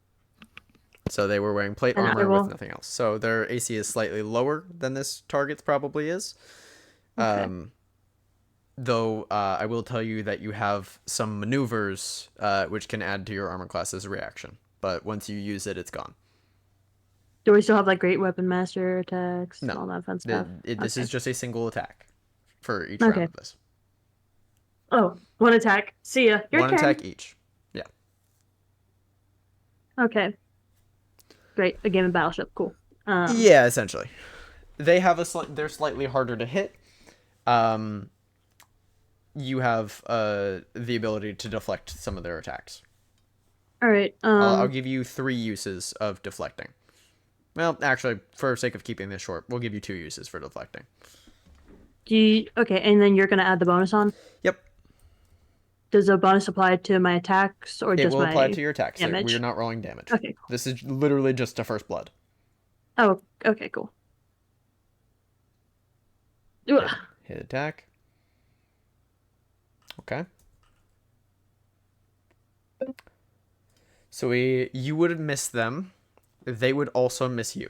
So they were wearing plate And I armor will- with nothing else. So their AC is slightly lower than this target's probably is. Okay. Though I will tell you that you have some maneuvers which can add to your armor class's reaction. But once you use it, it's gone. Do we still have like great weapon master attacks No. and all that fun stuff? This Okay. is just a single attack for each Okay. round of this. Oh, one attack. See ya. Your One turn. attack each. Yeah. Okay. Great. A game of Battleship. Cool. Yeah, essentially. They have they're slightly harder to hit. You have the ability to deflect some of their attacks. All right. I'll give you 3 uses of deflecting. Well, actually, for sake of keeping this short, we'll give you 2 uses for deflecting. Okay, and then you're gonna add the bonus on. Yep. Does the bonus apply to my attacks or It just will my apply to your attacks. damage? We're not rolling damage. Okay. Cool. This is literally just a first blood. Oh. Okay. Cool. Ugh. Hit attack. Okay. So you would miss them. They would also miss you.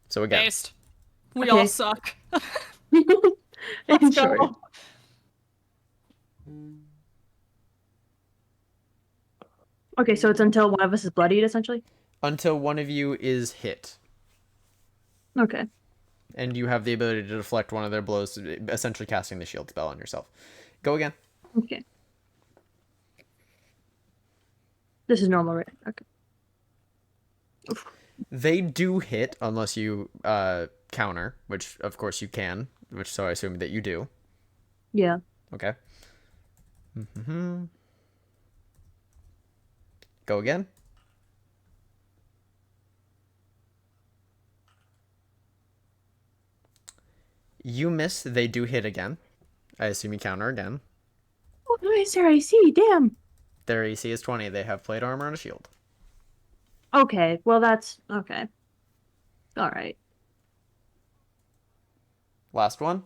So again, Based. We Okay. all suck. Let's Sure. go. Okay, so it's until one of us is bloodied, essentially. until one of you is hit, Okay. and you have the ability to deflect one of their blows, essentially casting the shield spell on yourself. Go again. Okay. This is normal, right? Okay. They do hit unless you counter, which of course you can, which so I assume that you do. Yeah. Okay. Mm-hmm. Go again. You miss. They do hit again. I assume you counter again. Oh, nice there. I see. Damn. Their AC is 20. They have plate armor and a shield. Okay. Well, that's okay. All right. Last one.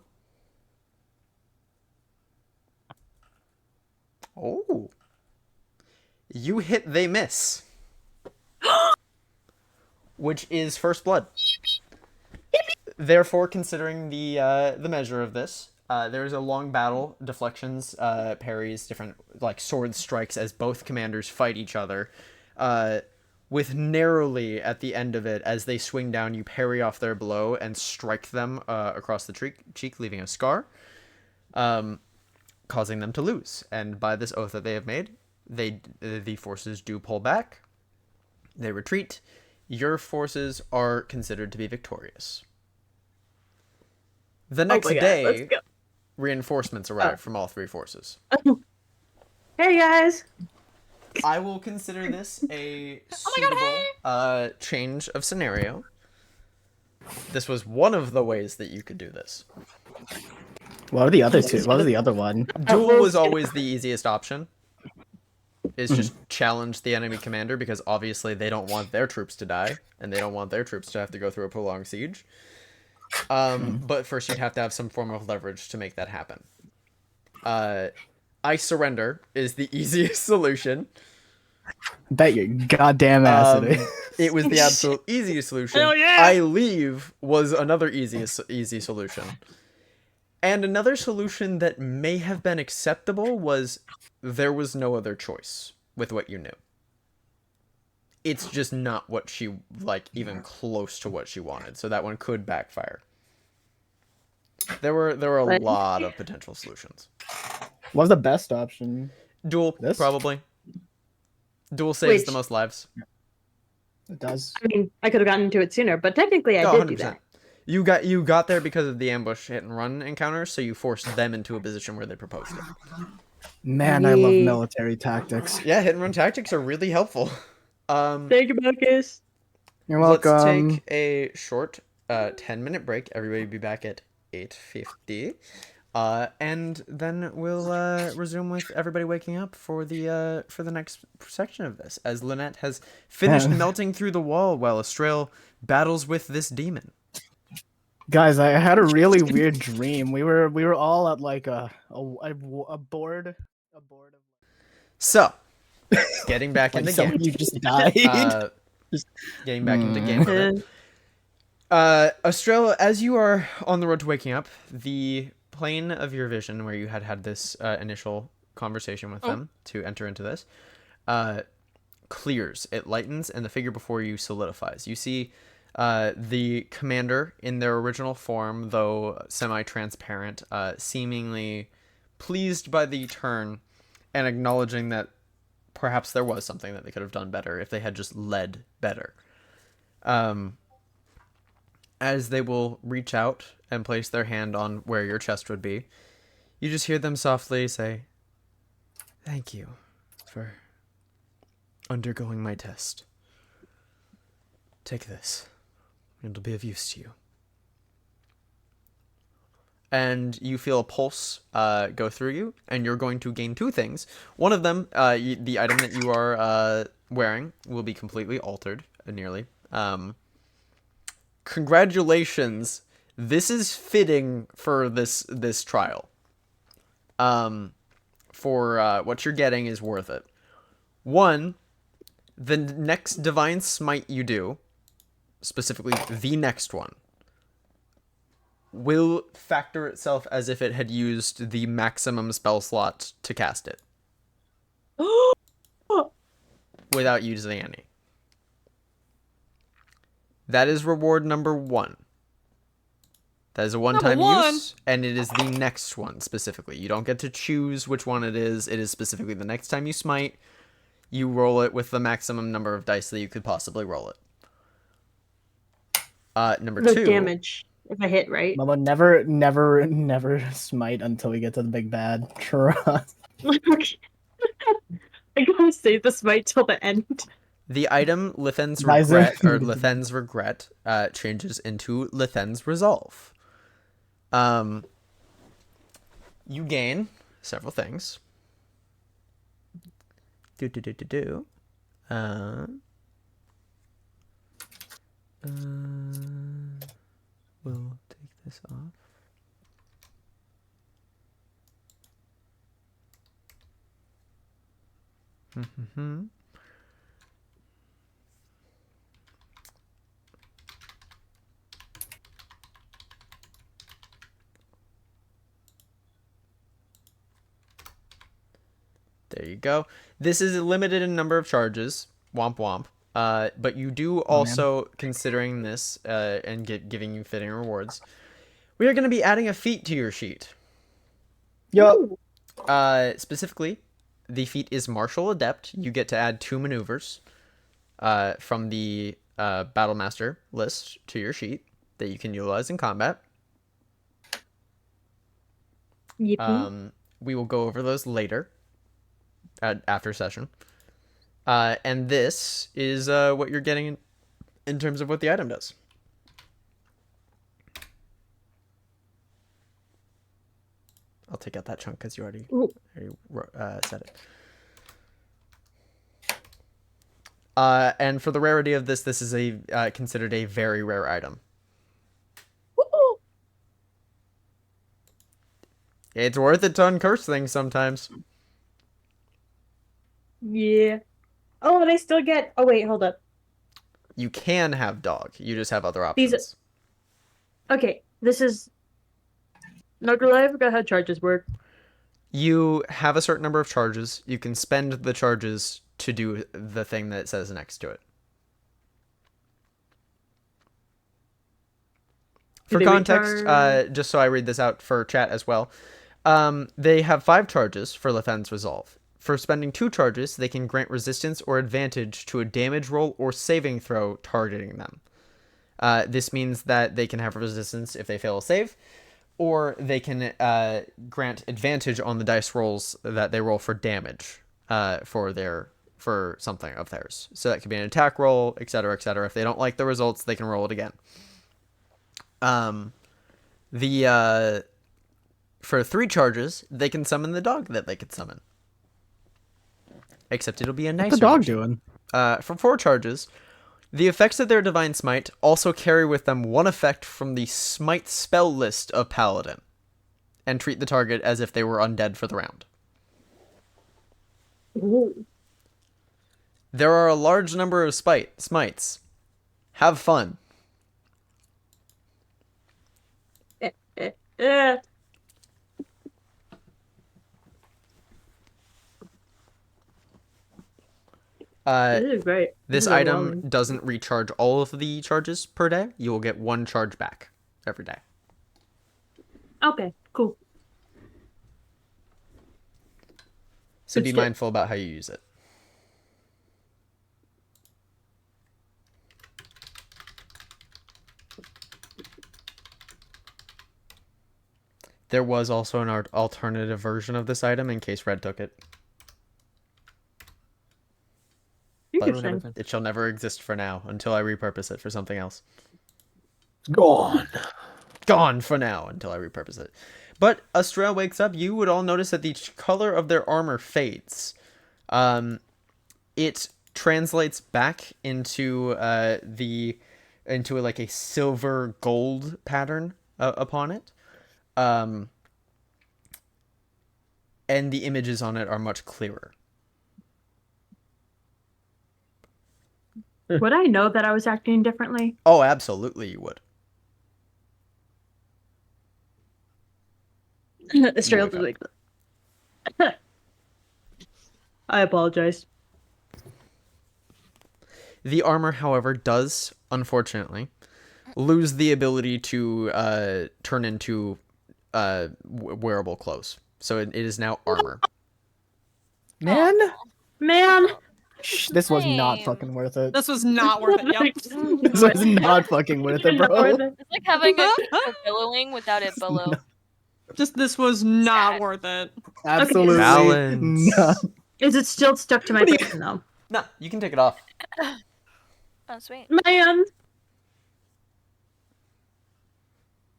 Oh. You hit, they miss. Which is first blood. Therefore, considering the measure of this, there is a long battle, deflections, parries, different like sword strikes as both commanders fight each other. With narrowly at the end of it, as they swing down, you parry off their blow and strike them across the cheek, leaving a scar, causing them to lose. And by this oath that they have made, the forces do pull back. They retreat. Your forces are considered to be victorious. The next my God, day, let's go. reinforcements arrive from all 3 forces. Hey guys. I will consider this a my God, suitable change of scenario. This was one of the ways that you could do this. What are the other two? What was the other one? Duel was always the easiest option. Is just challenge the enemy commander, because obviously they don't want their troops to die, and they don't want their troops to have to go through a prolonged siege. But first you'd have to have some form of leverage to make that happen. I surrender is the easiest solution. Bet your goddamn ass it is. It was the absolute easiest solution. Hell yeah! I leave was another easy solution. And another solution that may have been acceptable was there was no other choice with what you knew. It's just not what she, like, even close to what she wanted. So that one could backfire. There were a But- lot of potential solutions. What's the best option? Duel, This? probably. Duel saves the Which- most lives. It does. I mean, I could have gotten into it sooner, but technically I Oh, did do that. You got there because of the ambush hit and run encounter, so you forced them into a position where they proposed it. Man, I love Yeah. military tactics. Yeah, hit and run tactics are really helpful. Thank you, Marcus. You're Let's welcome. take a short 10-minute break. Everybody be back at 8:50. And then we'll resume with everybody waking up for the next section of this, as Lynette has finished Man. melting through the wall while Estrelle battles with this demon. Guys, I had a really weird dream. We were all at like a board. A board of So, getting back like into some game. you just died. Just getting back into game. of it. Estrella, as you are on the road to waking up, the plane of your vision where you had this initial conversation with them to enter into this clears. It lightens, and the figure before you solidifies. You see the commander in their original form, though semi-transparent, seemingly pleased by the turn and acknowledging that perhaps there was something that they could have done better if they had just led better. As they will reach out and place their hand on where your chest would be, you just hear them softly say, "Thank you for undergoing my test. Take this. It'll be of use to you." And you feel a pulse go through you, and you're going to gain two things. One of them, the item that you are wearing, will be completely altered, nearly. Congratulations. This is fitting for this trial. For what you're getting is worth it. One, the next divine smite you do, specifically the next one, will factor itself as if it had used the maximum spell slot to cast it. Without using any. That is reward number 1. That is a one-time one? use, and it is the next one specifically. You don't get to choose which one it is. It is specifically the next time you smite, you roll it with the maximum number of dice that you could possibly roll it. Number No 2. damage if I hit, right? Mama, never smite until we get to the big bad. Trust. I gotta save the smite till the end. The item Lithen's Guys, Regret, or Lithen's Regret, changes into Lithen's Resolve. You gain several things. We'll take this off. There you go. This is limited in number of charges. Womp womp. But you do also, considering this and giving you fitting rewards, we are going to be adding a feat to your sheet. Yup. Specifically, the feat is Martial Adept. You get to add 2 maneuvers from the Battle Master list to your sheet that you can utilize in combat. Yippee. We will go over those later after session. And this is what you're getting in terms of what the item does. I'll take out that chunk because you already said it. And for the rarity of this is a considered a very rare item. It's worth it to uncurse things sometimes. Yeah. Oh, and I still get. Oh wait, hold up. You can have dog. You just have other These- options. Okay, this is. Knuckle, I forgot how charges work. You have a certain number of charges. You can spend the charges to do the thing that it says next to it. Do For they context, recharge? just so I read this out for chat as well, they have 5 charges for Lethen's Resolve. For spending 2 charges, they can grant resistance or advantage to a damage roll or saving throw targeting them. This means that they can have resistance if they fail a save, or they can grant advantage on the dice rolls that they roll for damage for something of theirs. So that could be an attack roll, etc., etc. If they don't like the results, they can roll it again. For 3 charges, they can summon the dog that they could summon. Except it'll be a nicer What's the dog version. doing? For 4 charges, the effects of their Divine Smite also carry with them 1 effect from the Smite spell list of Paladin, and treat the target as if they were undead for the round. Ooh. There are a large number of smites. Have fun. Eh. This is great. This is item overwhelming. doesn't recharge all of the charges per day. You will get 1 charge back every day. Okay, cool. So Good be shit. mindful about how you use it. There was also an alternative version of this item in case Red took it. But Interesting. it shall never exist for now until I repurpose it for something else. Gone. Gone for now until I repurpose it. But Astrel wakes up. You would all notice that the color of their armor fades. It translates back into like a silver gold pattern upon it. And the images on it are much clearer. Would I know that I was acting differently? Oh, absolutely you would. Straight wake like I apologize. The armor, however, does, unfortunately, lose the ability to turn into wearable clothes. So it is now armor. Man, Man, this was not Lame. fucking worth it. This was not worth it. Yep. This was not fucking worth it, Not bro. worth it. It's like having a billowing without a billow. Just this was not Sad. worth it. Absolutely Balance. not. Is it still stuck to my person though? No, you can take it off. Oh, sweet. Man.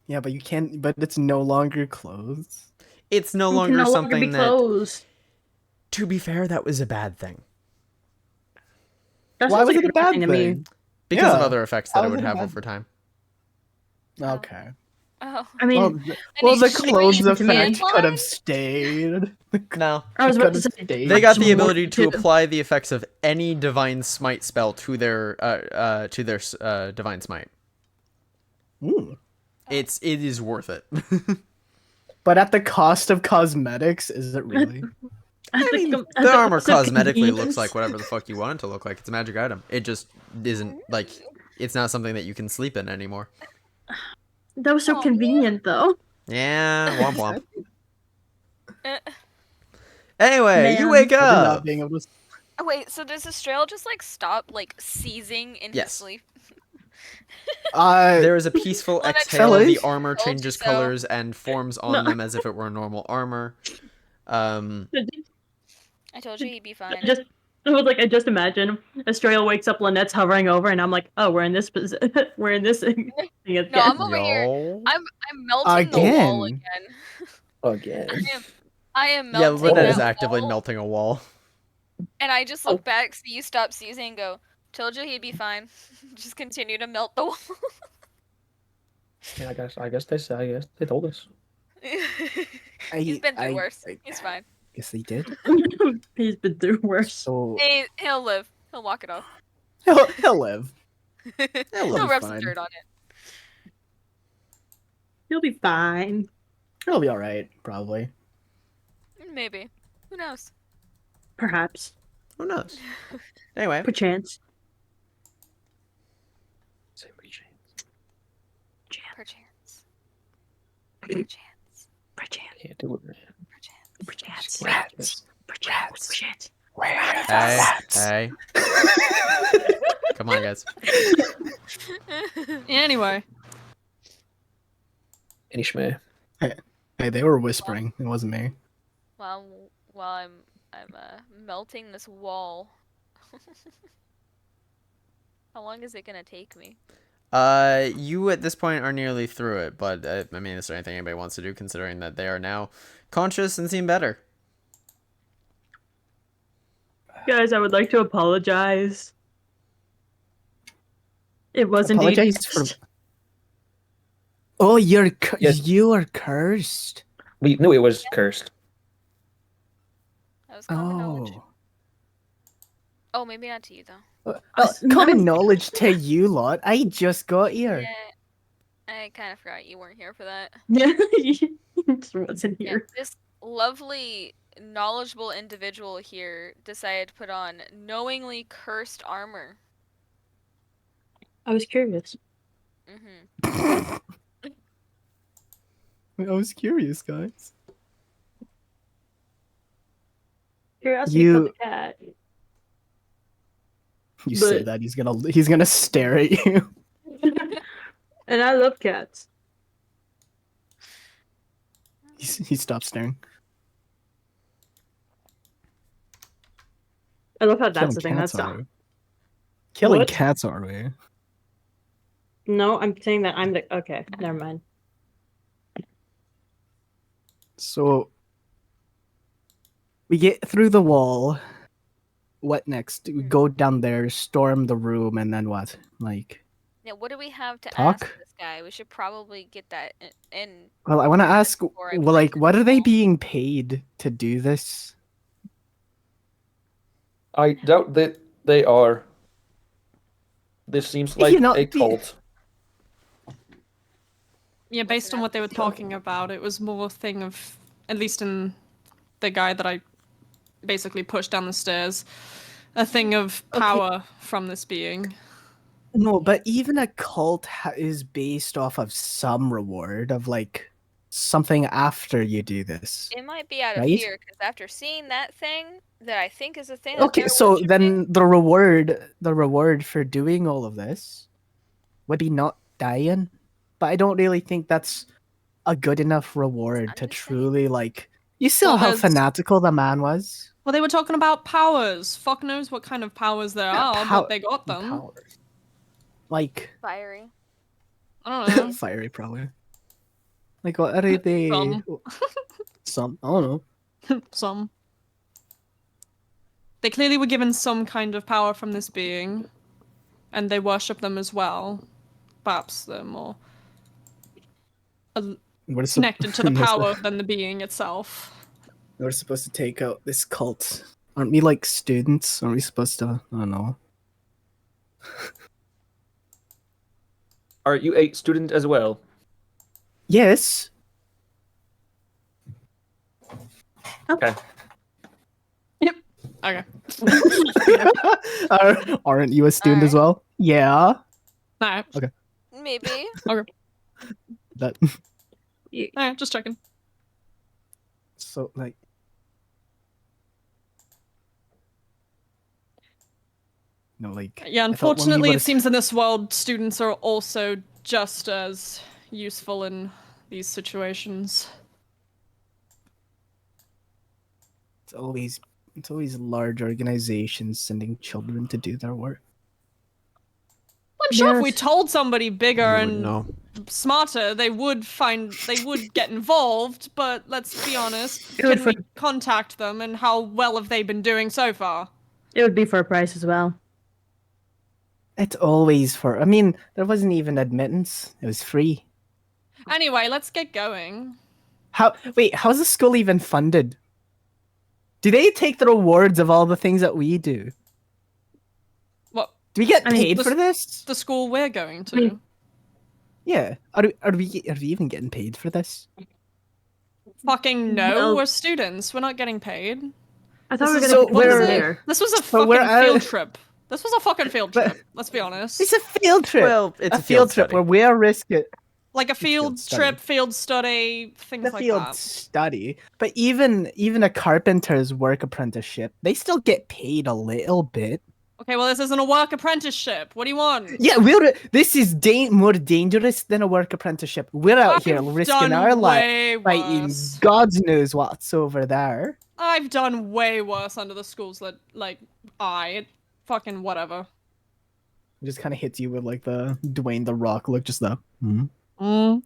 Yeah, but you can't. But it's no longer clothes. It's no It longer can no something longer be that, closed. to be fair, that was a bad thing. That Why sounds was like it a bad good to me. thing? Because of Yeah. other effects that How it was would it have bad? over time. Okay. Oh. I mean, Well, the Any clothes sweet to me. effect could have stayed. No. I was It about could to have say stayed. They got the much more ability to too. apply the effects of any divine smite spell to their divine smite. Ooh. It is worth it. But at the cost of cosmetics, is it really? I mean, the armor cosmetically looks like whatever the fuck you want it to look like. It's a magic item. It just isn't like it's not something that you can sleep in anymore. That was so Oh. convenient though. Yeah, womp womp. Eh. Anyway, you Man. wake Imagine up. not being able to. Oh, wait, so does Astrael just like stop like seizing in Yes. his sleep? There is a peaceful Well, that's exhale. The fellas. armor Told you changes so. colors and forms on No. them as if it were normal armor. I told you he'd be fine. I just imagine Astrael wakes up, Lynette's hovering over, and I'm like, oh, we're in this position. We're in this thing again. No, I'm over here. Yo. I'm melting the wall Again. again. Again. I am Yeah, melting Lynette that is actively wall, melting a wall. and I just look back, see you stop seizing, and go, told you he'd be fine. Just continue to melt the wall. Yeah, I guess they told us. He's been through worse. He's fine. Guess they did. He's been through worse. So He'll live. He'll walk it off. he'll live. He'll be rub some fine. dirt on it. He'll be fine. He'll be all right, probably. Maybe. Who knows? Perhaps. Who knows? Anyway, Perchance. Perchance. Perchance. Perchance. Can't do it, man. Perchance. Perchance. Perchance. hey. Come on, guys. Anyway, Any schmeh. Hey, they were whispering. It wasn't me. While I'm melting this wall. How long is it gonna take me? You at this point are nearly through it, but I mean, is there anything anybody wants to do, considering that they are now conscious and seem better? Guys, I would like to apologize. It was indeed Apologize for- cursed. Oh, Yes. you are cursed. We knew it was cursed. That was common knowledge. Oh. Oh, maybe not to you though. Common knowledge to you lot. I just got here. Yeah. I kind of forgot you weren't here for that. Yeah, just wasn't Yeah, here. this lovely, knowledgeable individual here decided to put on knowingly cursed armor. I was curious. Mm-hmm. I was curious, guys. Curiosity You- killed the cat. You say But- that he's gonna stare at you. And I love cats. He stopped staring. I love how that's Killing the thing. cats, That's are we? Killing What? cats, are we? No, I'm saying that I'm the okay. Never mind. So we get through the wall. What next? We go down there, storm the room, and then what? Like, Now, what do we have to Talk? ask this guy? We should probably get that in. well, I want to ask, Before I well, like, punch what this are they wall. being paid to do this? I doubt that they are. This seems like You know, a the- cult. yeah, based on what they were talking about, it was more a thing of, at least in the guy that I basically pushed down the stairs, a thing of power from this being. No, but even a cult is based off of some reward of like something after you do this. It might be out of Right? fear because after seeing that thing that I think is a thing. Okay, so then the reward for doing all of this would be not dying, but I don't really think that's a good enough reward to understandable. truly like. You saw Well, how there's- fanatical the man was. Well, they were talking about powers. Fuck knows what kind of powers there Yeah, are, but they got them. Powers. Like Fiery. I don't know. fiery, probably. Like what are they? Some. Some. I don't know. Some. They clearly were given some kind of power from this being, and they worship them as well. Perhaps they're more We're sup- connected to the we're sup- power than the being itself. We're supposed to take out this cult. Aren't we like students? Aren't we supposed to? I don't know. Are you a student as well? Yes. Okay. Okay. Aren't you a student as well? Yeah. No. Maybe. That. No, just checking. So like. No, like. Yeah, I thought when we unfortunately, it would've- seems in this world, students are also just as useful in these situations. It's always large organizations sending children to do their work. I'm sure if we Yes. told somebody bigger You wouldn't and know. smarter, they would get involved, but let's be honest, It would can we contact them, and how well have they been doing so far? It would be for a price as well. It's always for. I mean, there wasn't even admittance. It was free. Anyway, let's get going. Wait, how's the school even funded? Do they take the rewards of all the things that we do? What? Do we get I mean, paid the- for this? The school we're going to. I mean- Yeah. Are we even getting paid for this? Fucking no, Well- we're students. We're not getting paid. I thought we were This gonna is- get so paid we're- there. This was a So we're fucking out- field trip. This was a fucking field But- trip. Let's be honest. It's a field trip. Well, it's a field trip study. where we're risking Like a field study. trip, field study, things the like field that. study. But even a carpenter's work apprenticeship, they still get paid a little bit. Okay, well, this isn't a work apprenticeship. What do you want? Yeah, this is more dangerous than a work apprenticeship. We're out here I've risking done our life way fighting worse. God knows what's over there. I've done way worse under the schools that, like, fucking whatever. It just kind of hits you with like the Dwayne the Rock look, just the. Hmm. Mm.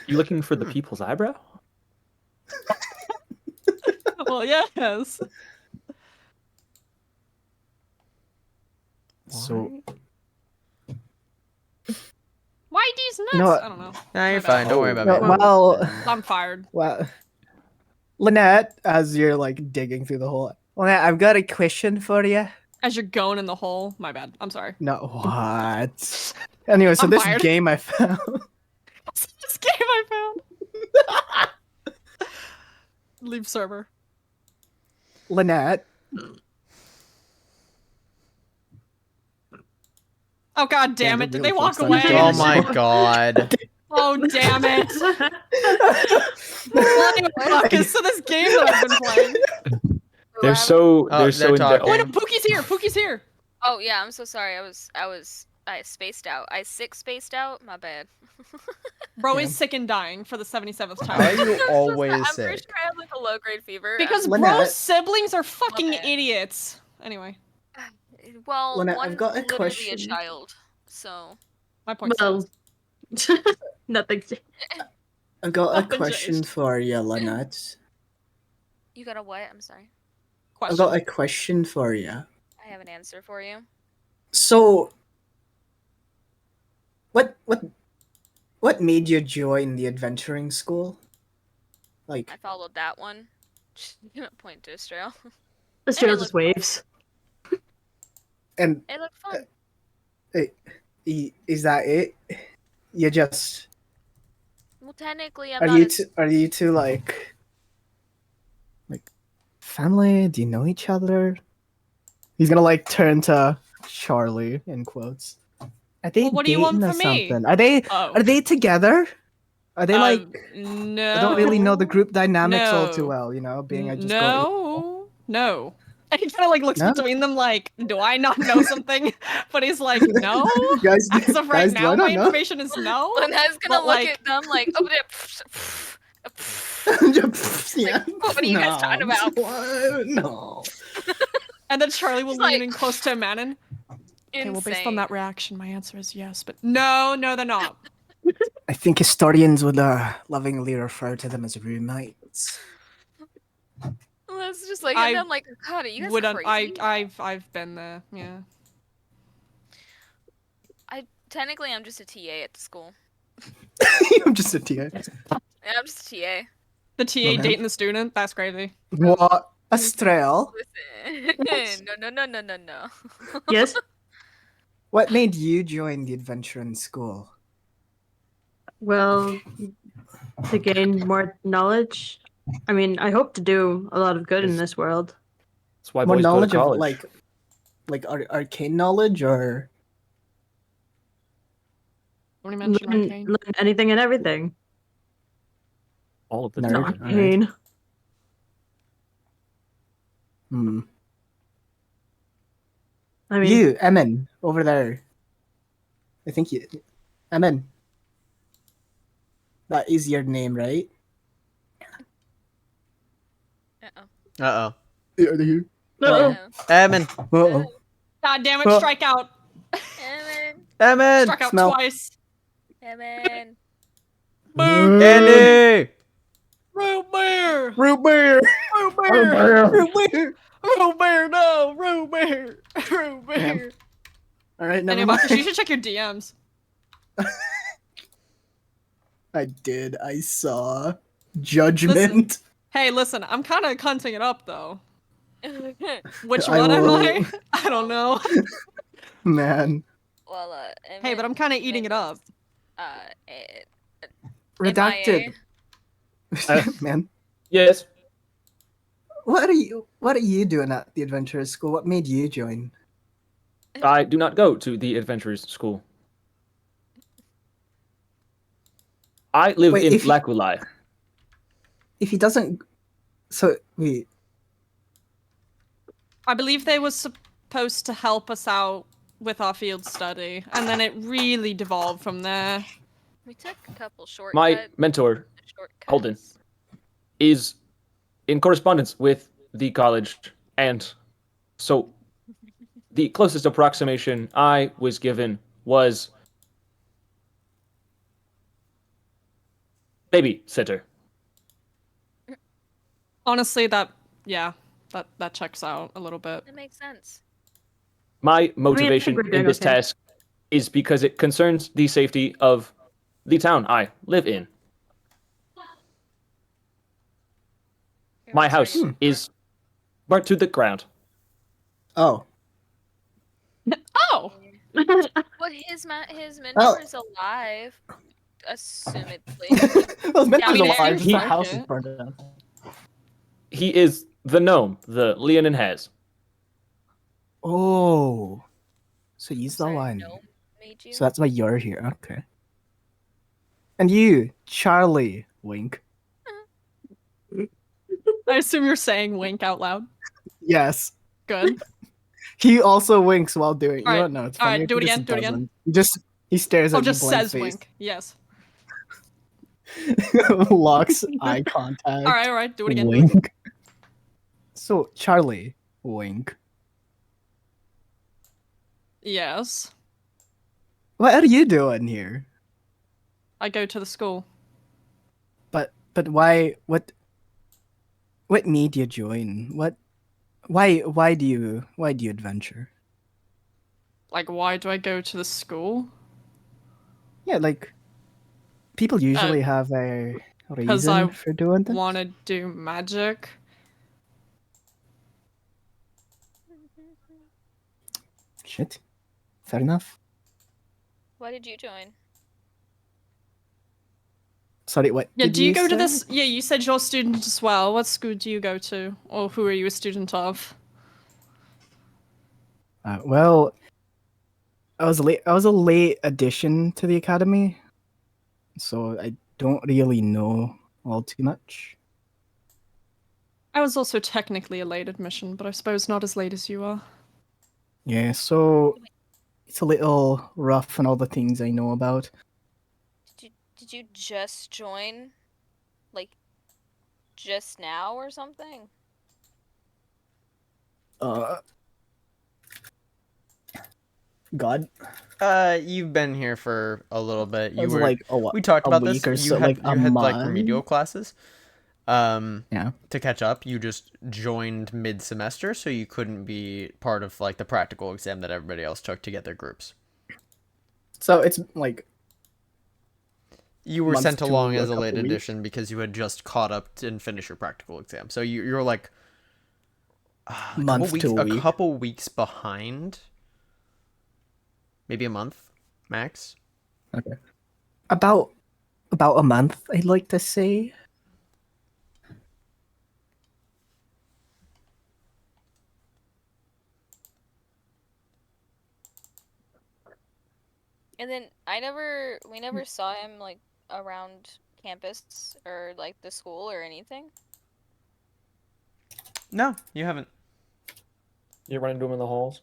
You looking for the people's eyebrow? Well, yes. So Why these nuts? You know what? I don't know. Nah, you're My fine. bad. Don't worry about no, it. well, I'm fired. well, Lynette, as you're like digging through the hole, Lynette, I've got a question for you. As you're going in the hole. My bad. I'm sorry. No, what? Anyway, so I'm this fired. game I found. This game I found. Leave server. Lynette, Oh god damn Yeah, it! Did really they walk focused on away? Oh my god. Oh damn it! Well, anyway, focus to this game that I've been playing. They're so Oh, they're so they're in talking. Oh wait, no, debt. Pookie's here. Pookie's here. Oh yeah, I'm so sorry. I spaced out. I spaced out. My bad. Bro is sick and dying for the 77th Why are time. you I'm so always sorry. I'm pretty sick? sure I have like a low grade fever. Because Lynette. bro's siblings are fucking Okay. idiots. Anyway, well, Lynette, one's I've got a literally question. a child, so my point Well, stands. nothing. I've got Nothing a question changed. for you, Lynette. you got a what? I'm sorry. I've Question. got a question for you. I have an answer for you. So, what made you join the adventuring school? Like, I followed that one. Point to Australia. This Hey, shows look. us waves. and It looked fun. is that it? You just Well, technically, I'm not. are you two like family? Do you know each other? he's gonna like turn to Charlie in quotes. Are they Well, what do you want dating or from me? something? Oh. Are they together? Are they like? No. I don't really know the group dynamics all too No. well. You know, being I just No. And he kind of like looks No? between them like, do I not know something? But he's like, no. guys, As of right guys, do now, I my not know? information is no. Lynette's gonna But, look like- at them like, oh, yeah. what are you guys talking about? What? No. And then Charlie will He's lean like- in close to Manon. Okay, well, based on Insane. that reaction, my answer is yes. But no, they're not. I think historians would lovingly refer to them as roommates. Well, it's just like, I and I'm like, God, are you guys Would crazy? I've been there. Yeah. Technically, I'm just a TA at the school. I'm just a TA. Yeah, I'm just a TA. The TA Okay. dating the student. That's crazy. What? Astrael? Listen, no. Yes. What made you join the adventuring school? Well, to gain more knowledge. I mean, I hope to do a lot of good in Yes. this world. That's why More boys go to knowledge of college. arcane knowledge, or What do you mention? Arcane? Learn anything and everything. all of the Nerd. time. Alright. Arcane. hmm. I mean, You, Emin, over there. I think you, Emin. That is your name, right? Uh-oh. Uh Yeah, you. Uh-oh. oh. Emin. Uh-oh. God damn it! Well- Strike out. Evan. Emin. Struck out smell. twice. Evan. Boom. Andy. Root beer. Root beer. Root beer. Root beer. Root beer. No. Root beer. Root beer. All right, never Anyway, Marcus, mind. you should check your DMs. I did. I saw judgment. Hey, listen, I'm kind of cunting it up though. Which I one am will- I? I don't know. Man. Well, Hey, but I'm kind of eating it up. Redacted. Uh, Man. Yes. What are you doing at the adventurers school? What made you join? I do not go to the adventurers school. I live Wait, in if he- Lakulai. If he doesn't so wait. I believe they were supposed to help us out with our field study, and then it really devolved from there. We took a couple shortcuts. My mentor, Holden, is in correspondence with the college, and so the closest approximation I was given was babysitter. Honestly, that checks out a little bit. That makes sense. My motivation we're in doing this okay. task is because it concerns the safety of the town I live in. My house is burnt to the ground. Oh. Oh! But his mentor is alive, assumedly. Well, meant Yeah, I to mean, be it alive, seems just the like house is it. burned down. He is the gnome, the Leonin has. Oh. So he's the Sorry, one. gnome made you? So that's why you're here. Okay. And you, Charlie, wink. I assume you're saying wink out loud. Yes. Good. He also winks while doing. You know Alright, what? No, it's alright, funny. do it again, do it again. He stares Oh, at you just blank says face. wink. Yes. Locks eye contact. Alright, do it again. Do it again. Wink. So, Charlie, wink. Yes. What are you doing here? I go to the school. But why? What made you join? Why do you adventure? Like, why do I go to the school? Yeah, like people usually have a 'Cause I reason for doing this. Want to do magic? Shit. Fair enough. Why did you join? Sorry, what? Yeah, did do you go to say? this? Yeah, you said you're a student as well. What school do you go to? Or who are you a student of? Well, I was late. I was a late addition to the academy, so I don't really know all too much. I was also technically a late admission, but I suppose not as late as you are. Yeah, so it's a little rough on all the things I know about. Did you just join, like, just now or something? God, You've been here for a little bit. it was like We talked a about week this. or You so, had like a like month. remedial classes. Yeah. To catch up, you just joined mid-semester, so you couldn't be part of like the practical exam that everybody else took to get their groups. So it's like You were month sent to along a as a late couple weeks? addition because you had just caught up and finished your practical exam. So you're like Month to a week. couple weeks behind. Maybe a month, max. Okay. About a month, I'd like to say. And then we never saw him, like, around campus or, like, the school or anything. No, you haven't. You run into him in the halls?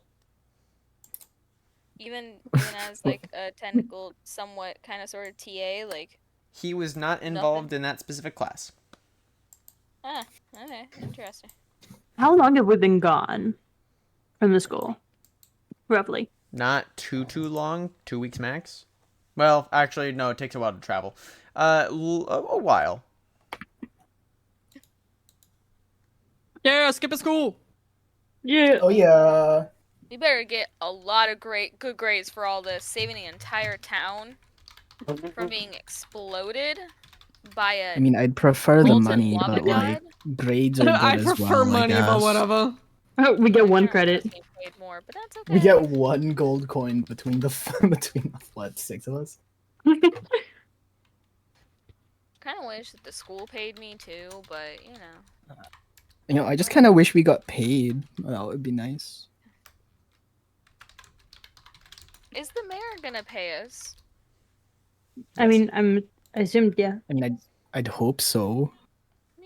Even as, like, a technical, somewhat, kind of, sort of TA, like, He was not involved in that specific class. okay, interesting. How long have we been gone from the school? Roughly. Not too long. 2 weeks max. Well, actually, no. It takes a while to travel. A while. Yeah, skip a school. Yeah. oh yeah. We better get a lot of good grades for all this, saving the entire town from being exploded. buy a I mean, I'd prefer the molten money, lava but like god. grades are good I as prefer well, money, I but guess. whatever. We get one Apparently credit. Disney paid more, but that's okay. We get 1 gold coin between the what, 6 of us? Kind of wish that the school paid me too, but you know. You know, I just kind of wish we got paid. That would be nice. Is the mayor gonna pay us? I mean, I assumed, yeah. I mean, I'd hope so.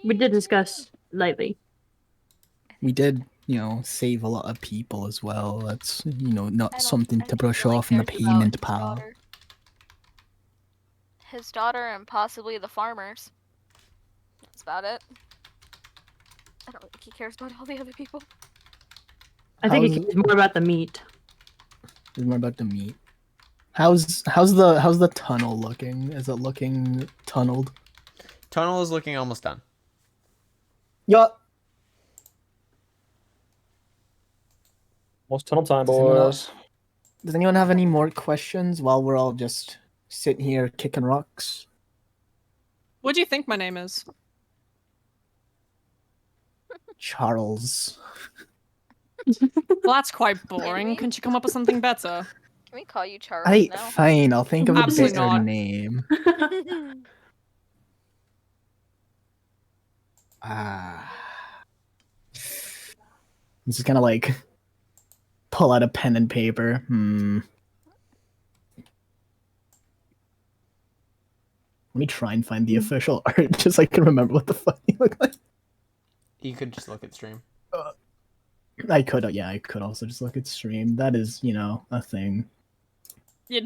We Me did too. discuss lightly. We did, you know, save a lot of people as well. That's, you know, I not don't- something I to think brush he only off in the cares about payment his pile. daughter. His daughter and possibly the farmers. That's about it. I don't think he cares about all the other people. I think How's- it's more about the meat. It's more about the meat. How's the tunnel looking? Is it looking tunneled? Tunnel is looking almost done. Yeah. Most tunnel time, Does anyone boys. else- Does anyone have any more questions while we're all just sitting here kicking rocks? What do you think my name is? Charles. Well, that's quite boring. Couldn't you come up with something better? Can we call you Charles Alright, now? fine. I'll think of a Absolutely better not. name. Ah. I'm just gonna like pull out a pen and paper. Let me try and find the official art just so I can remember what the fuck you look like. You could just look at stream. I could, yeah, I could also just look at stream. That is, you know, a thing. Yeah,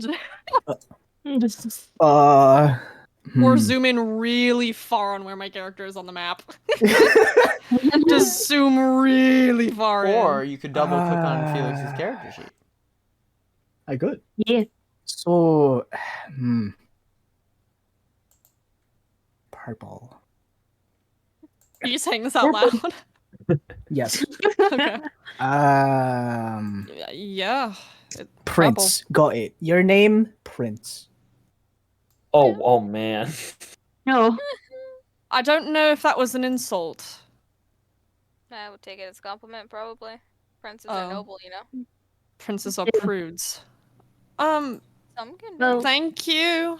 Uh. or hmm. zoom in really far on where my character is on the map. Just zoom really far Or in. you could double click on Felix's character sheet. I could. Yeah. So, purple. Are you saying this out loud? Yes. Okay. Yeah. Prince. Got it. Your name, Prince. Oh man. No. I don't know if that was an insult. I would take it as a compliment, probably. Princes Oh. are noble, you know? Princes are Yeah. prudes. Some can be. Well, Thank you,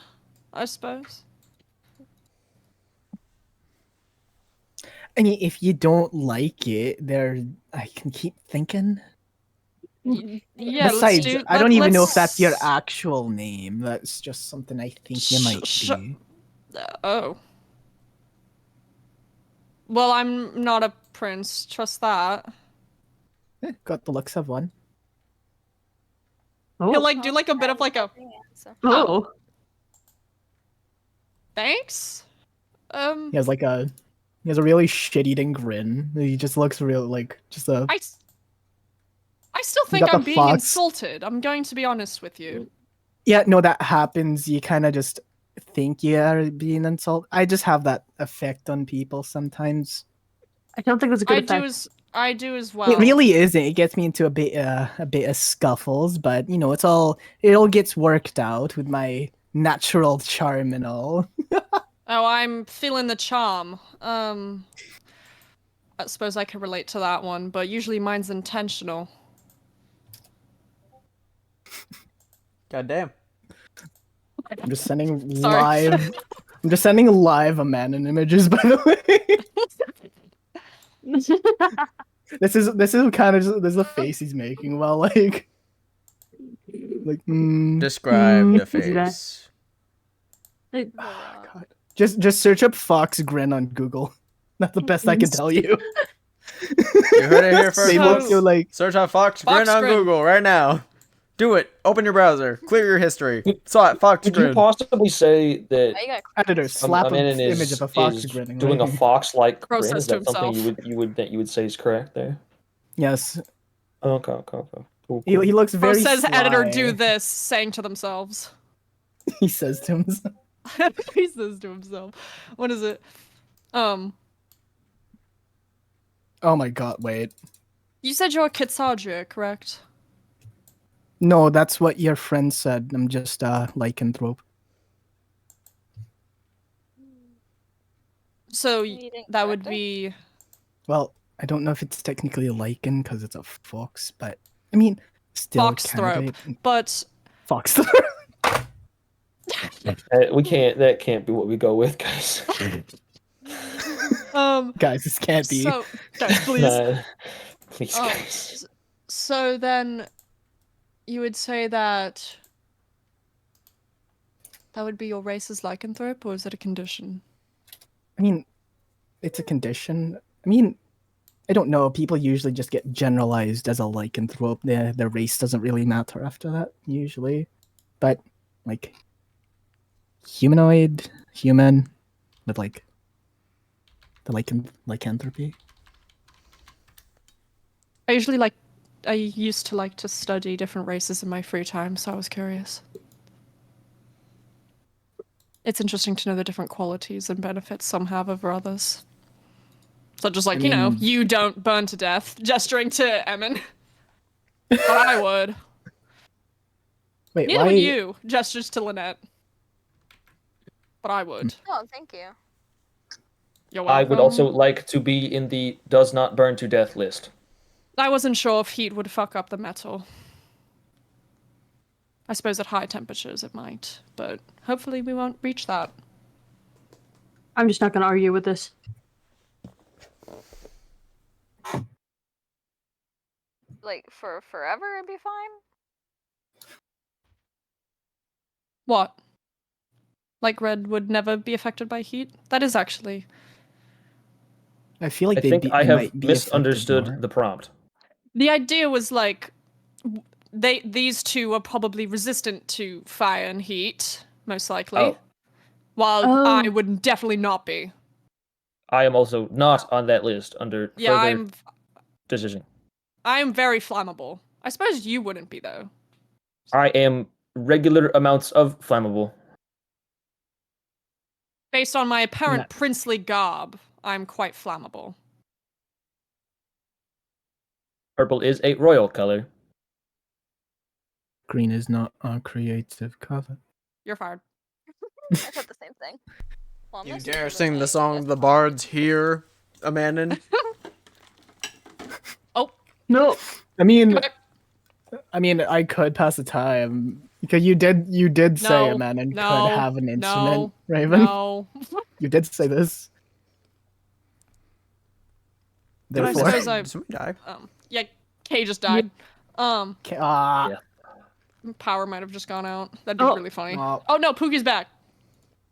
I suppose. I mean, if you don't like it, I can keep thinking. Yeah, Besides, let's do. I don't even know if that's your let's- actual name. That's just something I think you might be. Oh. Well, I'm not a prince. Trust that. Got the looks of one. He'll oh. like do like a bit of like a So. Oh. thanks. He has he has a really shit-eating grin. He just looks real like just a. I still You think got I'm the being fox. insulted. I'm going to be honest with you. Yeah, no, that happens. You kind of just think you are being insulted. I just have that effect on people sometimes. I don't think it was a good effect. I do as well. It really isn't. It gets me into a bit of scuffles, but you know, it all gets worked out with my natural charm and all. Oh, I'm feeling the charm. I suppose I can relate to that one, but usually mine's intentional. God damn. I'm just sending Sorry. live. I'm just sending live Amanda images, by the way. This is kind of this is the face he's making while like Describe the Is that- face. God. Just search up Fox grin on Google. That's the best I can tell you. You heard it here first. They look folks. so like Search on Fox Fox Grin on Grin. Google right now. Do it. Open your browser. Clear your history. Saw it. Fox Could you Grin. possibly say that Now you got editor slap an Amanda image of a fox is grinning. doing right a here. fox-like grin? Process Is to that something himself. you would say is correct there? Yes, Okay. Cool. he looks Or very. says editor sly. do this, saying to themselves. He says to himself. He says to himself. What is it? Oh my god! Wait. You said you're a Kitsaja, correct? No, that's what your friend said. I'm just lycanthrope. So Eating that would cryptic? be Well, I don't know if it's technically a lichen because it's a fox, but I mean, still foxthrope. candidate. But Fox. We can't. That can't be what we go with, guys. Guys, this can't be. so guys, please. Nah, please, Um, guys. So then you would say that would be your race as lycanthrope, or is it a condition? I mean, it's a condition. I mean, I don't know. People usually just get generalized as a lycanthrope. Their race doesn't really matter after that, usually. But, like, humanoid, human, with, like, the lycanthropy. I used to like to study different races in my free time, so I was curious. It's interesting to know the different qualities and benefits some have over others. So just like, I mean- you don't burn to death, gesturing to Emin. But I would. Wait, Neither why? would you, gestures to Lynette. But I would. Oh, thank you. You're welcome. I would also like to be in the does not burn to death list. I wasn't sure if heat would fuck up the metal. I suppose at high temperatures it might, but hopefully we won't reach that. I'm just not going to argue with this. Like, for forever, it'd be fine? What? Like red would never be affected by heat? That is actually... I feel like I think I they have might be affected more. misunderstood the prompt. The idea was like, these two are probably resistant to fire and heat, most likely. Oh. While Oh. I would definitely not be. I am also not on that list under Yeah, further decision. I am very flammable. I suppose you wouldn't be though. I am regular amounts of flammable. Based on my apparent Yeah. princely garb, I'm quite flammable. Purple is a royal color. Green is not a creative color. You're fired. I thought the same thing. Well, I'm You listening dare to sing the like, song yes, of the mom. bards here, Amandine? No. I mean, Back. I could pass the time because you did say No, a man and no, could have an instrument, No, Raven. no. You did say this. But I Therefore, suppose I- Did somebody die? Yeah, Kay just died. Yeah. Power might have just gone out. That'd be Oh. really funny. Oh. Oh no, Pookie's back.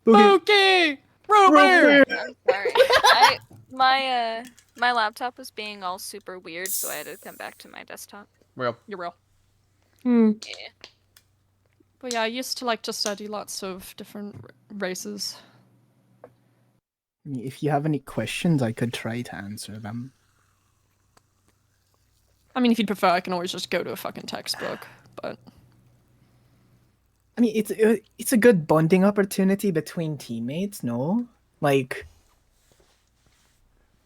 Pookie. Pookie! Root beer! I'm sorry. My laptop was being all super weird, so I had to come back to my desktop. Real. You're real. Hmm. Yeah. But yeah, I used to like to study lots of different races. If you have any questions, I could try to answer them. I mean, if you'd prefer, I can always just go to a fucking textbook. But I mean, it's a good bonding opportunity between teammates. No, like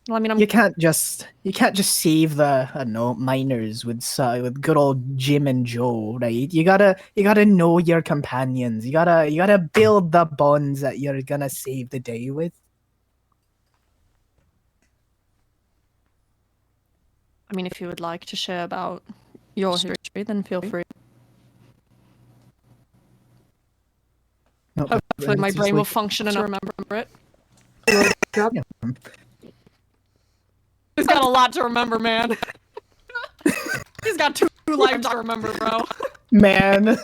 well, I mean, you can't just save the I don't know miners with good old Jim and Joe, right? You gotta know your companions. You gotta build the bonds that you're gonna save the day with. I mean, if you would like to share about your history, then feel free. No, Hopefully, my it's just brain will like- function enough to remember it. Drop. He's got a lot to remember, man. He's got 2 lives to remember, bro. Man,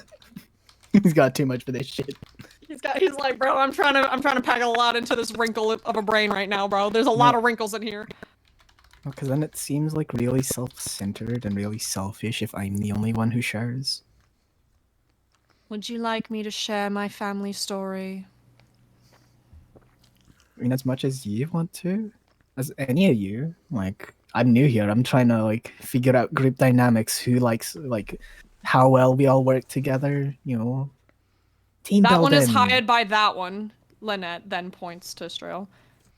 he's got too much for this shit. He's like, bro, I'm trying to pack a lot into this wrinkle of a brain right now, bro. There's a lot of wrinkles in here. Because then it seems like really self-centered and really selfish if I'm the only one who shares. Would you like me to share my family story? I mean, as much as you want to, as any of you, like, I'm new here. I'm trying to, like, figure out group dynamics, who likes, like, how well we all work together, you know. Team That building. one is hired by that one. Lynette then points to Strail.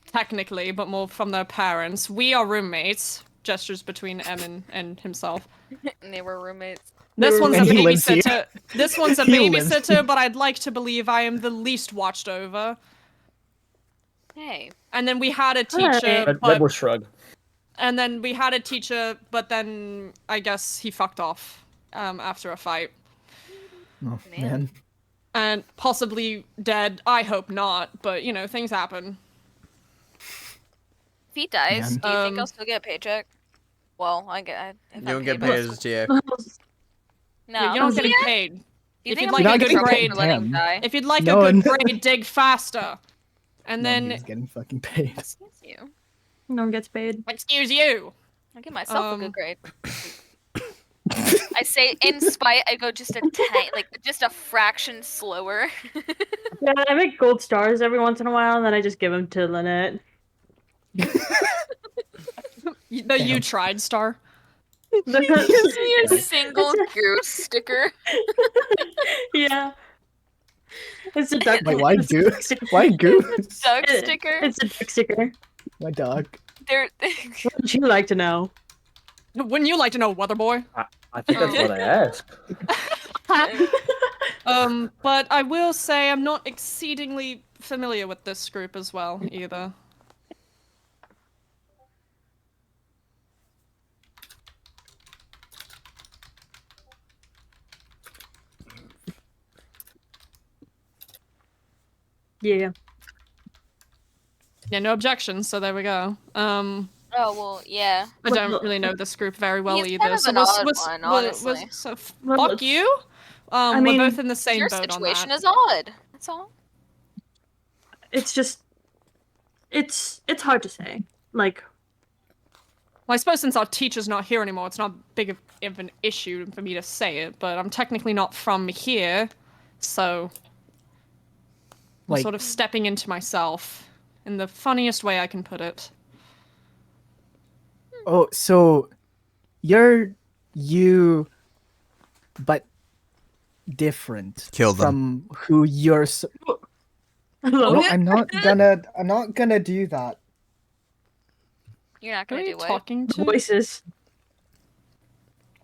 Technically, but more from their parents. We are roommates. Gestures between Emin and himself. And they were roommates. This one's a And he lives here. babysitter. This one's a He lives babysitter, but I'd like to believe I am the least watched over. Hey. And then we had a teacher, Red but Bull shrug. and then we had a teacher, but then I guess he fucked off after a fight. Oh Man. man. And possibly dead. I hope not, but you know, things happen. If he dies, Man. do you think I'll still get a paycheck? Well, I get. If You don't I'm get paid, paid as a TA. No. You're not getting Yeah? paid. Do you If think you'd I'm like gonna a get good in trouble grade, for letting him Him. die? if you'd like No, a good no. grade, dig faster. And then Nobody's getting fucking paid. Excuse you. No one gets paid. excuse you. I give myself a good Um, grade. I say in spite, I go just just a fraction slower. Yeah, I make gold stars every once in a while, and then I just give them to Lynette. The you tried star. Gives me a It's single goose sticker. Yeah. It's a duck. Wait, why it's a goose? duck sticker. Why goose? Duck It- sticker. It's a duck sticker. My dog. They're What would you like to know? Wouldn't you like to know, Weather Boy? I think that's what I asked. But I will say I'm not exceedingly familiar with this group as well, either. Yeah. Yeah, no objections, so there we go. oh well, yeah. I don't really know this group very well He's either. kind of So an odd one, honestly. Well, fuck it's- you. I mean, we're both in the same Your boat on situation that. is odd. That's all. It's just, it's hard to say. Like, Well, I suppose since our teacher's not here anymore, it's not big of an issue for me to say it, but I'm technically not from here, so I'm Like- sort of stepping into myself in the funniest way I can put it. Oh, so you're you, but different Kill them. from who you're. hello? No, I'm not gonna do that. You're not Who are gonna you do what? talking to? Voices.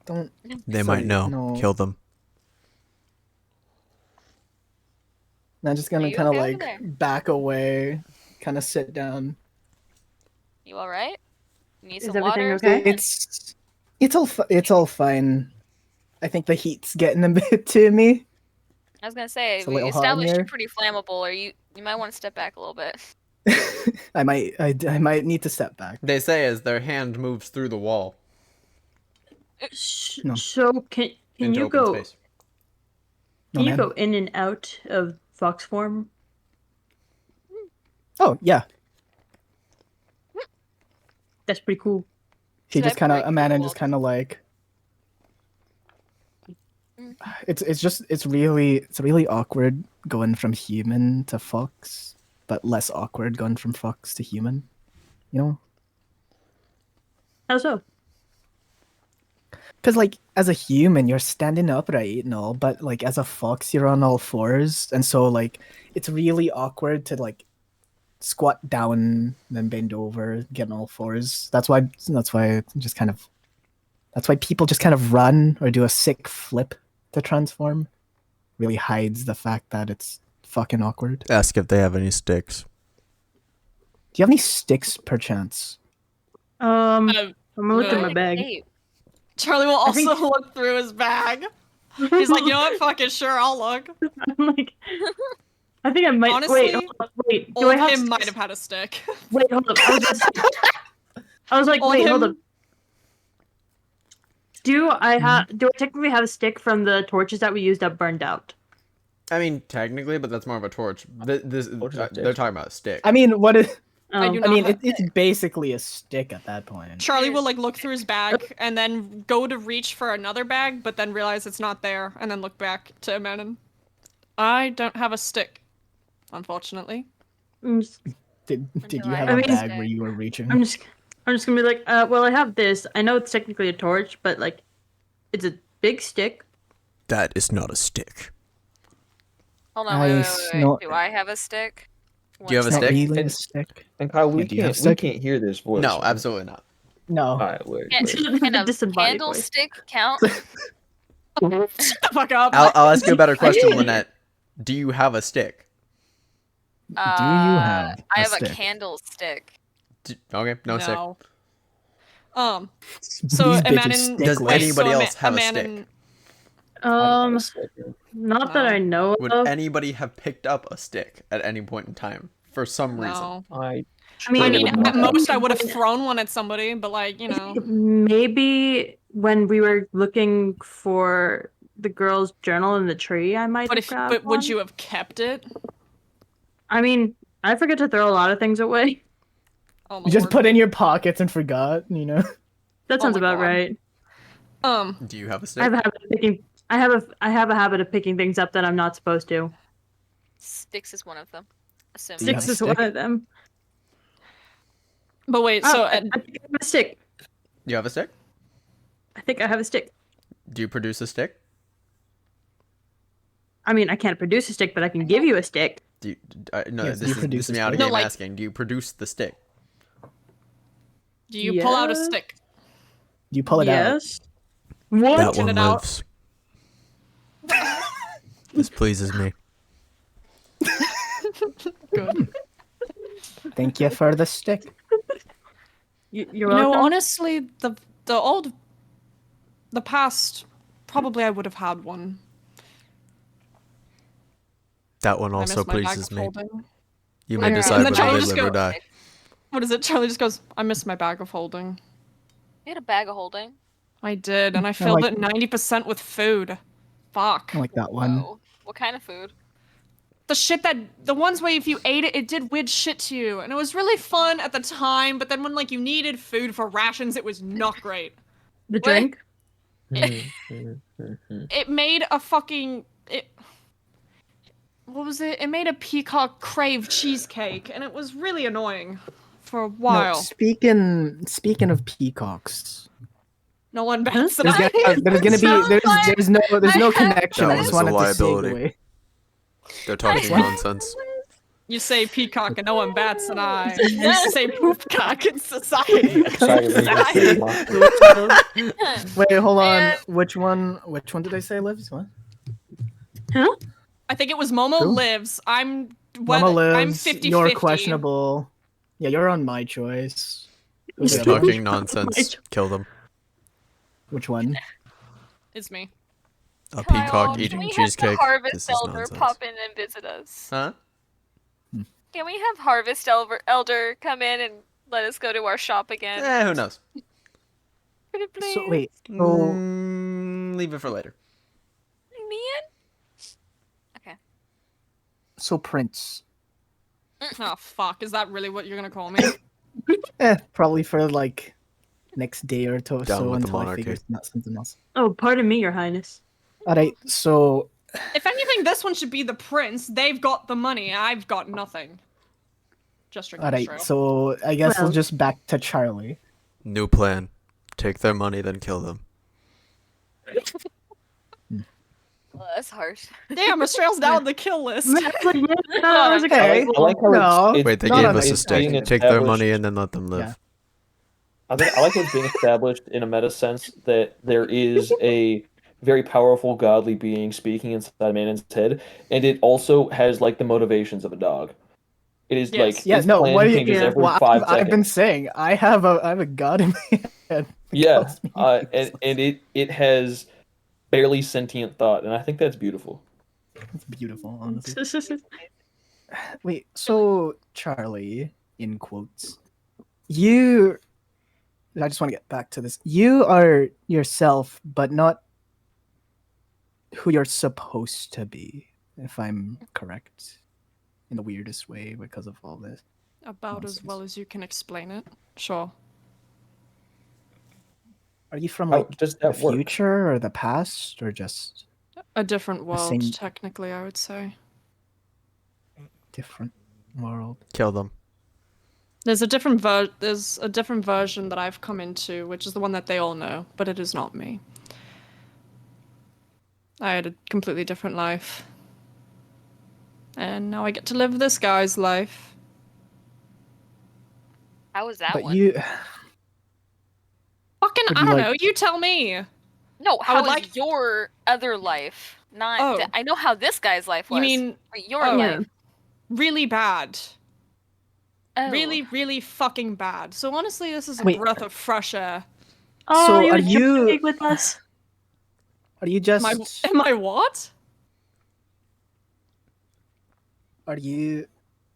Don't. They So, might know. no. Kill them. I'm just Are gonna you kind of okay over like there? back away, kind of sit down. You all right? Need Is some everything water? okay? It's all fine. I think the heat's getting a bit to me. I was gonna say It's a we little hot in established here. you're pretty flammable, or you might want to step back a little bit. I might need to step back. They say as their hand moves through the wall No. So can into you open go? space. Can you man. go in and out of fox form? Oh yeah. That's pretty cool. He So just I kind of break Amanda the just wall. kind of like. Mm. It's really awkward going from human to fox, but less awkward going from fox to human. You know, How so? because like as a human you're standing upright and all, but like as a fox you're on all fours, and so like it's really awkward to like squat down, then bend over, get on all fours. That's why just kind of. That's why people just kind of run or do a sick flip to transform. Really hides the fact that it's fucking awkward. Ask if they have any sticks. Do you have any sticks, perchance? I'm gonna look no. in my bag. Hey, Charlie will I think- also look through his bag. He's like, you know what? Fucking sure, I'll look. I'm like, I think I might. Honestly, wait, hold up, wait. Do Old I have? him might sticks? have had a stick. Wait, hold up. I was like, Old wait, him- hold up. Do I technically have a stick from the torches that we used that burned out? I mean, technically, but that's more of a torch. Torch is a They're stick. talking about a stick. I mean, what is? I Oh. do I not mean, have- it's basically a stick at that point. Charlie will like look through his bag and then go to reach for another bag, but then realize it's not there, and then look back to Amanon. I don't have a stick, unfortunately. I'm just, Did Until you I have have a a bag stick. where you were reaching? I'm just gonna be like, well, I have this. I know it's technically a torch, but like, it's a big stick. That is not a stick. hold on, wait. no- Do I have a stick? Do you have a It's not stick? really a And- stick. And Kyle, Yeah, do you have stick? hear this voice. No, right? absolutely not. No. All right, wait. Can, wait. can a Disembodied voice. candlestick count? Shut the fuck up. I'll ask you a better question, I- Lynette. Do you have a stick? Do you have I a have a stick? candlestick. Okay, no stick. No. So These a man bitches in stick Does life. anybody else have a man stick? in Not that No. I know Would of. anybody have picked up a stick at any point in time for some reason? no. I I mean, I mean, would not at have. most I would have thrown one at somebody, but like, you know. Maybe when we were looking for the girl's journal in the tree, I might have grabbed But would one. you have kept it? I mean, I forget to throw a lot of things away. Oh my You just lord. put in your pockets and forgot, you know? That Oh sounds my about God. right. Do you have a I stick? have a habit of picking. I have a habit of picking things up that I'm not supposed to. Sticks is one of them. Assuming. Do you have Six a is one stick? of them. But wait, Oh, so I think I have a stick. Do you have a stick? I think I have a stick. Do you produce a stick? I mean, I can't produce a stick, but I can give you a stick. Do you, no, Yes, this you is produce this is a me out of stick. No, game like- asking. Do you produce the stick? do you pull out a Yes. stick? You pull it out. Yes. What? That Get one it out. lives. This pleases me. Good. Thank you for the stick. You're You welcome. know, honestly, the past, probably I would have had one. That one I also miss my bag pleases of me. holding. You Yeah. may And decide then whether Charlie they just live or go- die. What is it? Charlie just goes, I miss my bag of holding. You had a bag of holding. I did, and I filled like- it 90% with food. Fuck. I like that one. Whoa. What kind of food? The ones where if you ate it, it did weird shit to you. And it was really fun at the time, but then when like you needed food for rations, it was not great. The drink. It made a fucking what was it? It made a peacock crave cheesecake, and it was really annoying for a No, while. speaking of peacocks, No one bats an there's eye. gonna be there's no connection. That I just was a wanted to liability. segue. They're talking nonsense. You say peacock and no one bats an eye. You say poopcock in society. Wait, hold on. And- Which one did I say lives? What? I think it was Momo Who? lives. I'm Mama lives. I'm 50-50. You're questionable. Yeah, you're on my choice. Who's They're the other one? talking nonsense. Kill them. Which one? It's me. A Kyle, peacock can eating we have cheesecake. the Harvest This is Elder nonsense. pop in and visit us? Huh? Can we have Harvest Elder come in and let us go to our shop again? Who knows? Pretty please. So wait. So Leave it for later. Okay. so Prince. Oh fuck! Is that really what you're gonna call me? Probably for like next day or so with the until I monarchy. figure out something else. Oh, pardon me, Your Highness. Alright, so If anything, this one should be the prince. They've got the money. I've got nothing. Just drinking alright, straight. so I guess Well- we'll just back to Charlie. New plan. Take their money, then kill them. Well, that's harsh. Damn, Australia's now on the kill list. That was Okay. okay. I like how No. it's Wait, they not gave on us a it's stick. being Take their established- money and then let them live. Yeah. I like how it's being established in a meta sense that there is a very powerful godly being speaking inside a man's head, and it also has like the motivations of a dog. It is Yes. like Yeah, its no, plan what do you changes every well, 5 I've been seconds. saying I have a god in my head. that Yeah, tells me and it has barely sentient thought, and I think that's beautiful. it's beautiful, honestly. Wait, so Charlie, in quotes, I just want to get back to this. You are yourself, but not who you're supposed to be, if I'm correct, in the weirdest way because of all this. About as well as you can explain it. Sure. Are you from How like does the that work? future or the past, or just A different world, same- technically, I would say. different world? Kill them. There's a different version that I've come into, which is the one that they all know, but it is not me. I had a completely different life. And now I get to live this guy's life. How was that But one? you, Fucking, Would I you don't like- know, you tell me. No, I how would was like- your other life? Not. Oh. I know how this guy's life was. You mean, but your oh. life. really bad. Oh. Really, really fucking bad. So honestly, this is a Wait. breath of fresh air. Oh, So you are would you- trade with us? Are you Am I what? Are you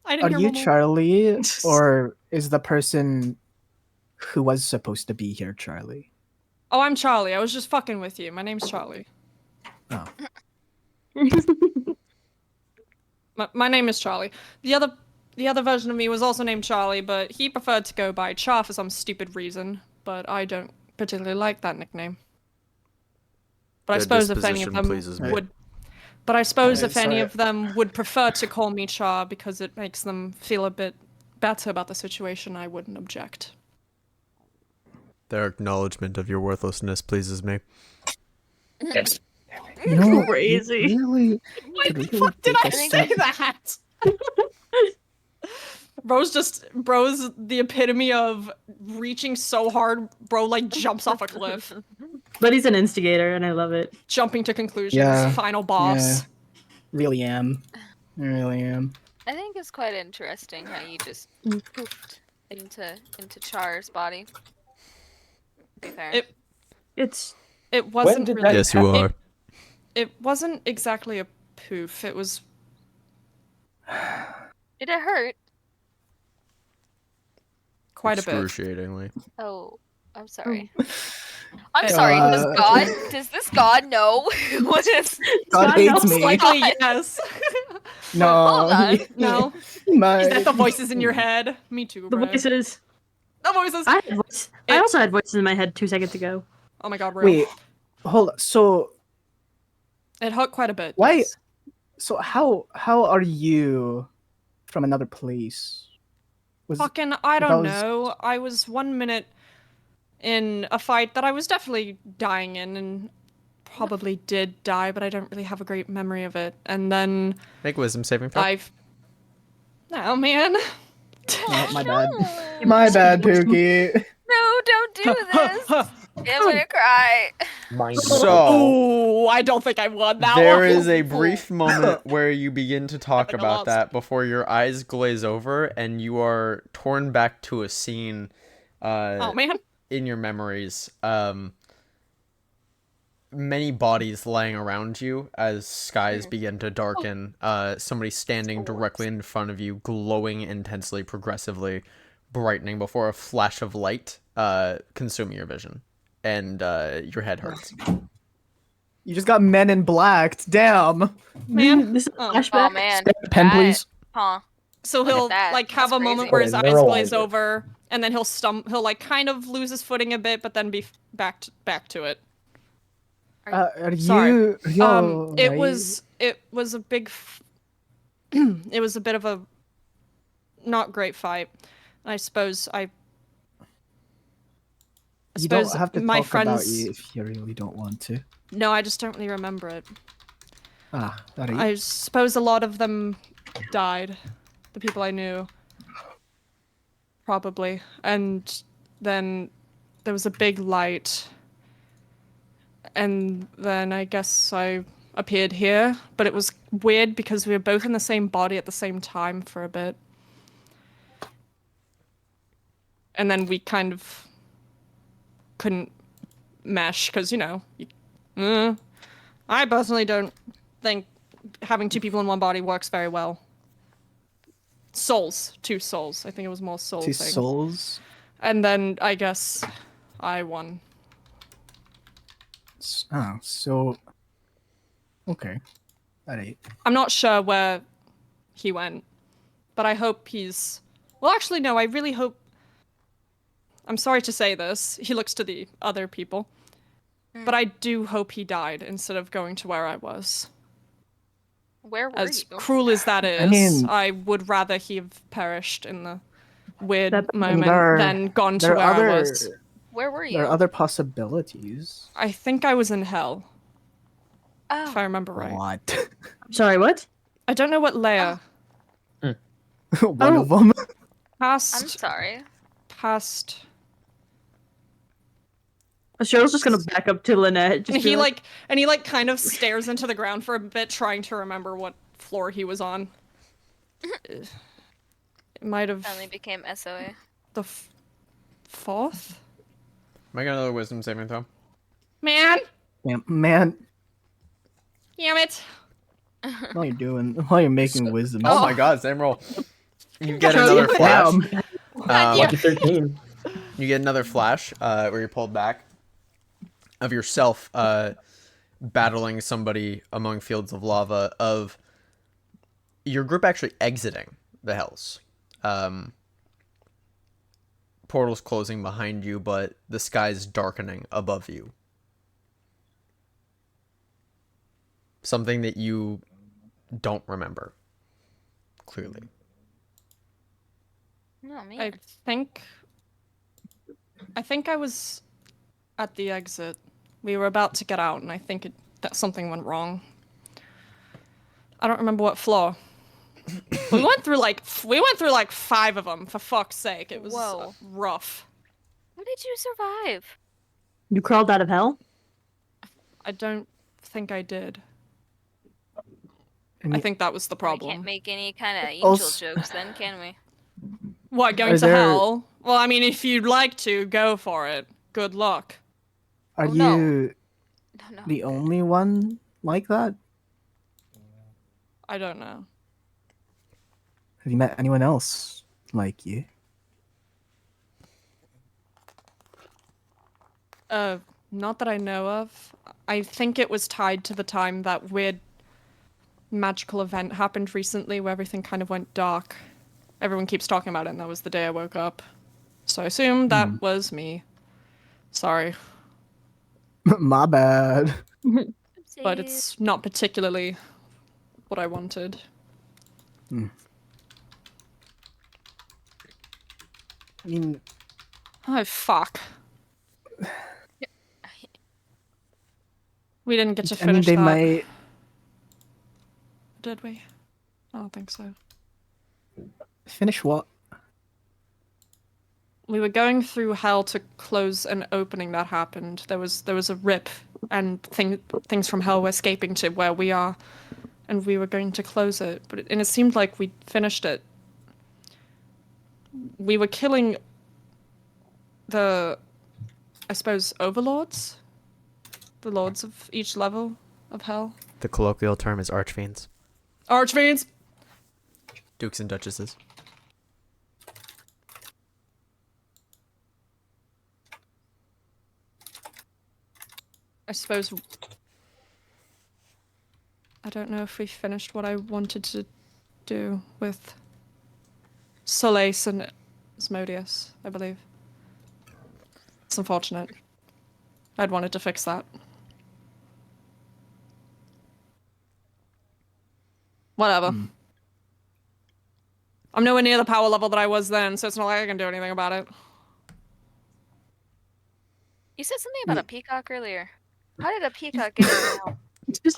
I are didn't hear you Momo. Charlie, or is the person who was supposed to be here Charlie? Oh, I'm Charlie. I was just fucking with you. My name's Charlie. Oh. My name is Charlie. The other version of me was also named Charlie, but he preferred to go by Char for some stupid reason. But I don't particularly like that nickname. But I Their suppose if any of disposition them pleases me. would, but I suppose Alright, if any sorry. of them would prefer to call me Char because it makes them feel a bit better about the situation, I wouldn't object. Their acknowledgement of your worthlessness pleases me. Yes. You know, Crazy. you really, Why could the really fuck did take I a say step- that? Bro's the epitome of reaching so hard, bro like jumps off a cliff, But he's an instigator, and I love it. jumping to conclusions. Yeah, Final boss. really am. I really am. I think it's quite interesting how you just poofed into Char's body. To be fair. It's It wasn't did really. that Yes, you happen? are. It wasn't exactly a poof. It was. Did it hurt? Quite a bit. Excruciatingly. Oh, I'm sorry. Oh. I'm sorry. Uh, Does this god know what is? God not hates most me. Likely yes. No, Hold on. No. My, Is that the voices in your head? Me too, the bro. voices. The voices. I also had voices in my head 2 seconds ago. Oh my god, bro. Wait, hold on. So It hurt quite a bit. Why- yes. so how are you from another place? Was Fucking, I that don't was- know. I was 1 minute in a fight that I was definitely dying in and probably did die, but I don't really have a great memory of it. And then Make wisdom saving throw. I've. Oh man. Oh, my bad. No. My bad, Pookie. No, don't do this. I'm gonna cry. Mind So- Oh, I don't think I won that There one. is a brief moment where you begin to talk think I about lost. that before your eyes glaze over and you are torn back to a scene Oh man. in your memories. Many bodies lying around you as skies begin to darken. Somebody standing directly in front of you, glowing intensely, progressively brightening before a flash of light consuming your vision. And your head hurts. You just got Men in Blacked. Damn. Man. This is a Oh. flashback. Oh man. Pen, That- please. Huh. So Look at he'll that. like have That's a moment crazy. where his Oh, eyes glaze neuralizer. over, and then he'll like kind of lose his footing a bit, but then be back to it. Are Sorry. you? It was a big. It was a bit of a not great fight. I suppose You don't suppose have to my talk about friends. you if you really don't want to. No, I just don't really remember it. Alright. I suppose a lot of them died. The people I knew. Probably. And then there was a big light. And then I guess I appeared here. But it was weird because we were both in the same body at the same time for a bit. And then we kind of couldn't mesh because, I personally don't think having two people in one body works very well. Two souls. I think it was more soul Two thing. souls. And then I guess I won. So. Okay. Alright. I'm not sure where he went, but I hope he's. Well, actually, no. I really hope. I'm sorry to say this. He looks to the other people, but I do hope he died instead of going to where I was. Where were As you? cruel as that is, mean- I would rather he have perished in the weird That- moment there are- than gone to There where are I other. was. Where were you? There are other possibilities. I think I was in hell, if I Oh, remember right. What? Sorry, what? I don't know what layer. One of them. I'm Past. sorry. Cheryl's just gonna back up to Lynette. Just And be he kind of stares into the ground for a bit, trying to remember what floor he was on. It might have Finally became SOA. the fourth. Make another wisdom saving throw. Man, Man, damn it! while you're making wisdom. Oh my god, same roll. You get God another damn it. flash. God Lucky 13. You get another flash where you're pulled back of yourself battling somebody among fields of lava, of your group actually exiting the hells. Portals closing behind you, but the sky's darkening above you. Something that you don't remember clearly. No, I man. think I was at the exit. We were about to get out, and I think that something went wrong. I don't remember what floor. we went through like 5 of them. For fuck's sake, it was Whoa. rough. How did you survive? You crawled out of hell? I don't think I did. And I you- think that was the We problem. can't make any kind of angel Also- jokes then, can we? What, going Are to there- hell? Well, I mean, if you'd like to, go for it. Good luck. Are Oh, no. you No. the only one like that? I don't know. Have you met anyone else like you? Not that I know of. I think it was tied to the time that weird magical event happened recently where everything kind of went dark. Everyone keeps talking about it, and that was the day I woke up. So I assume that was me. Sorry. My bad. But it's not particularly what I wanted. I mean, Oh, fuck. We didn't get to I mean, finish they that, might. did we? I don't think so. Finish what? We were going through hell to close an opening that happened. There was a rip, and things from hell were escaping to where we are, and we were going to close it. And it seemed like we finished it. We were killing the, I suppose, overlords, the lords of each level of hell. The colloquial term is archfiends. Archfiends. Dukes and duchesses. I suppose. I don't know if we finished what I wanted to do with Solace and Asmodeus, I believe. It's unfortunate. I'd wanted to fix that. Whatever. I'm nowhere near the power level that I was then, so it's not like I can do anything about it. You said something about a peacock earlier. How did a peacock get in now?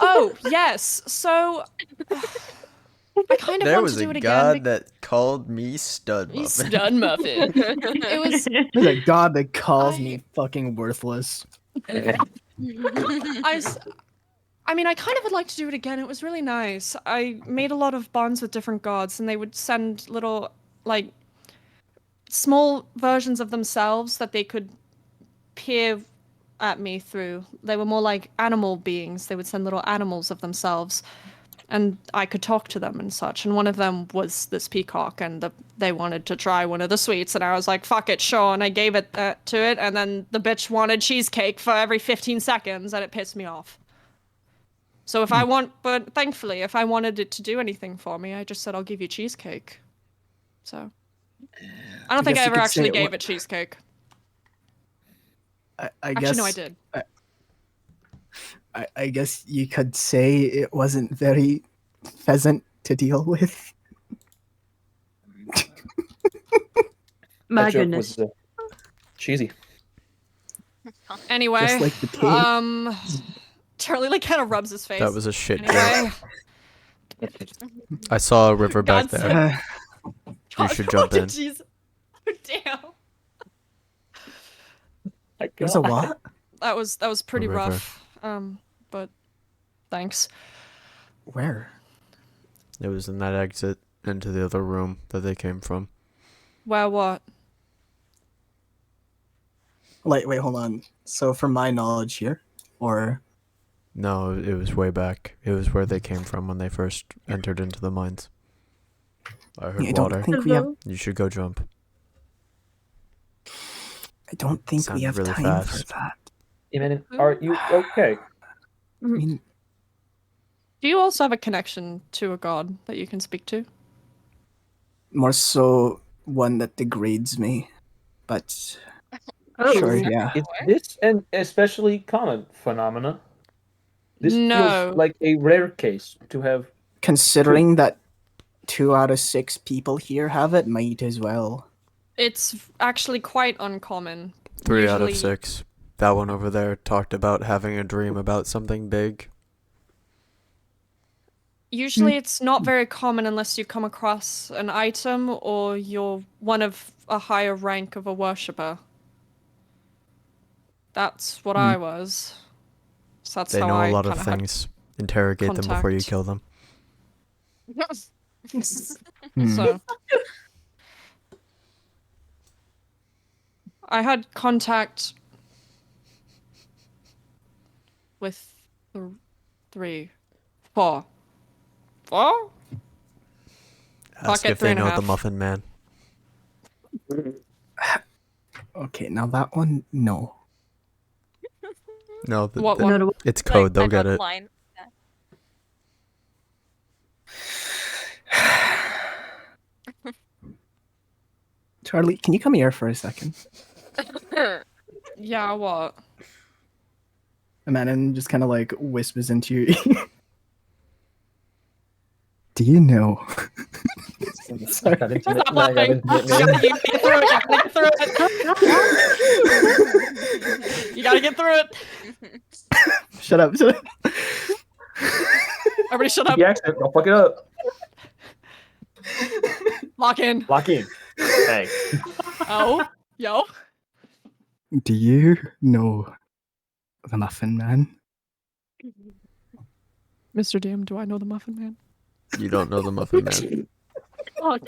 Oh, yes. So I kind of There want was to do a it god again. that called me stud muffin. Stud muffin. It was. There's a god that calls me fucking worthless. I mean, I kind of would like to do it again. It was really nice. I made a lot of bonds with different gods, and they would send little, like, small versions of themselves that they could peer at me through. They were more like animal beings. They would send little animals of themselves, and I could talk to them and such. And one of them was this peacock, and they wanted to try one of the sweets, and I was like, fuck it, sure. And I gave it to it, and then the bitch wanted cheesecake for every 15 seconds, and it pissed me off. So but thankfully, if I wanted it to do anything for me, I just said, I'll give you cheesecake. So, I don't think I guess you ever could actually say gave it cheesecake. I Actually, guess. no, I did. I guess you could say it wasn't very pleasant to deal with. My That joke goodness. was cheesy. Anyway, Just like the tape. Charlie like kind of rubs his face. That was a shit joke. Anyway, I saw a river back God's there. You should jump in. Jeez. Damn. There's a what? That was pretty river. rough. But thanks. Where? It was in that exit into the other room that they came from. Where what? Like, wait, hold on. So, from my knowledge here, or No, it was way back. It was where they came from when they first entered into the mines. I heard I don't water. think we have. You should go jump. I don't think we Sounded have really time for fast. that. Even are you okay? I mean, Do you also have a connection to a god that you can speak to? more so one that degrades me, but Oh. sure, yeah. Is this an especially common phenomena? This No. feels like a rare case to have. Considering that 2 out of 6 people here have it, might as well. It's actually quite uncommon. 3 out of Usually- 6. That one over there talked about having a dream about something big. Usually it's not very common unless you come across an item or you're one of a higher rank of a worshipper. That's what I was. So that's They how know I a lot of kinda had things. Interrogate them before you contact. kill them. So I had contact with 4. Ask Pocket if they know the 3.5. Muffin Man. Okay, now that one, no. No, What one? No, it's code. They'll get it. Line. Charlie, can you come here for a second? Yeah, what? And just kind of like whispers into your ear. Do you know? Sorry. Stop laughing. You gotta get through it. You gotta get through it. Shut up. Shut up. Everybody shut up. The accent, don't fuck it up. Lock in. Lock in. Hey. Oh. Yo. Do you know the Muffin Man? Mr. DM, do I know the Muffin Man? You don't know the Muffin Man. Oh,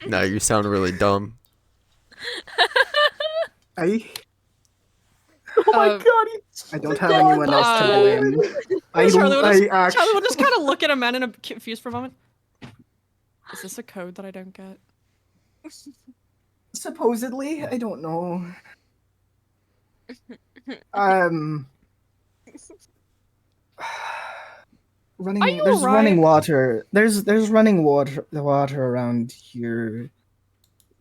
No, you sound really dumb. I oh my god. I don't have anyone else to blame. Charlie will just, I Charlie will just kind of look at a man and confused for a moment. Is this a code that I don't get? supposedly, I don't know. Are you There's alright? running water. There's running water around here.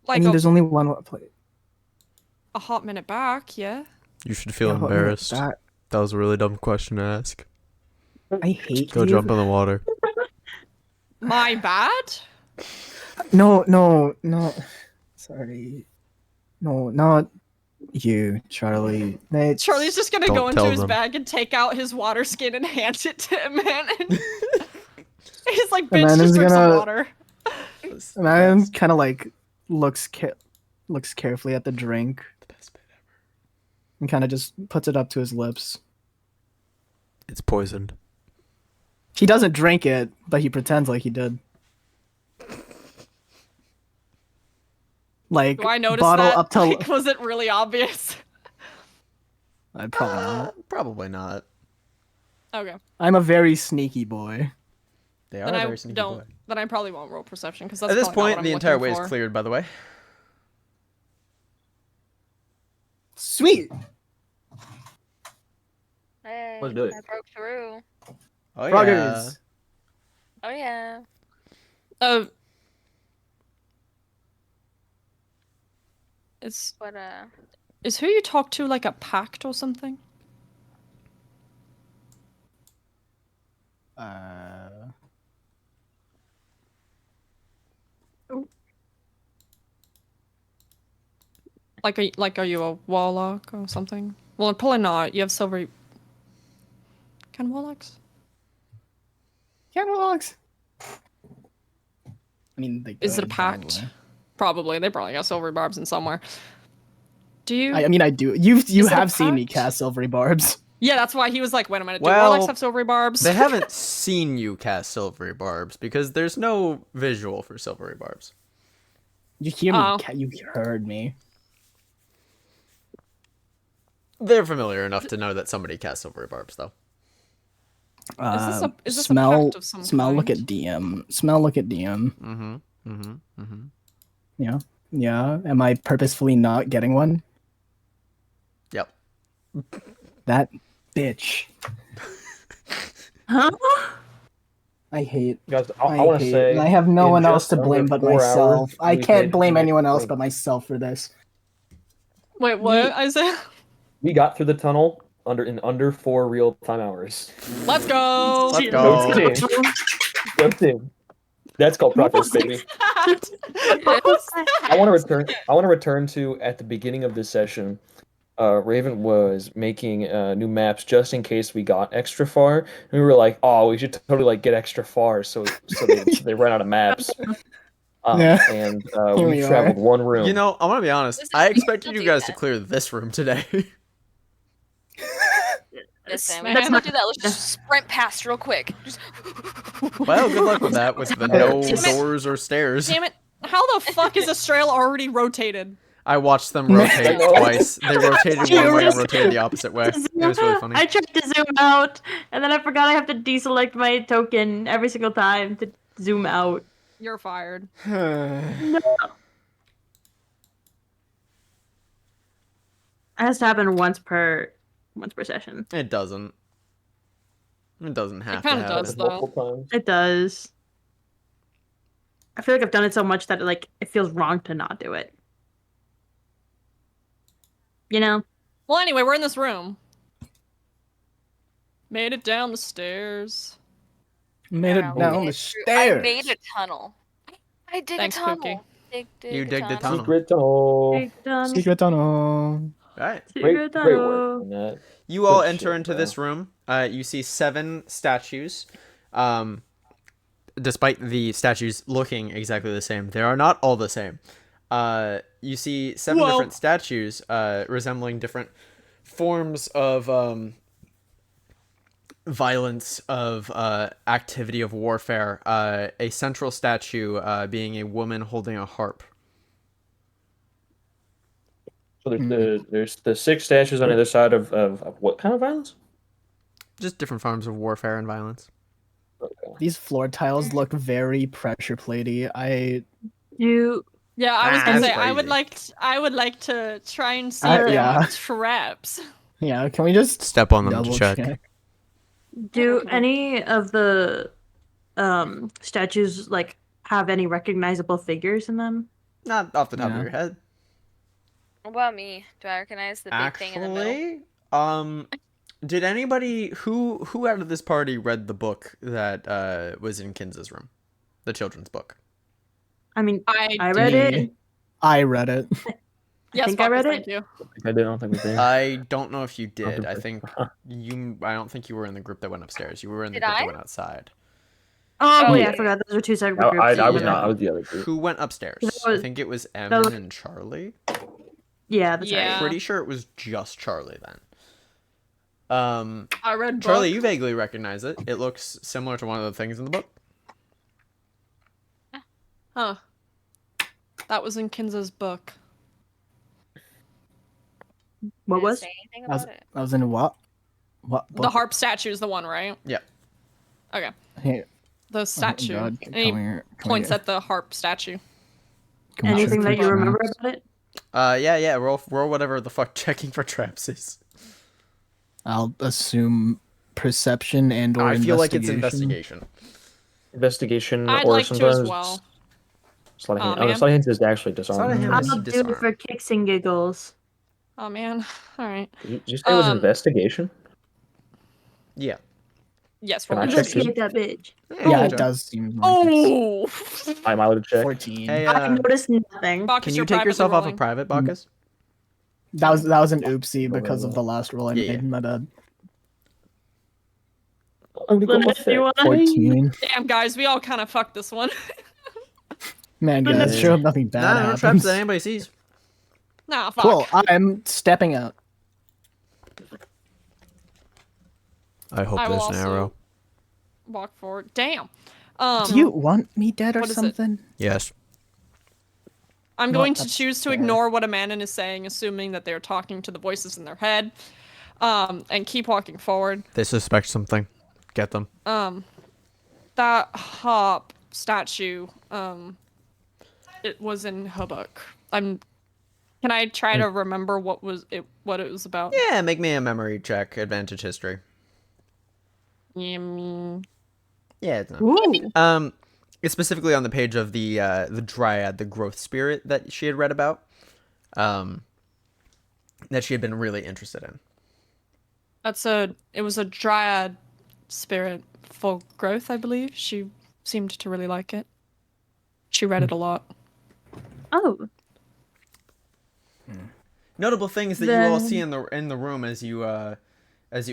I Like mean, there's only one place. a hot minute back, yeah. You should feel Yeah, but embarrassed. that- That was a really dumb question to ask. I hate Go you. jump in the water. My bad? No, no, no. Sorry. No, not you, Charlie. It's- Charlie's just gonna Don't go into tell his them. bag and take out his water skin and hand it to him, man. And he's like, The bitch, man just is drink some gonna- water. Man kind of like looks carefully at the drink and kind of just puts it up to his lips. It's poisoned. He doesn't drink it, but he pretends like he did. Like Do I notice bottle that? up to Like, was it really obvious? probably not. Probably not. Okay. I'm a very sneaky boy. They are Then a I very sneaky don't. boy. Then I probably won't roll perception because that's At this probably not point, what the I'm entire looking way is for. cleared, by the way. Sweet. Hey, Let's do it. I broke through. Oh, yeah. Ruggers. Oh yeah. Uh, is But is who you talk to like a pact or something? Like are you a warlock or something? Well, probably not. You have silvery. Can warlocks? Catalogs. I mean, they Is it a could, pact? probably. Probably. They probably got silvery barbs in somewhere. Do you? I mean, I do. You Is it a have seen me pact? cast silvery barbs. Yeah, that's why he was like, wait a minute, do Well, warlocks have silvery barbs? They haven't seen you cast silvery barbs because there's no visual for silvery barbs. You hear me? Oh. You heard me. They're familiar enough to know that somebody cast silvery barbs, though. Is this a smell? pact of some Smell. Look kind? at DM. Smell. Look at DM. Yeah. Yeah. Am I purposefully not getting one? Yep. That bitch. Huh? I hate. Guys, I want to hate- say I have no in one else just to under blame but 4 myself. hours, I we can't hit blame the anyone else point. but myself for this. Wait, what, Isaiah? We got through the tunnel in under 4 real-time hours. Let's go! Let's Go go. team. Go team. That's called progress, baby. I want to return to at the beginning of this session. Raven was making new maps just in case we got extra far. And we were like, "Oh, we should totally like get extra far." So they ran out of maps. Yeah. And Here we we traveled are. one room. You know, I'm gonna be honest. Listen, I we expected still you do guys to that. clear this room today. Listen, we That's can not- still do that. Let's just sprint past real quick. Just... Well, good luck with that, with the no doors or stairs. Damn it! How the fuck is Astrail already rotated? I watched them rotate twice. They rotated one way and rotated the opposite way. It was really funny. I tried to zoom out, and then I forgot I have to deselect my token every single time to zoom out. You're fired. It has to happen once per session. It doesn't. It doesn't have to kinda happen. does, though. Multiple times. It does. I feel like I've done it so much that it feels wrong to not do it. You know? Well, anyway, we're in this room. Made it down the stairs. Made it Wow. down the It's true. stairs. I made a tunnel. I dig Thanks, a tunnel. Cookie. You dig the tunnel. Secret tunnel. Big done. Secret tunnel. Alright. Great work on that. You all Good enter shit, into bro. this room. You see 7 statues. Despite the statues looking exactly the same, they are not all the same. You see 7 Whoa. different statues resembling different forms of violence, of activity of warfare. A central statue being a woman holding a harp. So there's the 6 statues on either side of what kind of violence? Just different forms of warfare and violence. Okay. These floor tiles look very pressure platey. Yeah, I was gonna That's say crazy. I would like to try and see Uh, if yeah. there are traps. Yeah, can we just Step on them double to check. Do any of the statues have any recognizable figures in them? Not off the top of Yeah. your head. What about me? Do I recognize the big thing in the middle? Actually, did anybody who out of this party read the book that was in Kinza's room, the children's book? I mean, I I read it. I read it. Yes, think I read Marcus, it. Thank you. I don't think we did. I don't know if you did. I Okay. think I don't think you were in the group that went upstairs. You were in the Did group I? that went outside. Oh, Oh, yeah, yeah. I forgot. Those were 2 separate No, groups. I was Yeah. not. I was the other group. Who went upstairs? That I was- think it was was- Emin and Charlie. Yeah, that's Yeah. right. Pretty sure it was just Charlie then. I read book. Charlie, you vaguely recognize it. It looks similar to one of the things in the book. Huh. That was in Kinza's book. What Did it was? say anything I was, about it? I was in what? What? The harp statue is the one, right? Yeah. Okay. Hey, The statue. God, And he come here. Come points here. at the harp statue. Come here. Anything that you Come remember here. about it? Yeah. Roll whatever the fuck checking for traps is. I'll assume perception and or I feel like it's investigation. investigation. Investigation I'd or like to sometimes as well. Sleight of Aw, hand. Oh, no, man. sleight of hand is actually Sleight of hand disarm. is- I'll do disarm. it for kicks and giggles. Oh man. Alright. Did you say it was Um, investigation? Yeah. Yes, Can roll I check investigation. Investigate that bitch. Yeah, Oh. it does seem like it's Oh! I'm allowed to check. 14. Hey, I noticed nothing. Bacchus, can you you're take privately yourself off rolling. of private, Bacchus? That was an oopsie because of the last roll I Yeah, made. yeah. My bad. I'm gonna go Lynette, with do you that. wanna- 14. Damn, guys, we all kind of fucked this one. Man, guys, sure hope nothing bad Nah, no happens. traps that anybody sees. Nah, fuck. Cool, I'm stepping out. I hope I will there's an also arrow. walk forward. Damn. Do you want me dead or what is it? something? Yes. I'm No, going to that's choose to fair. ignore what Amanon is saying, assuming that they're talking to the voices in their head, and keep walking forward. They suspect something. Get them. That hop statue, it was in her book. Can I try to remember what it was about? Yeah, make me a memory check. Advantage history. Mm, Yeah, it's not. Ooh. It's specifically on the page of the dryad, the growth spirit that she had read about. That she had been really interested in. it was a dryad spirit for growth, I believe. She seemed to really like it. She read it a lot. Oh. Notable things that you all see Then- in the room as you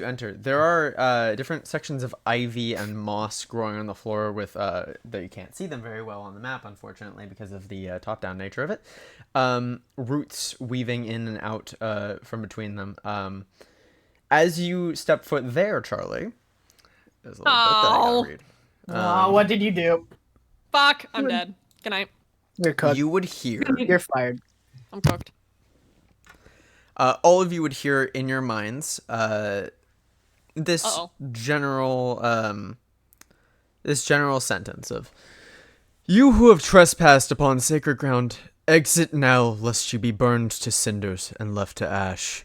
enter. There are different sections of ivy and moss growing on the floor with that you can't see them very well on the map, unfortunately, because of the top-down nature of it. Roots weaving in and out from between them. As you step foot there, Charlie, there's a little bit that I Oh. gotta read. What did you do? Fuck, I'm dead. Good night. You're cooked. You would hear. You're fired. I'm cooked. All of you would hear in your minds this Uh-oh. this general sentence of, "You who have trespassed upon sacred ground, exit now, lest you be burned to cinders and left to ash."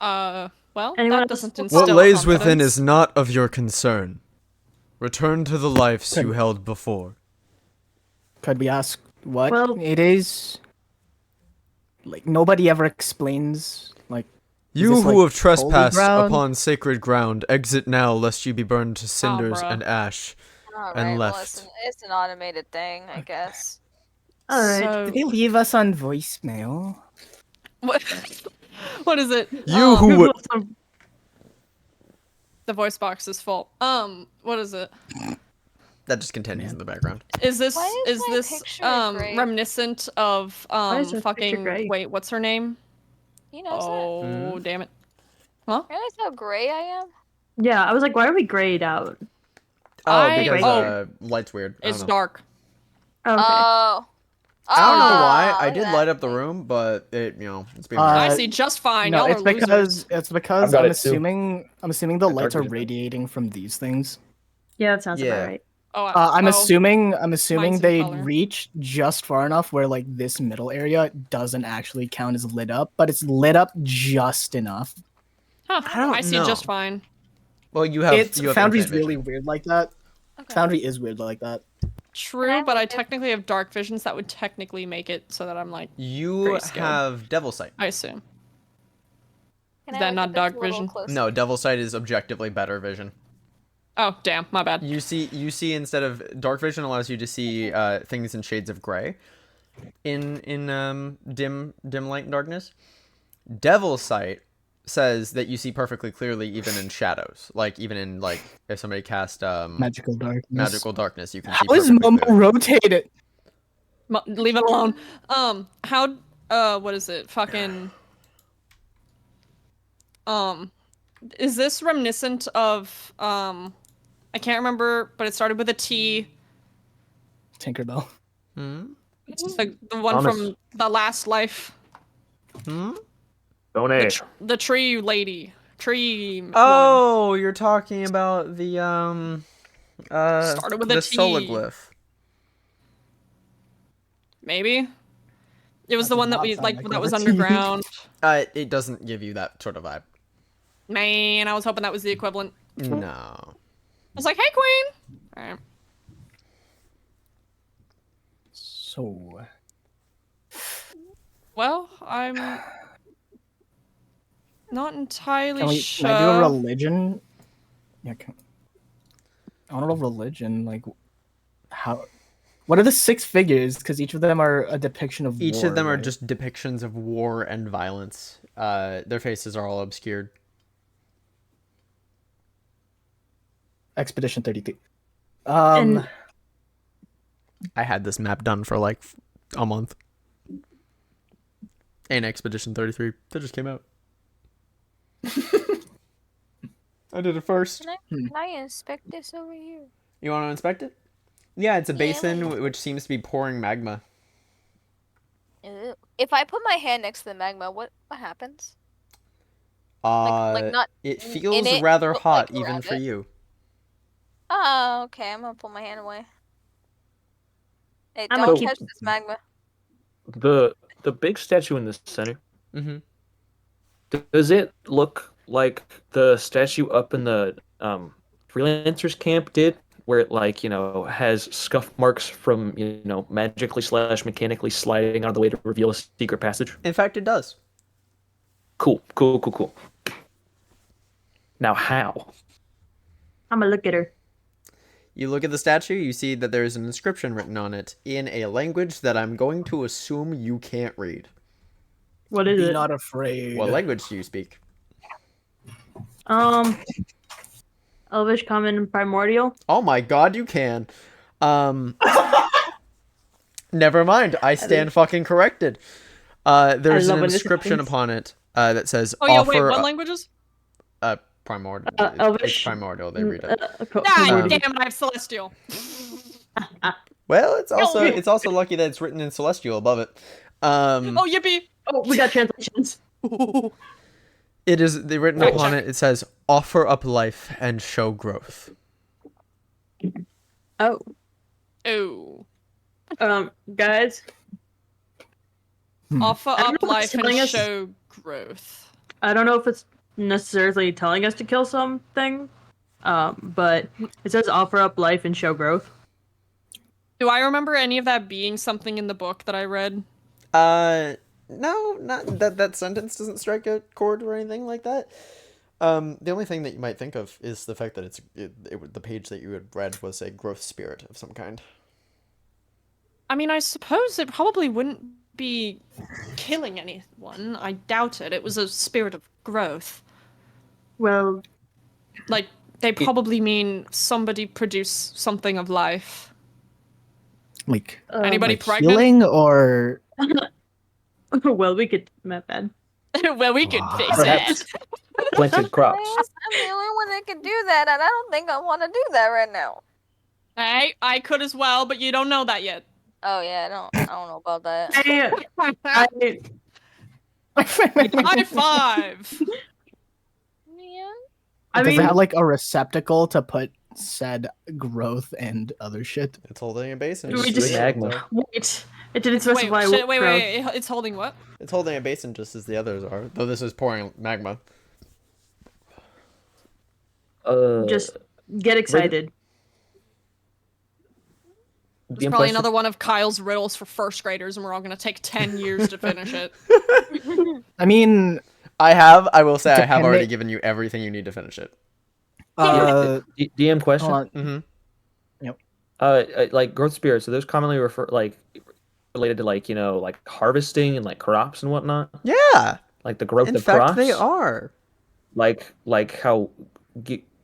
Well, Anyone that else? doesn't What instill What lays within confidence. is not of your concern. Return to the lives you held before. Could we ask what Well- it is? Like nobody ever explains. Like You this, who like, have trespassed holy ground? upon sacred ground, exit now, lest you be burned to cinders bruh. and ash. All And right, well, left. it's an automated thing, I guess. All right. So, did they leave us on voicemail? what, what is it? You who would. The voice box is full. What is it? That just continues in the background. Is this Why is my picture gray? reminiscent of is this picture fucking gray? wait, what's her name? He knows that. Oh, damn it. Realize how gray I am? Yeah, I was like, why are we grayed out? Oh, because oh, light's weird. I it's don't know. dark. Oh, okay. Oh. I don't know why. Oh, I look did at light that. up the room, but it, it's being I weird. see just fine. No, Y'all it's are losers. because I've got I'm it too. assuming the lights are targeted it. radiating from these things. Yeah, that sounds Yeah. about right. Oh, I'm oh, assuming mine's in they color. reach just far enough where like this middle area doesn't actually count as lit up, but it's lit up just enough. Huh, I don't see know. just fine. Well, you have Foundry's infinite really vision. weird like that. Okay. Foundry is weird like that. True, but I look at- technically have dark visions that would technically make it so that I'm like, You Grayscale. have devil sight. I assume. Can Is I that look not at this dark a little vision? closer? No, devil sight is objectively better vision. Oh, damn, my bad. You see instead of dark vision allows you to see things in shades of gray in dim light and darkness. Devil sight says that you see perfectly clearly even in shadows. Like even in like if somebody cast Magical darkness. magical darkness, you can see How is perfectly Momo clearly. rotated? Leave it alone. How, what is it? Fucking, is this reminiscent of, I can't remember, but it started with a T. Tinkerbell. Hmm? It's the one Thomas. from The Last Life. Hmm? Don't age. The tree lady. Tree woman. Oh, you're talking about the Started with the a T. sologlyph. Maybe? It was That the one does that not we, sound like, like that a was T. underground. It doesn't give you that sort of vibe. Man, I was hoping that was the equivalent. No. I was like, hey, queen! Alright. So Well, I'm not entirely sure. can I do a religion? Yeah, I want to know religion. Like, how? What are the 6 figures? Because each of them are a depiction of Each war, of them are right? just depictions of war and violence. Their faces are all obscured. Expedition 32. And- I had this map done for like a month. And Expedition 33. That just came out. I did it first. Can I inspect this over here? You want to inspect it? Yeah, it's a Yeah, basin wait. which seems to be pouring magma. Ew. If I put my hand next to the magma, what happens? Not it in feels it, rather but, hot like, even around for it. you. Oh, okay. I'm gonna pull my hand away. Hey, I'ma don't keep- touch this magma. The big statue in the center. Mm-hmm. Does it look like the statue up in the freelancers camp did, where it has scuff marks from magically / mechanically sliding out of the way to reveal a secret passage? In fact, it does. Cool. Now how? I'm gonna look at her. You look at the statue, you see that there's an inscription written on it in a language that I'm going to assume you can't read. What is Be it? not afraid. What language do you speak? Elvish, Common, and Primordial. Oh my god, you can. Never mind. I stand fucking corrected. There's love an when this inscription happens. upon it that says Oh yeah, wait, offer what languages? primordial. It's Elvish. primordial. They read it. Ah, damn it, I have Celestial. Well, it's also lucky that it's written in Celestial above it. Oh, yippee! Oh, we got translations. It is written upon it. It says offer up life and show growth. Oh, Oh. guys, Offer I don't up know what's life and telling us- show growth. I don't know if it's necessarily telling us to kill something, but it says offer up life and show growth. Do I remember any of that being something in the book that I read? No, not that sentence doesn't strike a chord or anything like that. The only thing that you might think of is the fact that the page that you had read was a growth spirit of some kind. I mean, I suppose it probably wouldn't be killing anyone. I doubt it. It was a spirit of growth. Well, Like, they probably mean somebody produce something of life. Like Anybody like pregnant? healing or well, we could. My bad. Well, we could face Perhaps. it. Planted crops. I'm the only one that can do that, and I don't think I want to do that right now. Hey, I could as well, but you don't know that yet. Oh yeah, I don't know about that. High five! Yeah. I does mean, it have like a receptacle to put said growth and other shit? It's holding a basin. We just just- as the others are. wait. It didn't Wait, specify shit, what wait, growth. wait, it's holding what? It's holding a basin just as the others are, though this is pouring magma. Just get excited. It's probably another one of Kyle's riddles for first graders, and we're all gonna take 10 years to finish it. I mean, I will say I have already Depending- given you everything you need to finish it. DM question. hold on. Mm-hmm. Like growth spirits, so those commonly related to like harvesting and like crops and whatnot. Yeah. Like the growth In of fact, crops. they are. Like how,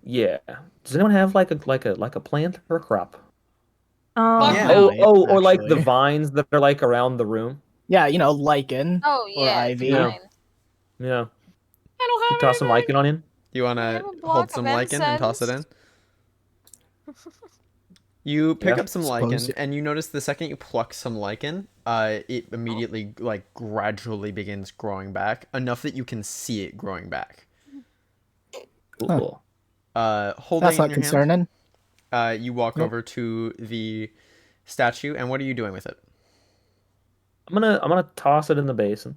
yeah. Does anyone have like a plant or a crop? Yeah. Or like the actually. vines that are like around the room. Yeah, lichen. Oh Or yeah, ivy. it's Yeah. fine. Yeah. I don't have Toss some anything. lichen on in. You want I to have a hold block some of lichen and toss it in? incense. You pick Yeah, up some suppose. lichen, and you notice the second you pluck some lichen, it immediately, like, gradually begins growing back, enough that you can see it growing back. Cool. Holding That's in not your concerning. hand, you walk Nope. over to the statue, and what are you doing with it? I'm gonna toss it in the basin.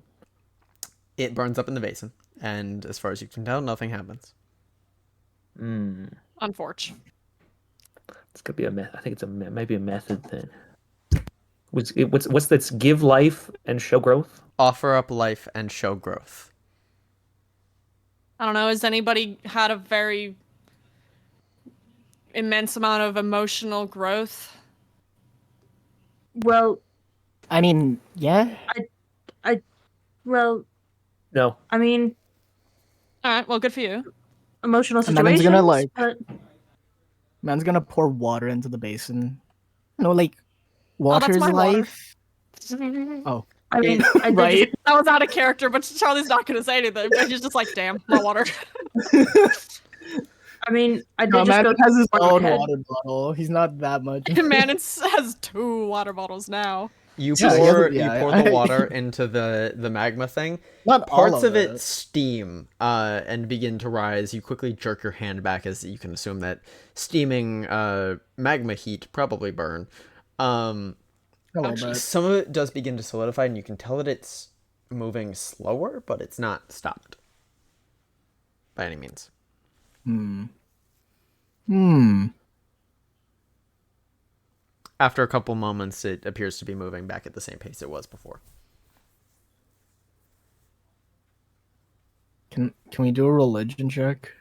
It burns up in the basin, and as far as you can tell, nothing happens. Unfortunate. It's gonna be I think it's maybe a method thing. What's that's give life and show growth? Offer up life and show growth. I don't know, has anybody had a very immense amount of emotional growth? Well, I mean, yeah. well, No. I mean, Alright, well, good for you. emotional And then he's situations. gonna, like- but Man's gonna pour water into the basin. No, like Oh, that's water's my water. life. Oh, I mean, I did right? That was out of character, but Charlie's not gonna say anything. But he's just like, "Damn, my water." I mean, I did No, just man go has his through my own head. water bottle. He's not that much. Man has 2 water bottles now. You Yeah, pour yeah, you pour I- the water into the magma thing. Not Parts all of it steam and begin to rise. You quickly jerk your hand back as you can assume that steaming magma heat probably burn. A little Actually, bit. some of it does begin to solidify, and you can tell that it's moving slower, but it's not stopped by any means. After a couple moments, it appears to be moving back at the same pace it was before. Can we do a religion check?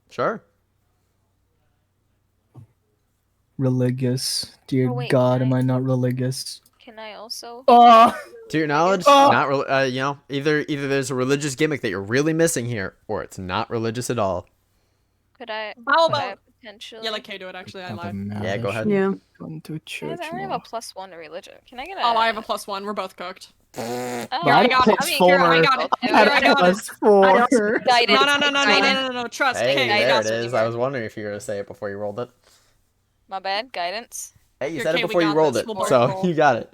Sure. Religious. Dear Oh, wait, God, can am I- I not religious? Can I also? Oh, To your knowledge, Oh! not either there's a religious gimmick that you're really missing here, or it's not religious at all. Could I? How could I about? potentially? Yeah, let Kay do it. Actually, I lied. Yeah, go ahead. Yeah. Going to Guys, church. I already have a more. +1 to religion. Can I get a? Oh, I have a +1. We're both cooked. Oh, Here, I I had got a it. plus Here, I four. got it. I Here, had I a got it. Plus 4. Guidance. No. Trust. Hey, Kay, there trust it me. is. I was wondering if you were gonna say it before you rolled it. My bad. Guidance. Hey, you Here, said Kay, it we before you got rolled this. it, We'll both so roll. you got it.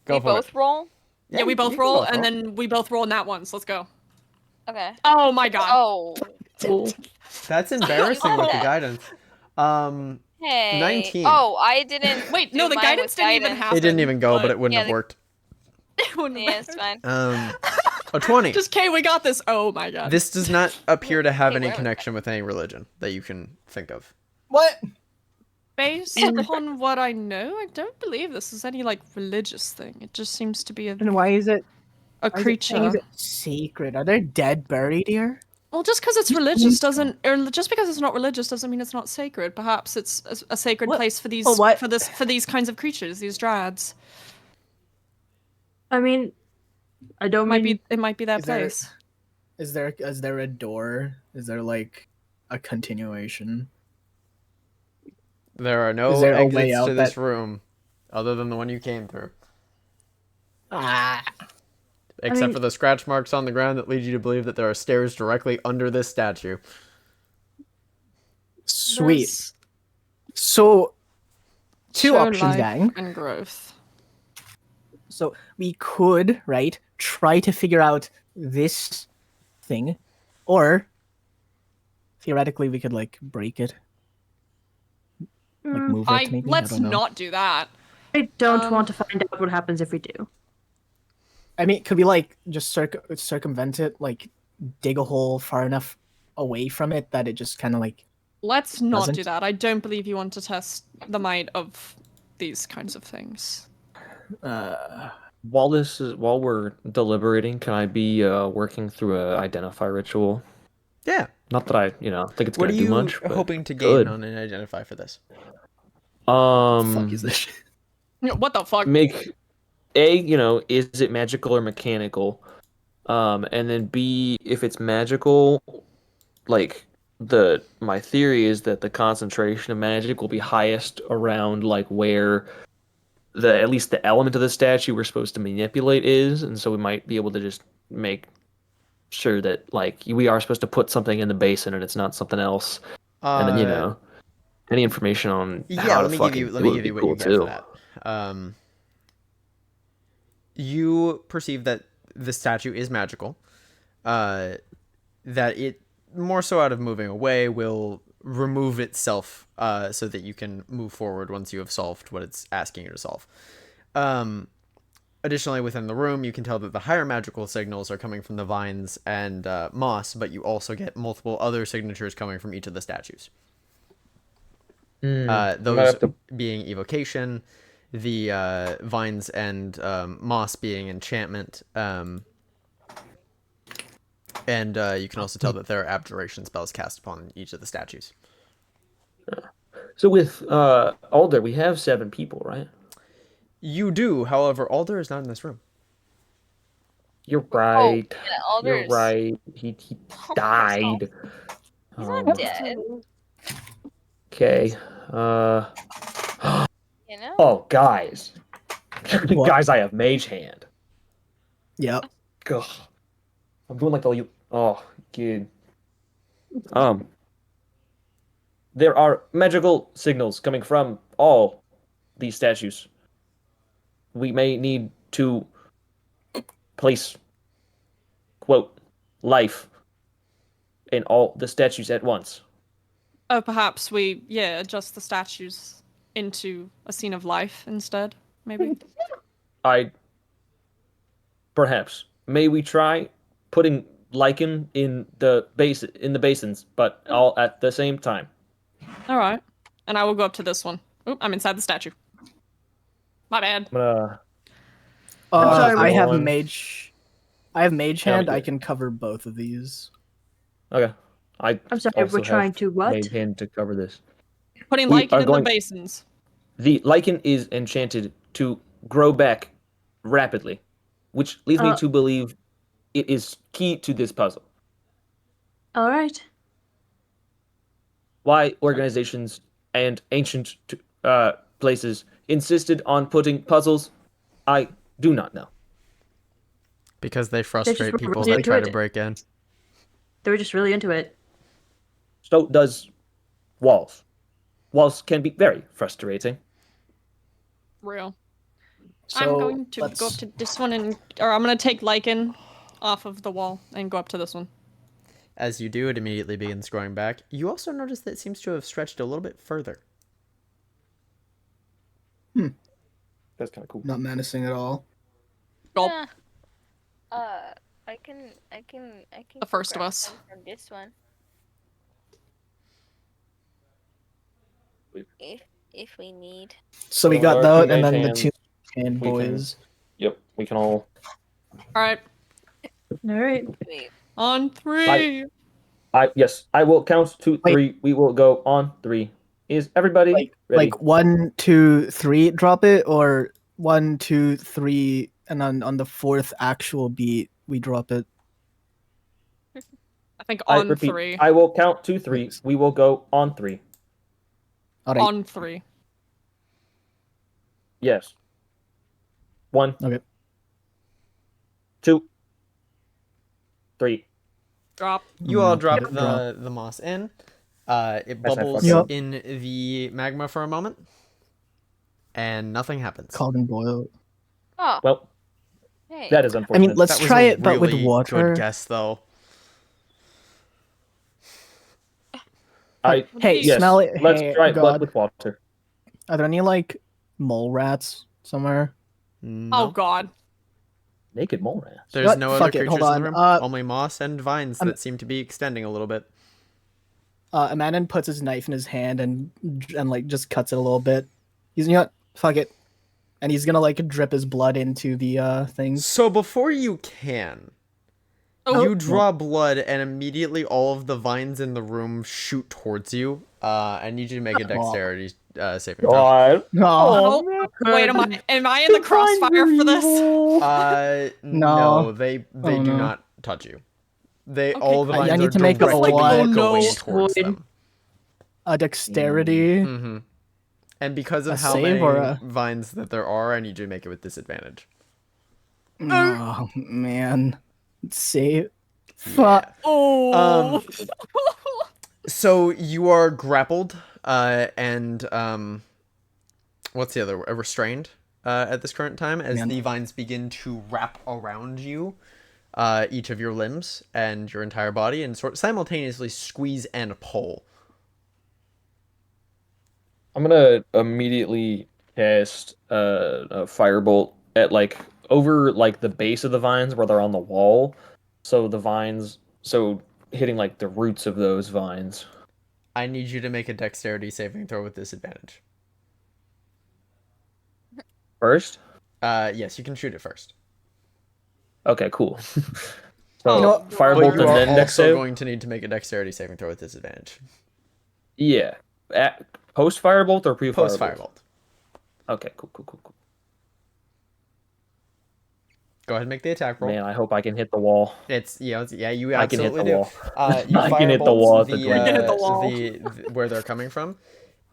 Go We for both it. roll. Yeah, we you both can roll, both and then we both roll nat ones. Let's go. Okay. Oh my god. Oh. That's embarrassing with the that. guidance. Hey. 19. Oh, I didn't. Wait, no, do the mine guidance with didn't even guidance. happen. It didn't even go, but it wouldn't Yeah, have the- worked. It wouldn't Yeah, have it's fine. A 20. Just Kay, we got this. Oh my god. This does not appear to have Hey, any where was connection with any religion that you can think of. What? Based upon what I know, I don't believe this is any like religious thing. It just seems to be a And why is it? creature. Sacred? Are there dead buried here? Well, just because it's religious doesn't, or just because it's not religious doesn't mean it's not sacred. Perhaps it's a sacred What? place for these Oh, what? for these kinds of creatures, these dryads. I mean, I don't mean It might be their Is there- place. Is there a door? Is there like a continuation? There are no Is there a way exits out to this that- room other than the one you came through. Ah. Except mean- for the scratch marks on the ground that lead you to believe that there are stairs directly under this statue. Sweet. There's So, two show options, life gang. and growth. So we could, right, try to figure out this thing, or theoretically we could like break it, like move it. Maybe. Let's I don't know. not do that. I don't want to find out what happens if we do. I mean, could we like just circumvent it, like dig a hole far enough away from it that it just kind of like. Let's not Doesn't- do that. I don't believe you want to test the might of these kinds of things. While we're deliberating, can I be working through a identify ritual? Yeah. Not that I, think it's What are gonna do you much. But hoping to gain good. on an identify for this? Fuck is this shit? What the fuck? Make A, is it magical or mechanical? And then B, if it's magical, like my theory is that the concentration of magic will be highest around like where at least the element of the statue we're supposed to manipulate is, and so we might be able to just make sure that like we are supposed to put something in the basin and it's not something else. And then any information on Yeah, how let to me fucking give you do it would be what cool you get too. for that. You perceive that the statue is magical. That it more so out of moving away will remove itself so that you can move forward once you have solved what it's asking you to solve. Additionally, within the room, you can tell that the higher magical signals are coming from the vines and moss, but you also get multiple other signatures coming from each of the statues. Those being evocation, the vines and moss being enchantment, and you can also tell that there are abjuration spells cast upon each of the statues. So with Alder, we have 7 people, right? You do, however, Alder is not in this room. You're right. Yeah, You're Alder's. right. He Oh, died. He's not dead. Okay. You know. Oh, guys. What? Guys, I have mage hand. Yep. Ugh. I'm doing like the good. There are magical signals coming from all these statues. We may need to place quote life in all the statues at once. Oh, perhaps we, adjust the statues into a scene of life instead, maybe? Perhaps may we try putting lichen in the basins, but all at the same time. Alright. And I will go up to this one. Oop, I'm inside the statue. My bad. I'm gonna sorry, I have one. mage. I have mage Yeah, me hand. I too. can cover both of these. Okay. I I'm sorry, also we're trying have to what? made hand to cover this. Putting We lichen are in going- the basins. The lichen is enchanted to grow back rapidly, which leads me to believe it is key to this puzzle. Alright. Why organizations and ancient places insisted on putting puzzles, I do not know. Because they frustrate were people really that into try to it. break in. They were just really into it. So does walls. Walls can be very frustrating. Real. So I'm going to let's... go up to this one or I'm going to take lichen off of the wall and go up to this one. As you do, it immediately begins growing back. You also notice that it seems to have stretched a little bit further. That's kind of cool. Not menacing at all. Gulp. I can The first of grab us. some from this one. If we need. So we So got our that, two and mage then the hands, two hand we can- boys. Yep, we can all. Alright. Alright. Wait. On 3. I will count to Wait. 3. We will go on 3. Is everybody ready? Like 1, 2, 3, drop it, or 1, 2, 3, and then on the fourth actual beat we drop it. I think I on repeat, 3. I will count to 3. We will go on 3. All right. On 3. Yes. 1. Okay. 2. 3. Drop. You all Mm, drop yep, the moss in. It That's my bubbles fucking- in the magma for a moment, and nothing happens. Called and boiled. Oh, Well, hey. that is unfortunate. let's That was try a it, but with really water. Good guess, though. Hey, yes, smell it. Let's Hey, try it, but God. with water. Are there any like mole rats somewhere? No. Oh god. Naked mole rats. There's What? no other Fuck it, creatures hold in the room. on. Only moss and vines I'm- that seem to be extending a little bit. Amanon puts his knife in his hand and like just cuts it a little bit. He's, you know what? Fuck it. And he's gonna like drip his blood into the things. So before you can, Oh. you draw blood, and immediately all of the vines in the room shoot towards you. I need you to make a dexterity saving throw. God. Oh, wait, am I in the crossfire for this? No, they Oh, do no. not touch you. They Okay, all the cool. vines I need are to make a directly what? going Oh, no. towards them. A dexterity. Mm-hmm. And because of A how save many or a- vines that there are, I need you to make it with disadvantage. Oh man. Save. Fuck. Yeah. Oh. So you are grappled, and what's the other word? Restrained at this current time as Man. the vines begin to wrap around you, each of your limbs and your entire body, and simultaneously squeeze and pull. I'm gonna immediately cast a firebolt at like over like the base of the vines where they're on the wall, so the vines, so hitting like the roots of those vines. I need you to make a dexterity saving throw with disadvantage. First, Yes, you can shoot it first. okay, cool. So You know what? But firebolt you and are then dex also save. going to need to make a dexterity saving throw with disadvantage. Yeah, post firebolt or pre firebolt? Post firebolt. Okay, cool. Go ahead and make the attack roll. Man, I hope I can hit the wall. It's you I can hit absolutely the do. wall. You I can hit the firebolt wall at the You can hit the wall. where they're coming from,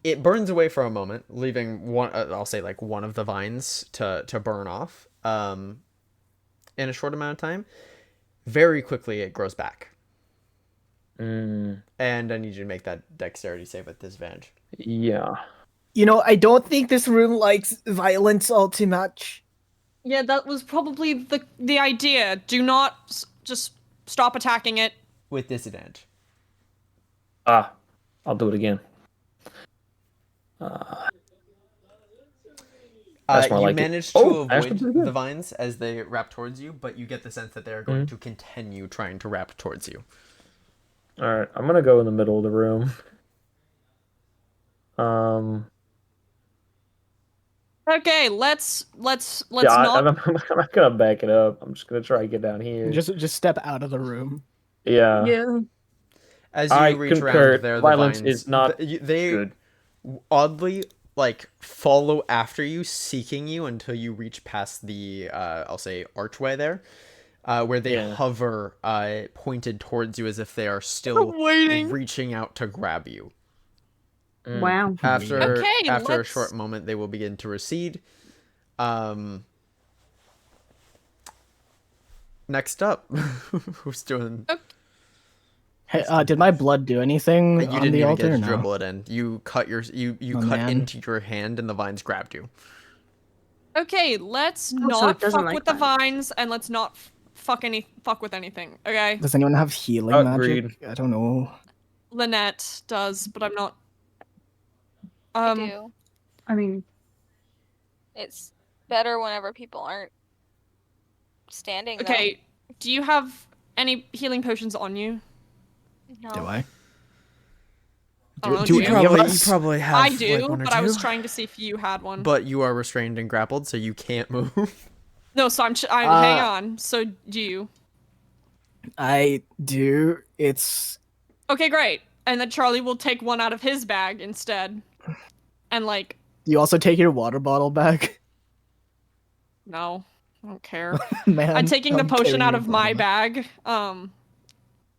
it burns away for a moment, leaving one. I'll say like one of the vines to burn off. In a short amount of time. Very quickly, it grows back. And I need you to make that dexterity save with disadvantage. Yeah. You know, I don't think this room likes violence all too much. Yeah, that was probably the idea. Do not just stop attacking it. With disadvantage. I'll do it again. That's more You like it. manage to Oh, actually avoid pretty good. the vines as they wrap towards you, but you get the sense that they're going to continue trying to wrap towards you. All right, I'm gonna go in the middle of the room. Okay, let's Yeah, not. I'm not gonna back it up. I'm just gonna try and get down here. Just step out of the room. Yeah. Yeah. As you I reach concur. around there, the Violence vines is not they good. oddly like follow after you, seeking you until you reach past the I'll say archway there, where they hover pointed towards you as if they are still waiting. reaching out to grab you. Wow. After Okay, after a let's- short moment, they will begin to recede. Next up, who's doing? Hey, did my blood do anything You on didn't the even altar? get to No. dribble it in. You cut your you Oh, cut man. into your hand, and the vines grabbed you. Okay, let's Also, not it doesn't fuck like with the vines. vines, and let's not fuck with anything. Okay, Does anyone have healing Agreed. magic? I don't know. Lynette does, but I'm not. I do. I mean, It's better whenever people aren't standing. though. Okay, do you have any healing potions on you? No. Do I? I don't know, do do any you? of us? probably have. I do, but I was trying to see if you had one. But you are restrained and grappled, so you can't move. No, so I'm hang on. So do you? I do. It's Okay, great. And then Charlie will take one out of his bag instead. And like, you also take your water bottle back. no, I don't care. Man, I'm taking the potion carrying out your of my bottle. bag.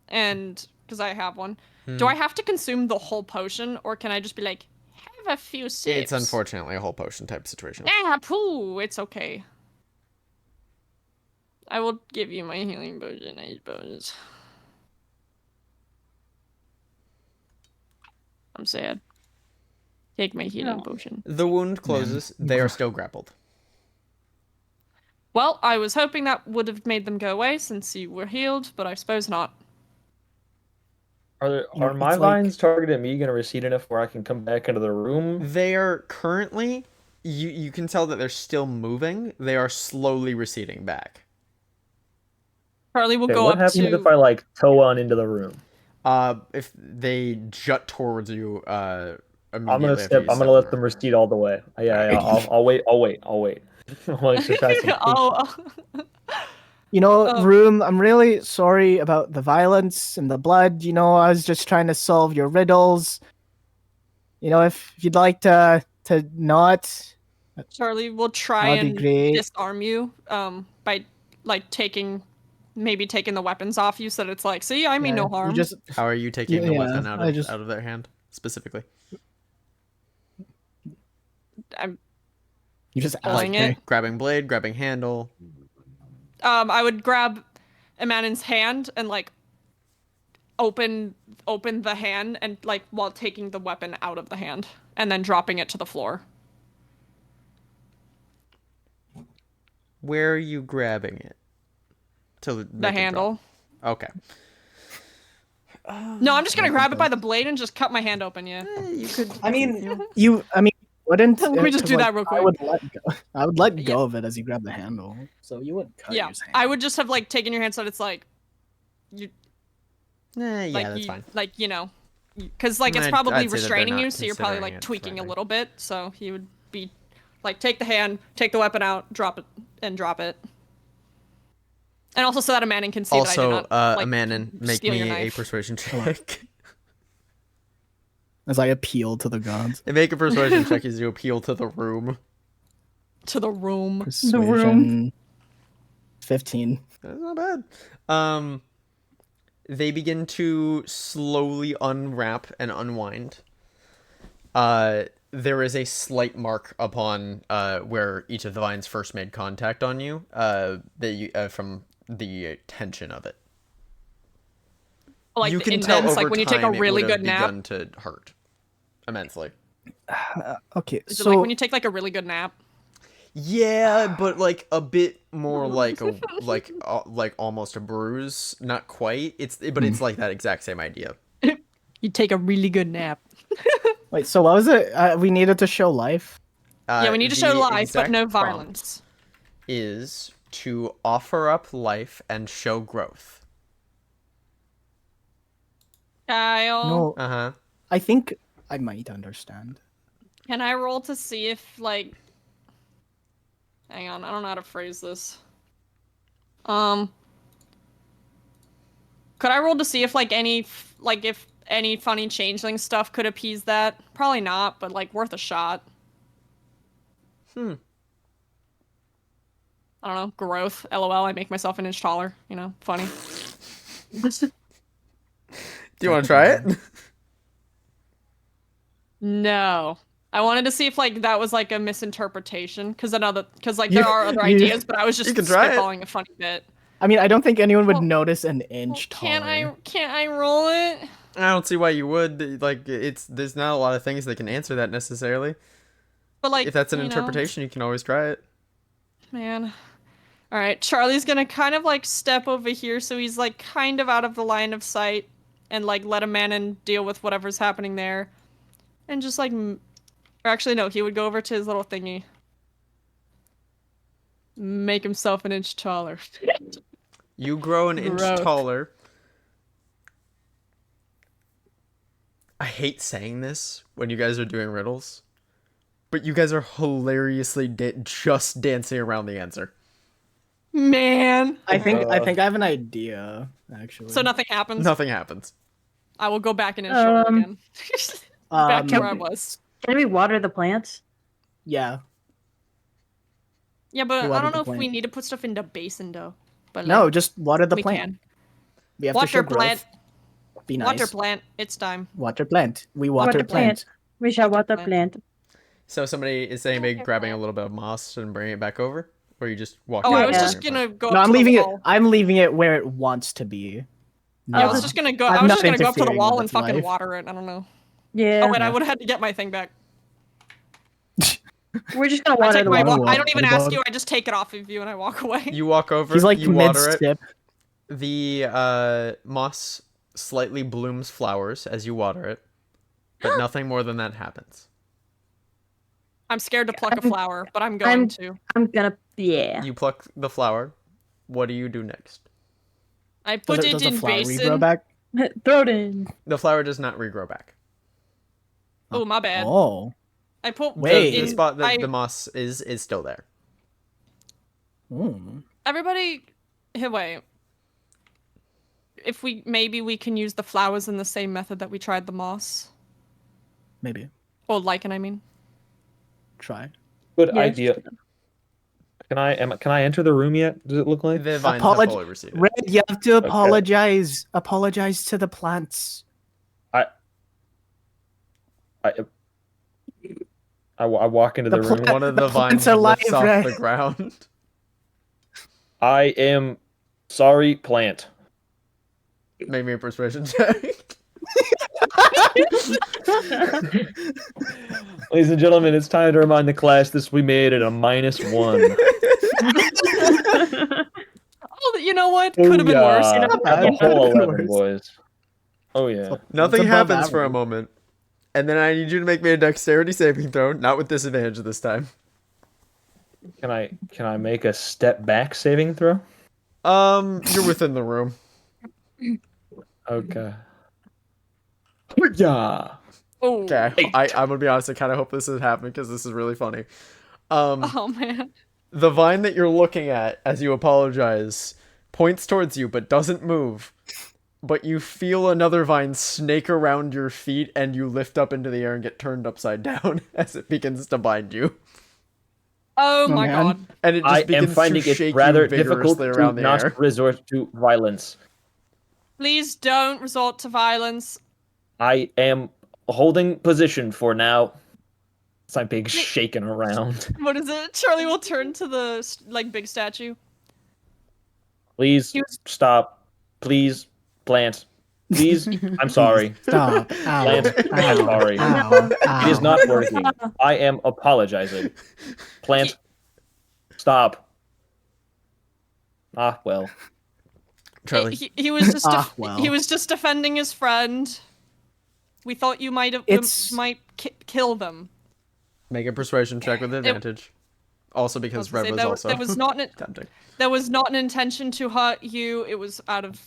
And because I have one. Do I have to consume the whole potion, or can I just be like, have a few sips? It's unfortunately a whole potion type situation. Yeah, poo. It's okay. I will give you my healing potion, I suppose. I'm sad. Take my healing potion. The wound closes. They are still grappled. Well, I was hoping that would have made them go away since you were healed, but I suppose not. Are know, my it's like- vines targeted at me gonna recede enough where I can come back into the room? They are currently. You can tell that they're still moving. They are slowly receding back. Charlie will Okay, go what up happens to. if I like toe on into the room? If they jut towards you, immediately. I'm gonna after you I'm gonna step let in them the- recede all the way. Yeah. I'll wait. I'll wait. I'll exercise some patience. Oh, You know, Oh. room, I'm really sorry about the violence and the blood. You know, I was just trying to solve your riddles. You know, if you'd like to not, Charlie will try That'd be and great. disarm you by like maybe taking the weapons off you so that it's like, see, I mean no you harm. just How are you taking the Yeah, weapon I just- out of their hand specifically? I'm you just pulling ask it. me. Grabbing blade, grabbing handle. I would grab Amanon's hand and like open the hand and like while taking the weapon out of the hand and then dropping it to the floor. Where are you grabbing it? To The make it handle. drop. Okay. No, I'm just gonna grab it by the blade and just cut my hand open. Yeah. You could. I mean, wouldn't. Let me just 'cause, do like, that real I quick. would let go. I would let Yeah. go of it as you grab the handle, so you wouldn't cut Yeah, your hand. I would just have like taken your hand so that it's like you Yeah, like that's you, fine. like you know, because like it's I'd probably say that they're restraining not you, so you're probably considering like it tweaking a threatening. little bit. So he would be like, take the hand, take the weapon out, drop it, and drop it. And also so that Amanon can see that I Also, did not like, Amanon, make steal your me a knife. persuasion check. As I appeal to the gods. Make a persuasion check as you appeal to the room. to the room. Persuasion. 15. That's not bad. They begin to slowly unwrap and unwind. there is a slight mark upon where each of the vines first made contact on you, from the tension of it. Like you the can tell indents, over like when you take a time it really would have good nap. begun to hurt immensely. Okay, Is so it like when you take like a really good nap? Yeah, but like a bit more like like almost a bruise, not quite. But it's like that exact same idea. You take a really good nap. wait, so what was it? We needed to show life. Yeah, we need to show The life, but exact no prompt violence. Is to offer up life and show growth. Kyle, No, Uh-huh. I think I might understand. can I roll to see if like? Hang on, I don't know how to phrase this. Could I roll to see if like if any funny changeling stuff could appease that? Probably not, but like worth a shot. I don't know. Growth. LOL. I make myself an inch taller. You know, funny. Do you want to try it? No. I wanted to see if like that was like a misinterpretation, because there are other you- ideas, but I was just you can try it. spitballing a funny bit. I mean, I don't think anyone would Well- notice an inch Can't taller. I roll it? I don't see why you would. Like, there's not a lot of things that can answer that necessarily. But like, If that's an you know, interpretation, you can always try it. man. All right, Charlie's gonna kind of like step over here, so he's like kind of out of the line of sight, and like let a man in deal with whatever's happening there, and just like, or actually no, he would go over to his little thingy, make himself an inch taller. You grow an inch Growth. taller. I hate saying this when you guys are doing riddles, but you guys are hilariously just dancing around the answer. Man. I think I have an idea actually. So nothing happens. Nothing happens. I will go back in and show again. Back to where I was. Can we water the plants? Yeah. Yeah, but You I water don't the know if we plant. need to put stuff in the basin though. But No, like, just water the we plant. can. We have to Water show growth. plant. Be nice. Water plant. It's time. Water plant. We water, Water plant. plant. We shall water Plant. plant. So somebody is saying maybe Okay, grabbing a fine. little bit of moss and bringing it back over, or you just walk. Oh, out I was Yeah. just gonna go. No, up I'm to leaving the it. wall. I'm leaving it where it wants to be. Yeah, I'll I was just- just gonna go. I'm I was not just gonna go up to the interfering wall with and its fucking life. water it. I don't know. Yeah. Oh wait, I would have had to get my thing back. We're just gonna I water take the my. wall. I don't even water ask bottle. you. I just take it off of you and I walk away. You walk over. He's like you mid water it. sip. The moss slightly blooms flowers as you water it, but nothing more than that happens. I'm scared to pluck a flower, but I'm going I'm- to. I'm gonna. Yeah. You pluck the flower. What do you do next? I put Does it the in flower regrow basin. back? Throw it in. The flower does not regrow back. Oh my bad. Oh. I put Wait. The in. spot that I- the moss is still there. Hmm. Everybody, hey, wait. If maybe we can use the flowers in the same method that we tried the moss. Maybe. Or lichen, I mean. Try. Good Yeah, idea. Can I enter the room yet? Does it look like? The vines Apolog- have fully receded. Red, you have to apologize. Apologize to the plants. I walk into the, The room. plant- One of The the vines plants are lifts alive, off Red. the ground. I am sorry, plant. Make me a persuasion check. Ladies and gentlemen, it's time to remind the class this we made it a -1. Oh, you know what? Could have been worse. Booyah. Not bad. The whole Could have been 11, worse. boys. Oh yeah. Nothing above happens for a average. moment. And then I need you to make me a dexterity saving throw, not with disadvantage this time. Can I make a step back saving throw? You're within the room. Okay. Yeah. Oh. Okay. I'm gonna be honest, I kinda hope this is happening because this is really funny. Oh man. The vine that you're looking at as you apologize points towards you but doesn't move. But you feel another vine snake around your feet and you lift up into the air and get turned upside down as it begins to bind you. Oh my man. god. And it just I am begins finding to it shake rather you difficult vigorously to around the not air. resort to violence. Please don't resort to violence. I am Holding position for now. It's like big shaking around. What is it? Charlie will turn to the big statue. Please He was- stop. Please plant. Please. I'm sorry. Stop. Ow. Plant. I'm Ow. sorry. Ow. It is Ow. not working. I am apologizing. Plant. Stop. Ah, well. Charlie. He was just well. he was just defending his friend. We thought you might kill them. Make a persuasion check with advantage. Also I because gonna Red say, was also that was not an, tempting. that was not an intention to hurt you. It was out of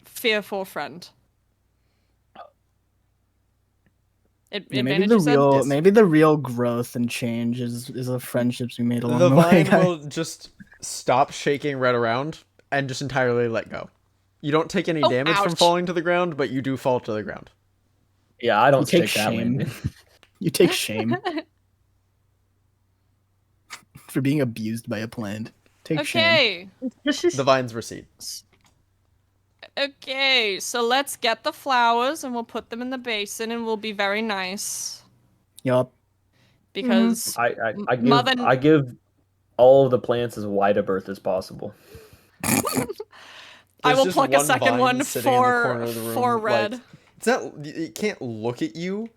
fear for a friend. Yeah, maybe Advantage, the you said? real, Yes. maybe the real growth and change is the friendships we made along The the way. vine will just stop shaking Red around and just entirely let go. You don't take any Oh, damage from ouch. falling to the ground, but you do fall to the ground. Yeah, I You don't take stick that shame. way. You take shame for being abused by a plant. Take shame. Okay. The vines recede. Okay, so let's get the flowers and we'll put them in the basin and we'll be very nice. Yup. Because I give all of the plants as wide a berth as possible. I There's will just pluck a one second vine one sitting in the corner for of the room, for like, Red. it's not. It can't look at you,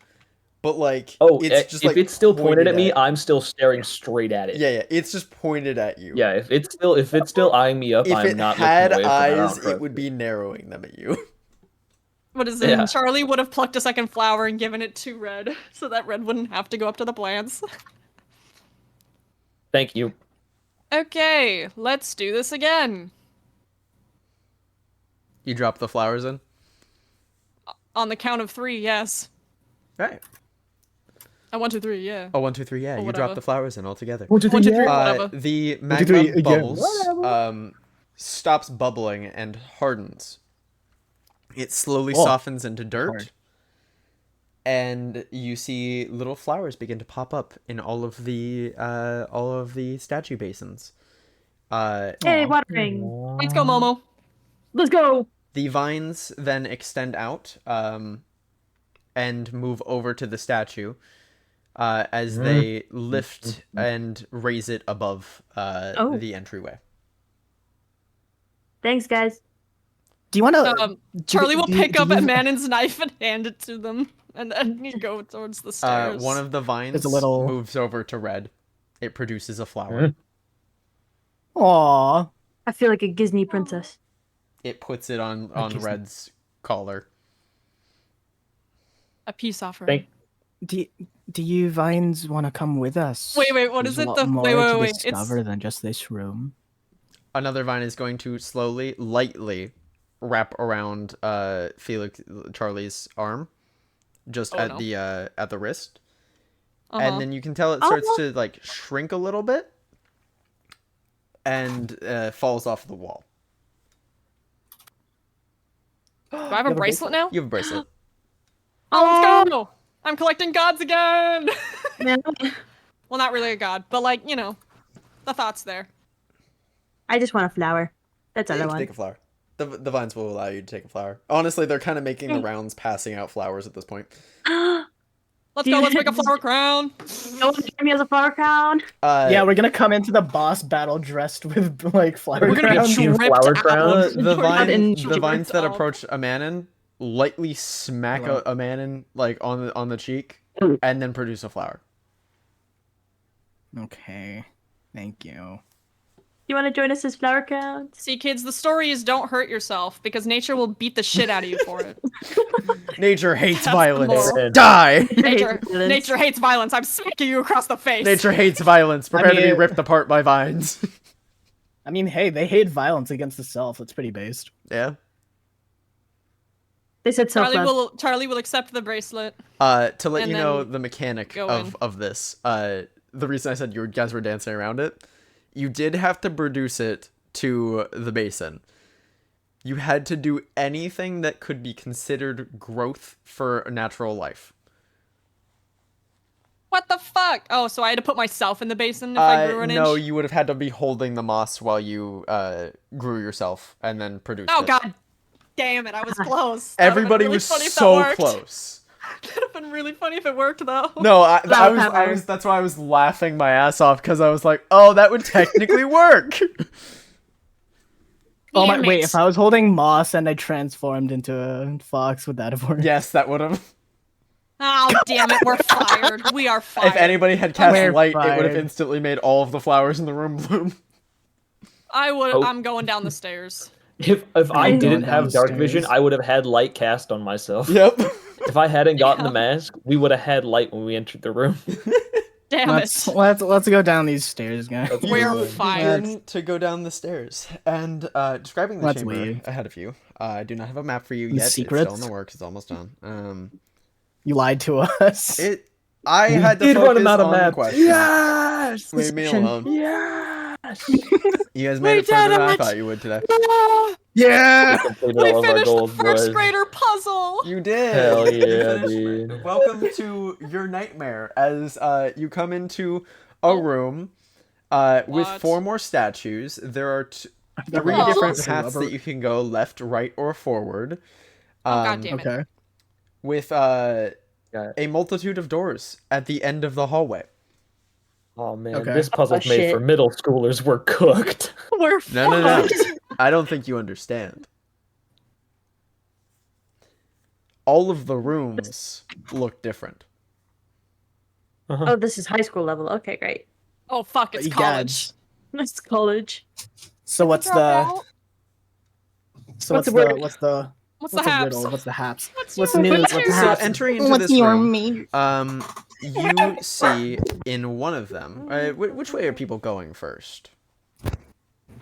but like. Oh, it's just if like it's still pointed at me, you. I'm still staring straight at it. Yeah, it's just pointed at you. Yeah, if it's still eyeing me up, If I'm it not had looking away from it. I eyes, don't it trust would be narrowing them at you. What is it? Yeah. Charlie would have plucked a second flower and given it to Red so that Red wouldn't have to go up to the plants. Thank you. Okay, let's do this again. You drop the flowers in. On the count of 3, yes. Right. 1, 2, 3, yeah. Oh, 1, 2, 3. Yeah, Or you whatever. drop the flowers in all together. 1, 2, 1, 2, 3, yeah. whatever. The 2, magma 3, again. bubbles stops bubbling and hardens. It slowly Oh. softens into dirt, Hard. and you see little flowers begin to pop up in all of the statue basins. Hey, watering. Let's go, Momo. Let's go. The vines then extend out and move over to the statue as they lift and raise it above the entryway. Thanks, guys. Do you want to? Charlie will do you- pick do up you- Manon's knife and hand it to them, and then you go towards the stairs. One of the vines a little- moves over to Red. It produces a flower. Aw. I feel like a Disney princess. It puts it on guess- Red's collar. A peace offering. Do you vines want to come with us? Wait, what is There's it? a lot The more wait, to wait. It's discover than just this room. Another vine is going to slowly, lightly wrap around Charlie's arm, just at the wrist, and then you can tell it starts to like shrink a little bit, and falls off the wall. Do I have a bracelet now? You have a bracelet. Oh, let's go! I'm collecting gods again. Man, Well, not really a god, but like the thought's there. I just want a flower. That's all You I can want. take a flower. The vines will allow you to take a flower. Honestly, they're kind of making the rounds, passing out flowers at this point. Let's go. Let's make a flower crown. No one give me as a flower crown. Yeah, we're gonna come into the boss battle dressed with like flower We're gonna be crowns. Team tripped flower out. crown. The vines that out. approach a Manon lightly smack a Manon like on the cheek, and then produce a flower. Okay. Thank you. You want to join us as flower crowns? See, kids, the story is don't hurt yourself because nature will beat the shit out of you for it. Nature hates That's the violence. moral. Die. Nature hates violence. I'm smacking you across the face. Nature hates violence. Prepare to be mean- ripped apart by vines. I mean, hey, they hate violence against the self. That's pretty based. Yeah. They said self-love. Charlie will accept the bracelet. To let And you know then the mechanic go of this, the reason I said you guys were dancing around it, you did have to produce it to the basin. You had to do anything that could be considered growth for natural life. What the fuck? Oh, so I had to put myself in the basin if I grew an No, inch? you would have had to be holding the moss while you grew yourself and then produced Oh it. god damn it, I was close. That would've been Everybody really was funny if that so worked. close. That'd have been really funny if it worked though. No, I would was, have I her. was. That's why I was laughing my ass off because I was like, "Oh, that would technically work." Oh my! Damn Wait, it. if I was holding moss and I transformed into a fox, would that have worked? Yes, that would have. Oh damn it, we're fired. We are fired. If anybody had cast We're light, it would have fired. instantly made all of the flowers in the room bloom. I would. Oh. I'm going down the stairs. If I I'm didn't going have dark vision, downstairs. I would have had light cast on myself. Yep. If I hadn't gotten Yeah. the mask, we would have had light when we entered the room. Damn Let's it. let's go down these stairs, guys. That's We're fine. fired. Begin to go down the stairs and describing the Let's chamber leave. ahead of you. I do not have a map for you The yet. It's secrets? still in the works. It's almost done. You lied to us. I We had to did run focus out of on the maps. question. Yes! Leave me Section. alone. Yes! You guys made We it further did than I it! thought you would today. Yeah. Completed We all of our finished the goals, first boys. grader puzzle. You did. Hell You yeah, finished. dude. Welcome to your nightmare as you come into a Oh. room with What? 4 more statues. There are 3 Oh. different Awesome. paths that you can go: left, right, or forward. Oh god damn it. Okay. With Yeah. a multitude of doors at the end of the hallway. Oh man, Okay. this puzzle's Oh, made shit. for middle schoolers. We're cooked. We're No, no, no. fucked. I don't think you understand. All of the rooms look different. Oh, this is high school level. Okay, great. Oh fuck, it's Yeah. college. It's college. So what's Drop the out. so What's what's the the word? what's the What's the what's the haps? riddle? What's the haps? What's What's your new? what's What's your- the So haps? entering into this room, you see in one of them. Which way are people going first?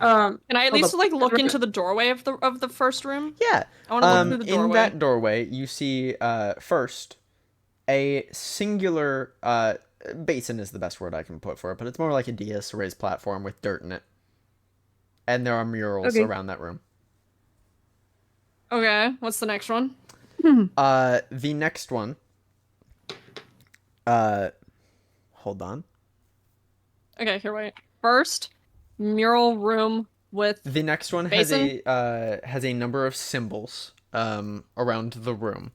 Can I at Hold least up. like look into the doorway of the first room? Yeah. I want to look through the In doorway. that doorway, you see first a singular basin is the best word I can put for it, but it's more like a dais raised platform with dirt in it. And there are murals Okay. around that room. Okay, what's the next one? The next one. Hold on. Okay, here wait. First, mural room with The next one has a number of symbols around the room.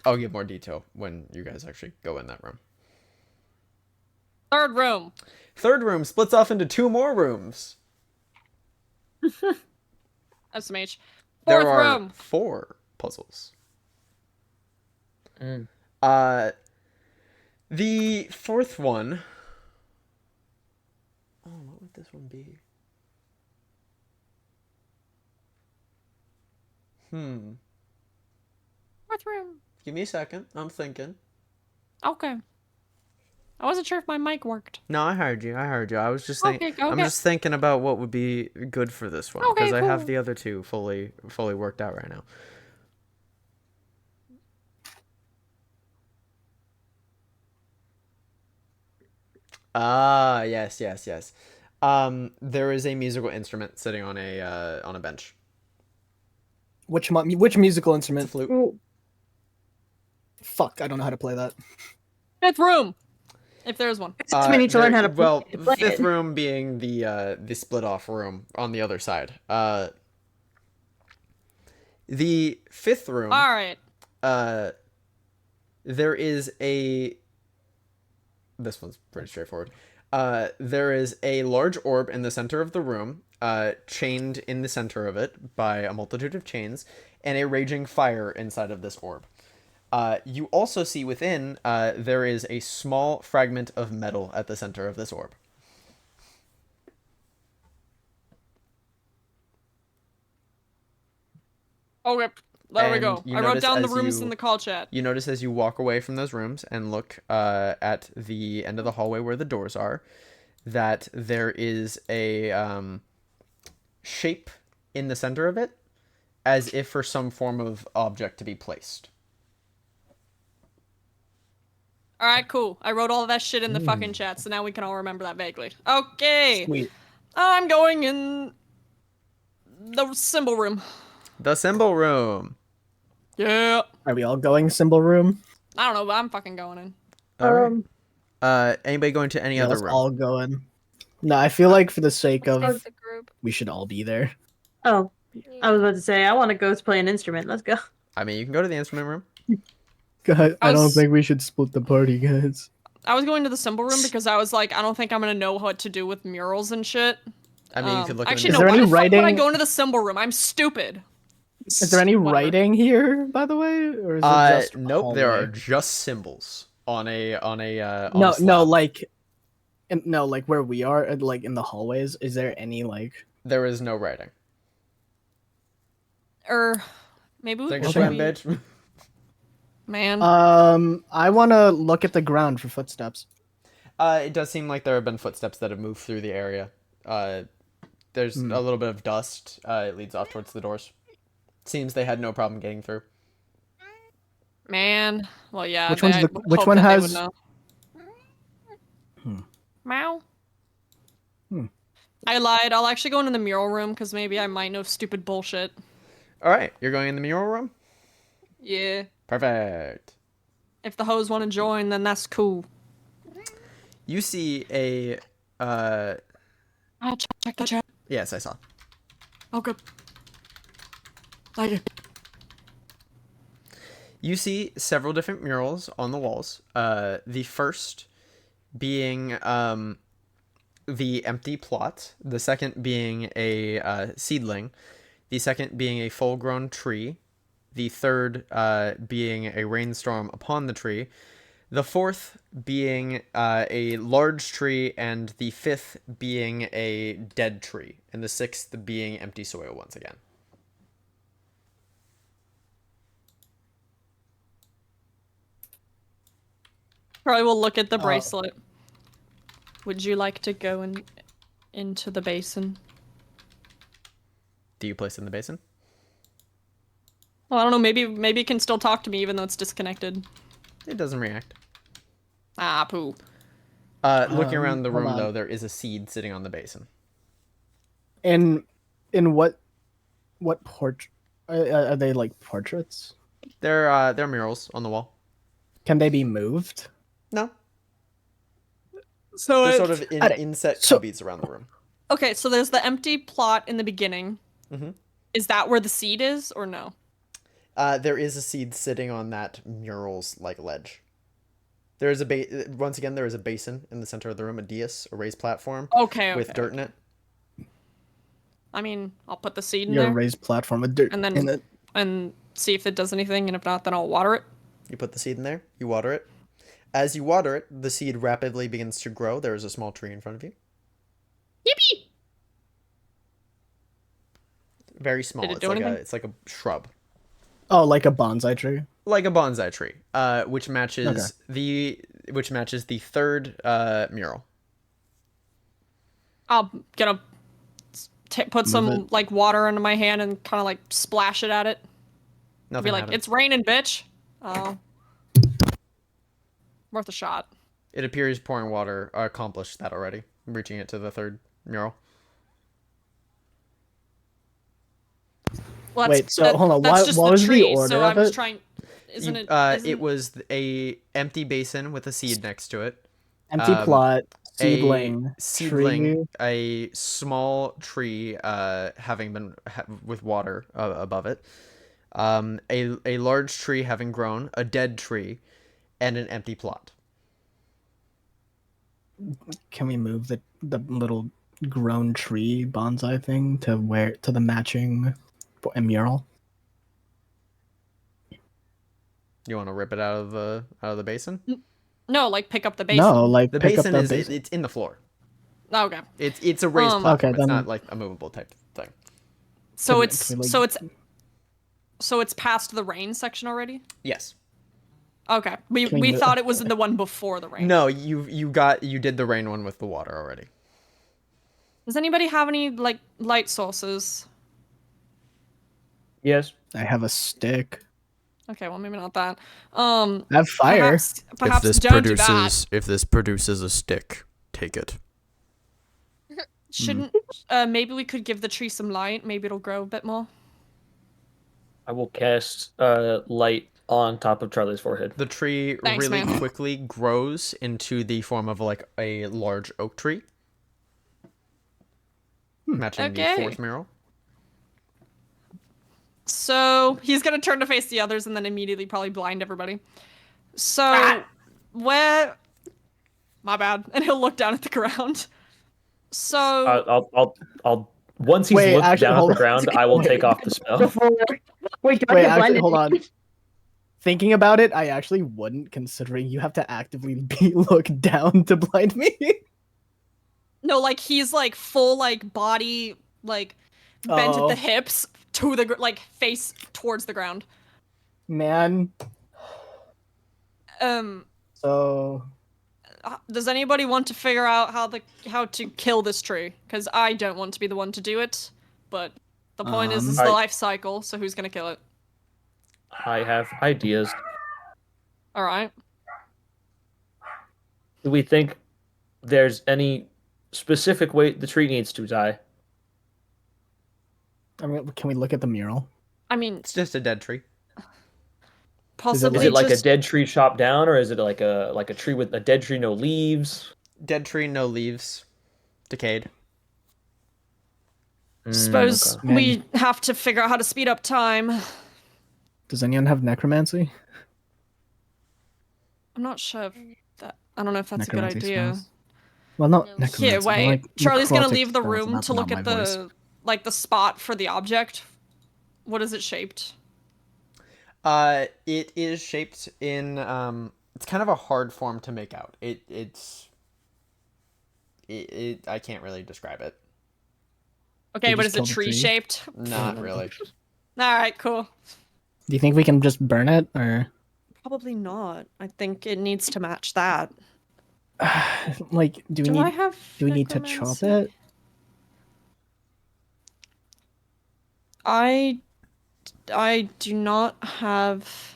I'll give more detail when you guys actually go in that room. third room. Third room splits off into 2 more rooms. SMH. There Fourth are room. 4 puzzles. Mm. The 4th one. Oh, what would this one be? Fourth room. Give me a second. I'm thinking. Okay. I wasn't sure if my mic worked. No, I heard you. I was just thinking. Okay, I'm okay. just thinking about what would be good for this one Okay, because I have cool. the other 2 fully worked out right now. Ah, yes. There is a musical instrument sitting on a bench. Which musical It's a instrument? flute. Ooh, Fuck, I don't know how to play that. Fifth room. If there's one. we need to learn how to play, Well, play 5th it. room being the split off room on the other side. The 5th room. All right. There is a. This one's pretty straightforward. There is a large orb in the center of the room, chained in the center of it by a multitude of chains, and a raging fire inside of this orb. You also see within there is a small fragment of metal at the center of this orb. Okay. There we And go. you I wrote notice down the as rooms you- in the call chat. You notice as you walk away from those rooms and look at the end of the hallway where the doors are, that there is a shape in the center of it, as if for some form of object to be placed. All right, cool. I wrote all that shit in the fucking chat, so now we can all remember that vaguely. Okay. Sweet. I'm going in the symbol room. The symbol room. Yeah. Are we all going symbol room? I don't know, but I'm fucking going in. All right. Anybody going to any Yeah, other let's room? all going. No, I feel like for the sake of As a group. we should all be there. Oh, I was about to say I want to go play an instrument. Let's go. I mean, you can go to the instrument room. Guys, I don't was- think we should split the party, guys. I was going to the symbol room because I was like, I don't think I'm gonna know what to do with murals and shit. I mean, you could look Actually, in no. the Is there Why any the fuck would I writing- go into the symbol room? I'm stupid. Is there any Whatever. writing here, by the way, or is it just Nope, there are hallway? just symbols on a on a No, slab. like where we are, like in the hallways. Is there any like? There is no writing. Maybe we Take a should swim, be... bitch. Man. I want to look at the ground for footsteps. It does seem like there have been footsteps that have moved through the area. There's a little bit of dust. It leads off towards the doors. Seems they had no problem getting through. Man. Well, yeah. Which one's I the- would which hope one that they has- would know. Meow. Hmm. I lied. I'll actually go into the mural room because maybe I might know stupid bullshit. All right, you're going in the mural room. Yeah. Perfect. If the hoes want to join, then that's cool. You see a Check the chat. yes, I saw. Oh, good. Thank you. You see several different murals on the walls. The first being the empty plot, the second being a seedling, the second being a full-grown tree, the third being a rainstorm upon the tree, the fourth being a large tree, and the fifth being a dead tree, and the sixth being empty soil once again. Probably will look at the bracelet. Would you like to go into the basin? Do you place it in the basin? Well, I don't know. Maybe it can still talk to me even though it's disconnected. It doesn't react. Ah, poo. Looking around the hold room, on. though, there is a seed sitting on the basin. In what port? Are they like portraits? They're murals on the wall. Can they be moved? No, So they're sort of I- inset so- cubbies around the room. okay. So there's the empty plot in the beginning. Mhm. Is that where the seed is, or no? There is a seed sitting on that mural's like ledge. There is once again there is a basin in the center of the room, a dais, a raised platform Okay. with dirt in it. I mean, I'll put the seed in Your there raised platform with dirt And then- in it. and see if it does anything, and if not, then I'll water it. You put the seed in there. You water it. As you water it, the seed rapidly begins to grow. There is a small tree in front of you. Yippee! Very small. Did it It's do like anything? it's like a shrub. Oh, like a bonsai tree. Like a bonsai tree, which matches the third mural. I'm gonna put some Move like water into my hand and kind of like splash it at it. Nothing Be like, happens. it's raining, bitch. Oh. Worth a shot. It appears pouring water accomplished that already, reaching it to the third mural. Well, Wait, so hold on, that's what just was the tree, order so of I'm just it? trying. Isn't it? It was a empty basin with a seed next to it. Empty plot, seedling, A seedling, tree. a small tree, having been with water above it. A large tree having grown, a dead tree, and an empty plot. Can we move the little grown tree bonsai thing to the matching mural? You want to rip it out of the basin? No, like pick up the basin. No, like The pick up basin the is basin. it's in the floor. Okay. It's a raised Okay, platform. It's then- not like a movable type thing. So Can we- it's can we, like- so it's past the rain section already. Yes. Okay. We Can we mo- thought it was in the one before the rain. No, you did the rain one with the water already. Does anybody have any like light sources? Yes. I have a stick. Okay, well maybe not that. I have fire. Perhaps don't do that. if this produces a stick, take it. Shouldn't maybe we could give the tree some light? Maybe it'll grow a bit more. I will cast light on top of Charlie's forehead. The tree Thanks, really man. quickly grows into the form of like a large oak tree, matching the Okay. fourth mural. So he's gonna turn to face the others and then immediately probably blind everybody. So where? My bad. And he'll look down at the ground. So I'll once he's Wait, looked actually, down at hold the on. ground, I will take off the spell. Before, wait, do I Wait, get actually, blinded? hold on. Thinking about it, I actually wouldn't, considering you have to actively look down to blind me. no, like he's like full like body like bent at Oh. the hips to the like face towards the ground. Man, so Does anybody want to figure out how to kill this tree? Because I don't want to be the one to do it, but the point is it's the life cycle, so who's gonna kill it? I have ideas. All right. Do we think there's any specific way the tree needs to die? I mean, can we look at the mural? I mean, It's just a dead tree. possibly Is it like just a dead tree chopped down, or is it like a tree with a dead tree no leaves? Dead tree, no leaves, decayed. suppose okay. we have to figure out how to speed up time. Does anyone have necromancy? I'm not sure if that. I don't know if that's a good Necromancy idea. spells? Well, not No. necromancy. Here, but wait. like Charlie's gonna necrotic leave the spells, room that's to look not at my voice. the spot for the object. What is it shaped? It is shaped in it's kind of a hard form to make out. I can't really describe it. Okay, They but just is it killed the tree tree? shaped? Not really. All right, cool. Do you think we can just burn it, or Probably not. I think it needs to match that. like do we Do I need have? do we need to chop necromancy? it? I do not have.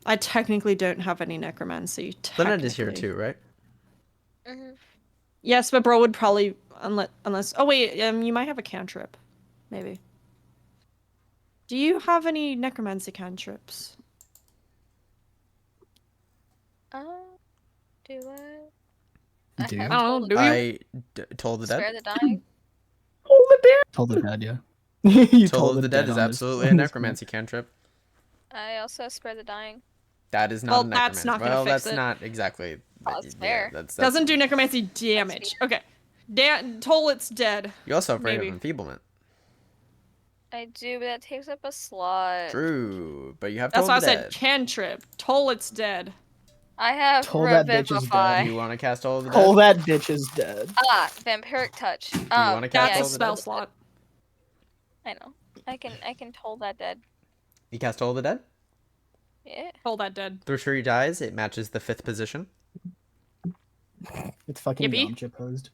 I technically don't have any necromancy. Lynette is here technically. too, right? hmm Yes, but bro would probably unless. Oh wait, you might have a cantrip, maybe. Do you have any necromancy cantrips? Do I? Do you? have I don't know. told Do you? Told the Spare Dead. the dying. Told the dead, yeah. You Told of the Dead is on this- absolutely a on this necromancy cantrip. I also have spare the dying. That is not Well, a necromancy. that's not gonna well, fix that's it. not exactly. That's yeah, fair. that's Doesn't do necromancy damage. Okay. Tollit's dead. You also have rate maybe. of enfeeblement. I do, but that takes up a slot. True, but you have That's Told why I the said Dead. cantrip. Tollit's dead. I have Told that bitch is Revivify. Do you want to cast Told the Dead? Told that bitch is dead. Vampiric touch. Do you want to cast That's a Told the spell Dead? slot. I know. I can toll that dead. You cast Told the Dead? Yeah. Toll that dead. The tree dies. It matches the 5th position. It's fucking Yippee. Yamcha posed.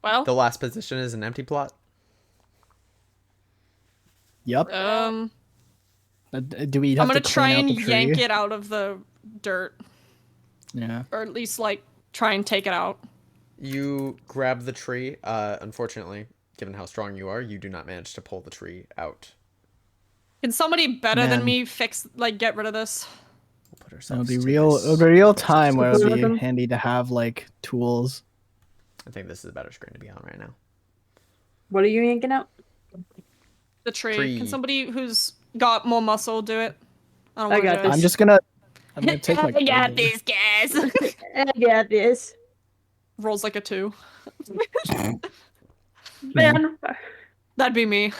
Well, The last position is an empty plot. Yep. Do we have I'm gonna to try clean out and the tree? yank it out of the dirt, Yeah. or at least like try and take it out. You grab the tree. Unfortunately, given how strong you are, you do not manage to pull the tree out. Can somebody better than Man. me get rid of this? We'll put It'll ourselves be to real. this. It'll be real time where it'll be Welcome. handy to have like tools. I think this is a better screen to be on right now. What are you yanking out? The tree. Tree. Can somebody who's got more muscle do it? I don't I wanna got do this. it. I'm just gonna. I'm gonna take my. I got quiver. this, guys. I got this. Rolls like a 2. Man. That'd be me.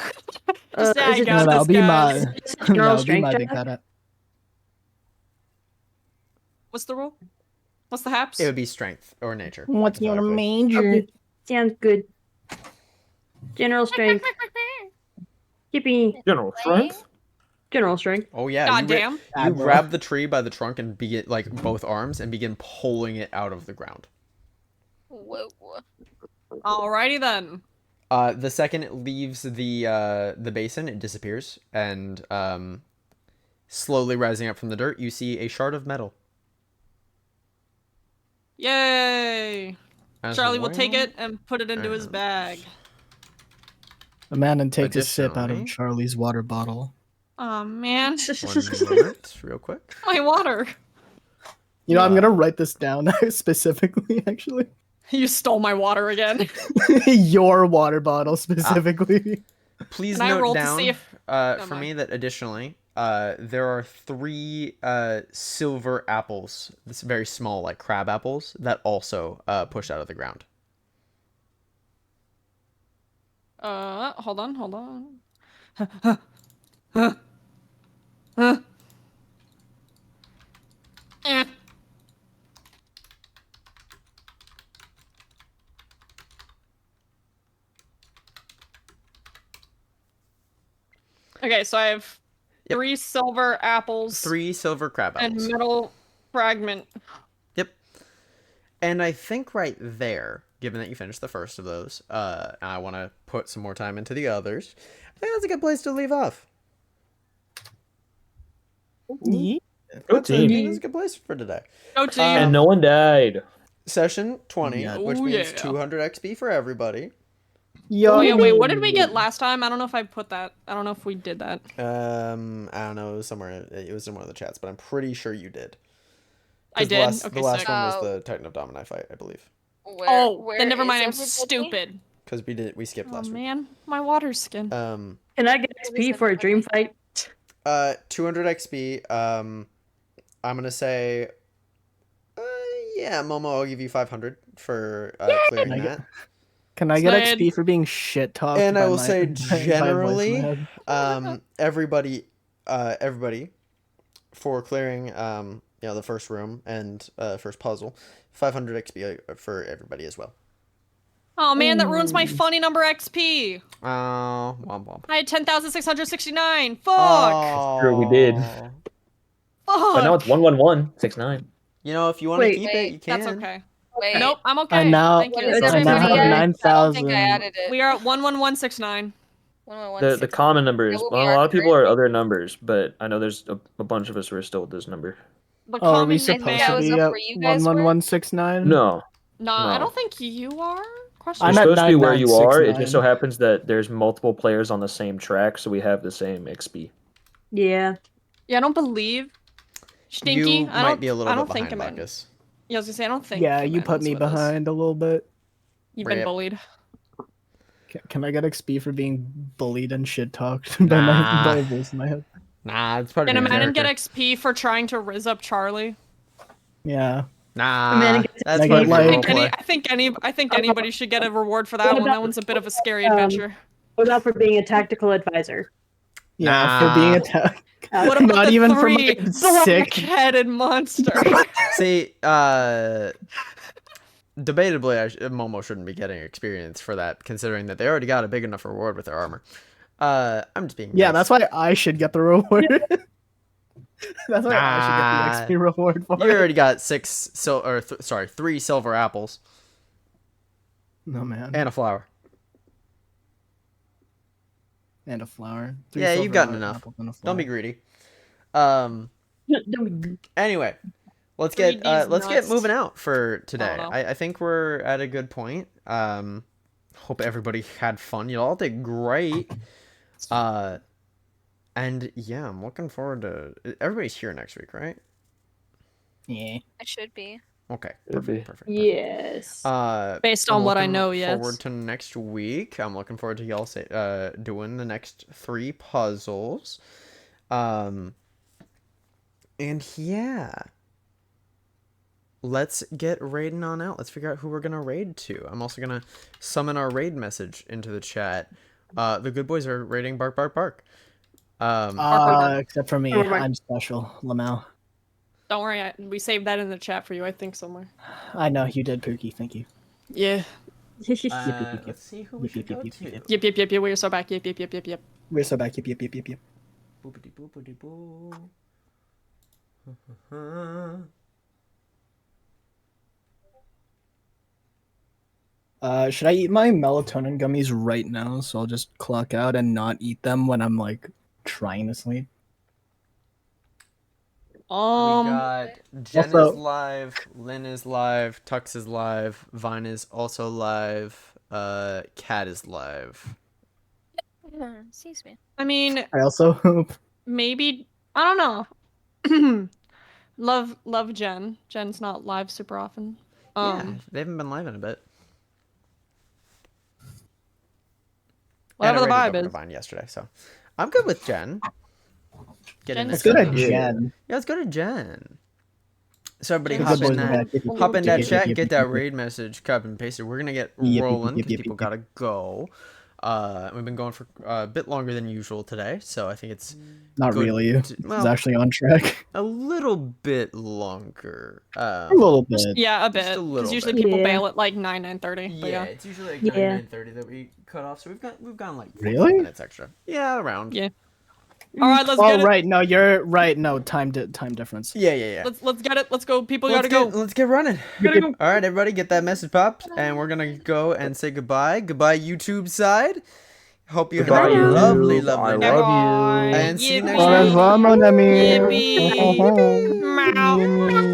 Uh, Just say I is it got No, that'll this, be guys. my. General That'll be strength my check? big bad. What's the roll? What's the haps? It would be strength or nature. What's your specifically. manger? Okay. Sounds good. General strength. Yippee. General strength. General strength. Oh yeah. God damn. You Admiral. grab the tree by the trunk and begin like both arms and begin pulling it out of the ground. Whoa. Alrighty then. The second it leaves the basin, it disappears, and slowly rising up from the dirt, you see a shard of metal. Yay! As Charlie will take well. it and put it into his And- bag. A man and takes a sip out Additionally- of Charlie's water bottle. Oh man, 1 moment, real quick. my water. You know, I'm Yeah. gonna write this down specifically. Actually, You stole my water again. your water bottle specifically. Please Can I note roll to down see if- for mind. me that additionally, there are 3 silver apples, this very small like crab apples that also push out of the ground. Hold on. Eh. Okay, so I have Yep. 3 silver apples 3 silver crab and apples. metal fragment. Yep. And I think right there, given that you finished the first of those, I want to put some more time into the others. I think that's a good place to leave off. Yeah. Good I think team. that's a good place for today. Go team. And no one died. Session 20, Yeah. which Oh, means yeah. 200 XP for everybody. Yo, Oh, yeah, wait, what did we get last time? I don't know if I put that. I don't know if we did that. I don't know, it was somewhere. It was in one of the chats, but I'm pretty sure you did. I 'Cause did? The last sick. one was the Titan of Domini fight, I believe. Oh, then never is mind, I'm everybody? stupid. Because we skipped Oh, last week. man, my water skin. Can I get XP is for a dream everybody? fight? 200 XP. I'm gonna say, yeah, Momo, I'll give you 500 for clearing Can I that. Can I get Slade. XP for being shit talked? And I will my, say, by a voice in my generally, head? everybody for clearing, the first room and first puzzle, 500 XP for everybody as well. Oh, man, that ruins my funny number XP. Oh, womp womp. I had 10,669. Fuck. Oh, True, we did. Fuck. But now it's 11169. You know, if you want to Wait, keep it, wait, you can. That's okay. Wait. Nope, I'm okay. I now- Thank What you. is It's everybody now at? 9,000. I don't think I added it. We are at 11169. The common numbers. That will be Well, a our lot of people current- are other numbers, but I know there's a bunch of us who are still with this number. The Oh, are we common supposed think that to was be up at where you guys were? 11169? No. Nah, I No. don't think you are. Question I'm You're at mark? supposed to be where you are. It 9969. just so happens that there's multiple players on the same track, so we have the same XP. Yeah. Yeah, I don't believe. Stinky. You I might don't, be a little I bit don't think behind, I'm in. Marcus. Yeah, I was gonna say, I don't think. Yeah, you Command put is me with us. behind a little bit. You've been Rip. bullied. Can I get XP for being bullied and shit talked Nah. by a voice in my head? Nah, it's part of Can your Amanda character. get XP for trying to riz up Charlie? Yeah. Nah, Amanda gets that's I part get, of your like- roleplay. I think anybody should get a reward for that What one. That about- one's a bit of a scary um, adventure. What about for being a tactical advisor? Yeah, for being attacked. What about Not the even for 3 my sick. black-headed monster? See, debatably, Momo shouldn't be getting experience for that, considering that they already got a big enough reward with their armor. I'm just being Yeah, nice. that's why I should get the reward. That's why I should get the XP reward for You it. already got 3 silver apples No, man. and a flower. And a flower. Yeah, you've silver gotten enough. apples and a Don't be flower. greedy. Anyway, let's get 3D's nuts. moving out for today. no. I think we're at a good point. Hope everybody had fun. You all did great. And yeah, I'm looking forward to. Everybody's here next week, right? Yeah. It should be. Okay, Should be. perfect. Yes. Based I'm on what I looking know, yes. Forward to next week. I'm looking forward to y'all doing the next 3 puzzles. And yeah, let's get raiding on out. Let's figure out who we're gonna raid to. I'm also gonna summon our raid message into the chat. The good boys are raiding Bark Bark Bark. Except for me, Bark. I'm special, Lamau. Don't worry, we saved that in the chat for you, I think, somewhere. I know you did, Pookie. Thank you. Yeah. Let's see who we should go Yep. to. Yep, we're so back. Yep. We're so back. Yep. Boopity boopity boo. Should I eat my melatonin gummies right now? So I'll just clock out and not eat them when I'm like trying to sleep. We got Jen Also- is live, Lynn is live, Tux is live, Vine is also live, Cat is live. Excuse me. I mean, I also hope. maybe, I don't know. love Jen. Jen's not live super often. Yeah, they haven't been live in a bit. Whatever the and I vibe raided is. Divine yesterday, so I'm good with Jen. Getting Jen this is Let's go to done. Yeah. Jen. Yeah, let's go to Jen. So everybody Jen's hop Good in boys are that. back. Hop in that Yep, chat, yep, get yep, that yep, raid message, cut and paste it. We're gonna get yep, rolling yep, because yep, people yep. gotta go. We've been going for a bit longer than usual today, so I think it's Not good really. to- It's well, actually on track. a little bit longer. A little Just, bit. yeah, a Just bit. a little Because usually bit. people Yeah. bail at like 9:30. But Yeah, yeah. it's usually like Yeah. 9:30 that we cut off, so we've gone like 45 Really? minutes extra. Yeah, around. Yeah. All right, let's Oh get it. right, no, you're right. No, time difference. Yeah. Let's get it. Let's go. People Let's gotta get go. let's get running. Gotta go. All right, everybody, get that message popped, and we're gonna go and say goodbye. Goodbye, YouTube side. Hope you Goodbye, have a YouTube. lovely, I lovely love night. Bye. And see you next Au week. revoir, mon ami. Yippee.